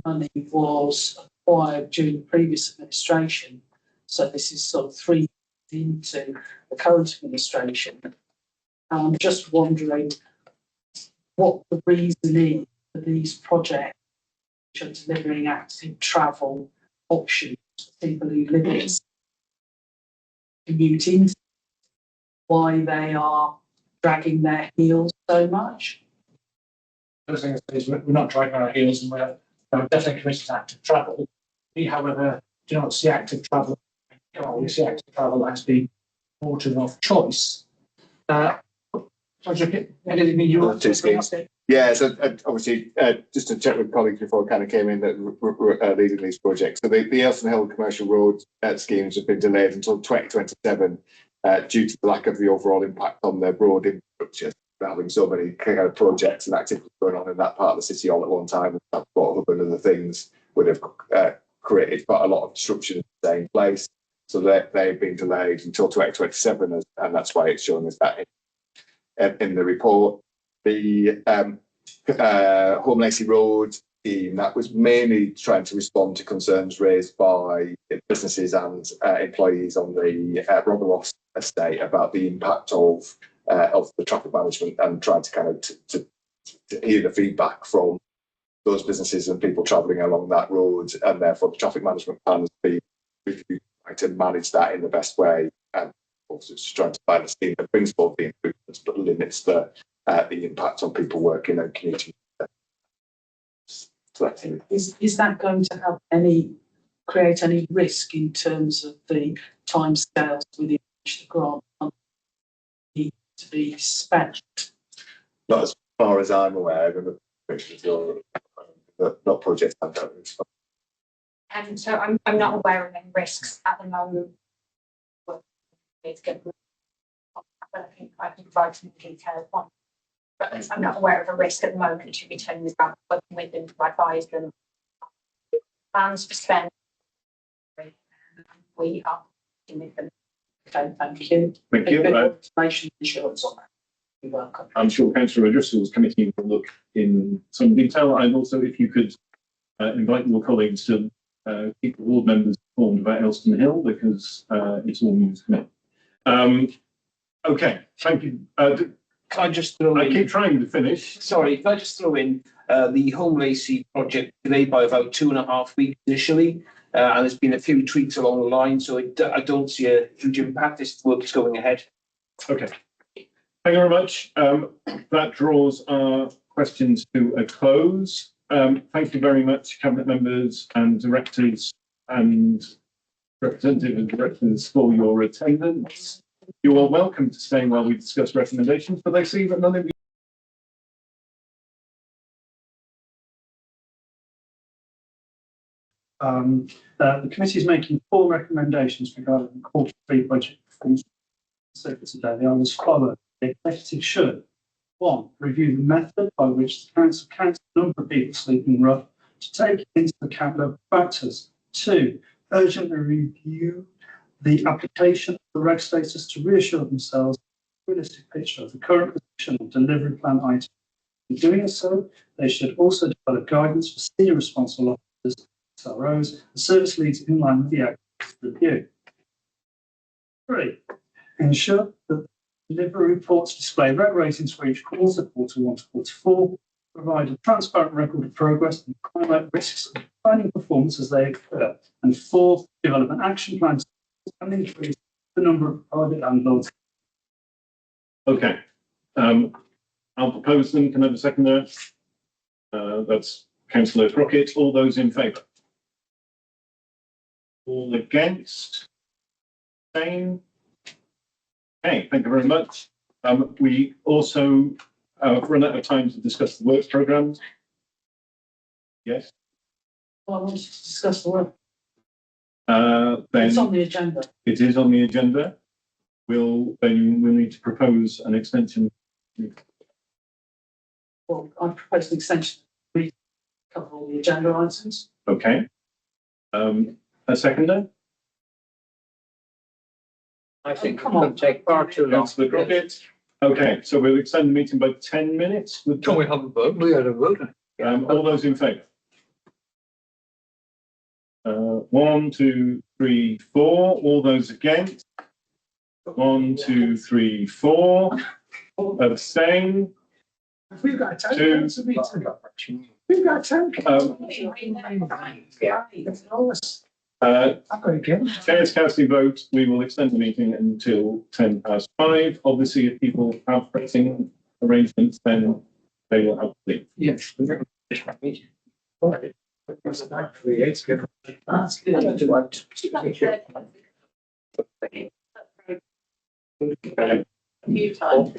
money was acquired during the previous administration, so this is sort of 3 years into the current administration. I'm just wondering what the reason is for these projects which are delivering active travel options for people who live in commuting, why they are dragging their heels so much. First thing is we're not dragging our heels, and we're definitely committed to active travel. We, however, do not see active travel. We see active travel as being important of choice. Anything you want to say? Yeah, so obviously, just to check with colleagues before I kind of came in that we're leading these projects. So the Aylstone Hill commercial road schemes have been delayed until 2027 due to the lack of the overall impact on their road infrastructure. Having so many kind of projects and activities going on in that part of the city all at one time, and transport hub and other things would have created quite a lot of disruption in the same place. So they've been delayed until 2027, and that's why it's showing us that in the report. The Home Lacey Road scheme, that was mainly trying to respond to concerns raised by businesses and employees on the Rotherloss estate about the impact of the traffic management, and trying to kind of to hear the feedback from those businesses and people travelling along that road, and therefore the traffic management plans be reviewed to manage that in the best way, and also just trying to find a scheme that brings forward the improvements but limits the impact on people working and commuting. So that's it. Is that going to have create any risk in terms of the timescales within which the grant need to be spent? Not as far as I'm aware of not projects I'm going to. And so I'm not aware of any risks at the moment. It's good. I think I can provide some details on, but I'm not aware of a risk at the moment to be turning this around, working with them to advise them. Plans for spend. We are working with them. Okay, thank you. Thank you. Information insurance on that. You're welcome. I'm sure Councillor O'Driscoll's committee will look in some detail, and also if you could invite your colleagues to keep the ward members informed about Aylstone Hill, because it's all news to me. Okay, thank you. can I just throw I in? keep trying to finish. Sorry, can I just throw in, the Home Lacey project delayed by about 2.5 weeks initially, and there's been a few tweaks along the line, so I don't see a huge impact. This work is going ahead. Okay. Thank you very much. That draws our questions to a close. Thank you very much, Cabinet members and directors and representative and directors for your attendance. You are welcome to stay while we discuss recommendations, but I see that none of you. The committee is making 4 recommendations regarding the quarter 3 budget performance. So for today, they are as follows. The executive should: 1, review the method by which the council counts the number of people sleeping rough to take into account local factors. 2, urgently review the application of the reg status to reassure themselves a realistic picture of the current position of delivery plan items. In doing so, they should also develop guidance for senior responsible officers, SROs, and service leads in line with the active review. 3, ensure that delivery reports display reg ratings for each quarter, quarter 1 to quarter 4, provide a transparent record of progress and highlight risks of declining performance as they occur. And 4, develop an action plan to and increase the number of private landlords. Okay. I'll propose them. Can I have a seconder? That's Councillor Crockett. All those in favour? All against? Same. Okay, thank you very much. We also run out of time to discuss the work programmes. Yes. Well, I wanted to discuss the work. Then It's on the agenda. it is on the agenda. We'll need to propose an extension. Well, I propose an extension to cover all the agenda items. Okay. A seconder? I think Come on. it'll take far too long. Councillor Crockett. Okay, so we'll extend the meeting by 10 minutes. Can we have a vote? We had a vote. All those in favour? 1, 2, 3, 4. All those against? 1, 2, 3, 4. Abstain? We've got a time. 2. We've got time. Chair's casting vote. We will extend the meeting until 5:10. Obviously, if people have pressing arrangements, then they will have to leave. Yes. That's good. Few times.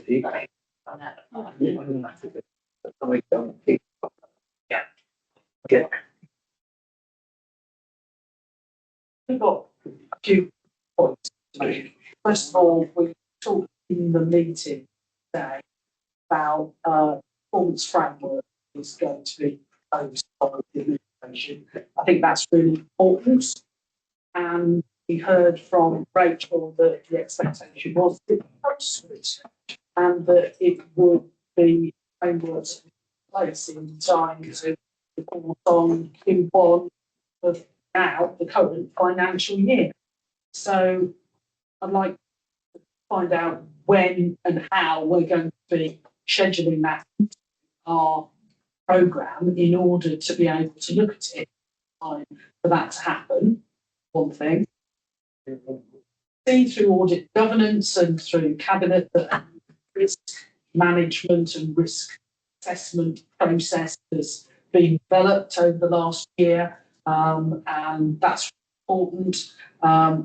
We've got a few points to make. First of all, we talked in the meeting today about performance framework is going to be proposed by the administration. I think that's really important. And we heard from Rachel that the expectation was to propose it and that it would be frameworks in place in time to report on Q1 of now the current financial year. So I'd like to find out when and how we're going to be scheduling that into our programme in order to be able to look at it time for that to happen. One thing. See through audit governance and through cabinet that risk management and risk assessment process has been developed over the last year. And that's important.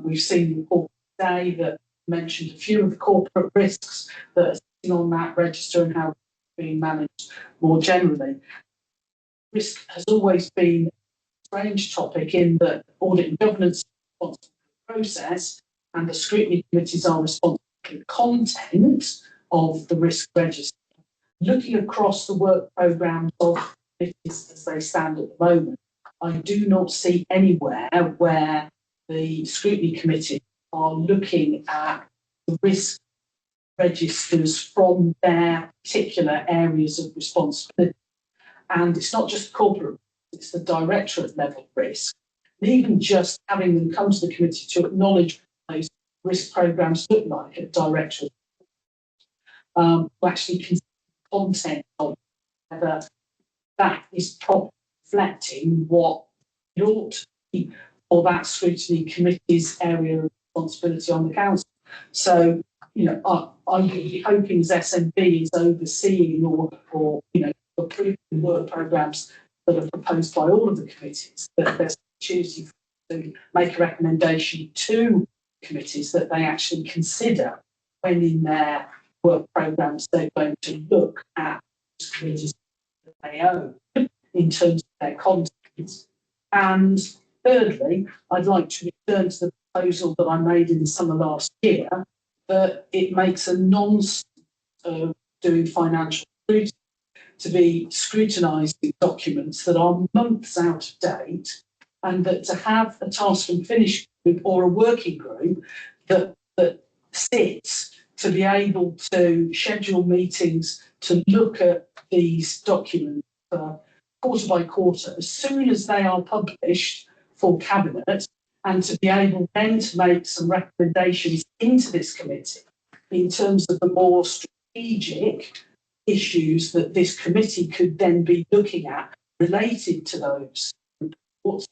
We've seen the report today that mentioned a few of the corporate risks that are sitting on that register and how it's being managed more generally. Risk has always been a strange topic in that audit and governance are responsible for the process and the scrutiny committees are responsible for the content of the risk register. Looking across the work programmes of committees as they stand at the moment, I do not see anywhere where the scrutiny committee are looking at the risk registers from their particular areas of responsibility. And it's not just corporate, it's the directorate level risk. And even just having them come to the committee to acknowledge what those risk programmes look like at directorate. to actually consider the content of whether that is properly reflecting what it ought to be for that scrutiny committee's area of responsibility on the council. So, I'm hoping as SMB is overseeing or approving work programmes that are proposed by all of the committees, that there's an opportunity to make a recommendation to committees that they actually consider when in their work programmes they're going to look at committees that they own in terms of their content. And thirdly, I'd like to return to the proposal that I made in the summer last year, that it makes a nonsense of doing financial scrutiny to be scrutinising documents that are months out of date, and that to have a task and finish group or a working group that sits to be able to schedule meetings to look at these documents quarter by quarter as soon as they are published for cabinet, and to be able then to make some recommendations into this committee in terms of the more strategic issues that this committee could then be looking at related to those reports,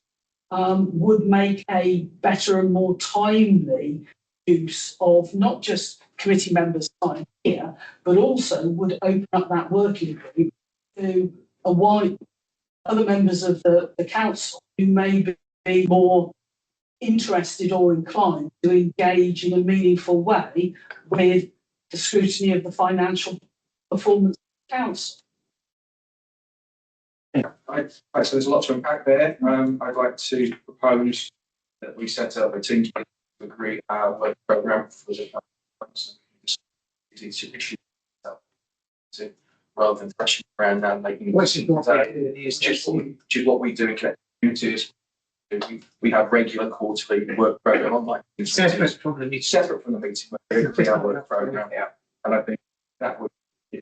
would make a better and more timely use of not just committee members' time here, but also would open up that working group to a wide other members of the council who may be more interested or inclined to engage in a meaningful way with the scrutiny of the financial performance of the council. Right, so there's a lot to unpack there. I'd like to propose that we set up a team to agree our work programme for the rather than thrashing around now making just what we do in connected communities. We have regular quarterly work programme online. Separate from the meeting, we our work programme. Yeah. And I think that would be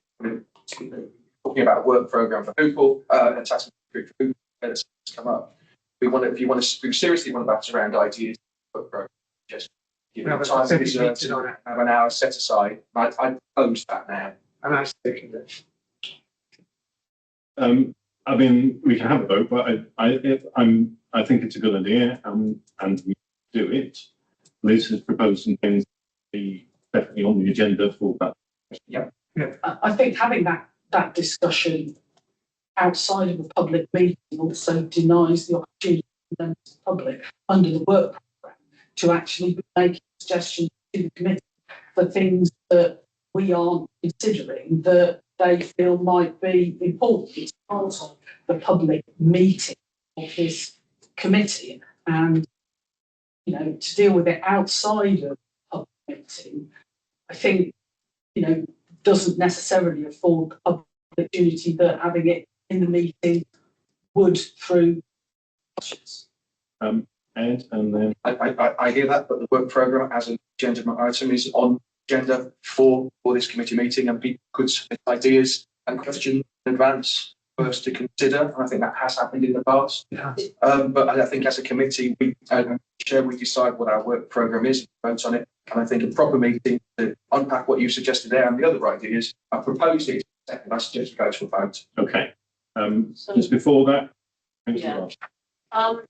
talking about a work programme for people, and attachment group for people, let's come up. If you seriously want to bounce around ideas, work programme, just give it time to have an hour set aside. I propose that now. And I was thinking that. I mean, we can have a vote, but I think it's a good idea, and we do it. Liz has proposed some things to be definitely on the agenda for that. Yeah. I think having that discussion outside of a public meeting also denies the opportunity for members of the public under the work programme to actually make suggestions to the committee for things that we aren't considering that they feel might be important as part of the public meeting of this committee. And, to deal with it outside of the public meeting, I think, doesn't necessarily afford the opportunity that having it in the meeting would through questions. Ed, and then I hear that, but the work programme as an agenda item is on agenda for this committee meeting, and people could submit ideas and questions in advance for us to consider. And I think that has happened in the past. Yeah. But I think as a committee, we decide what our work programme is, vote on it. And I think a proper meeting to unpack what you suggested there and the other ideas, I propose it. Second, I suggest we go to a vote. Okay. Just before that, thanks Yeah. a lot.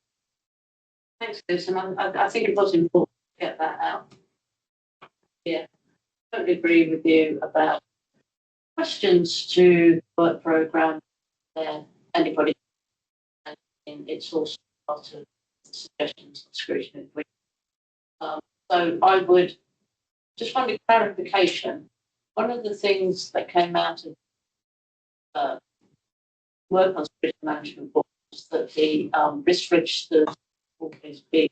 Thanks, Liz, and I think it was important to get that out. Yeah, I totally agree with you about questions to the work programme. Anybody, and it's also part of suggestions and scrutiny. So I would just want a clarification. One of the things that came out of work on scrutiny management was that the risk registers always be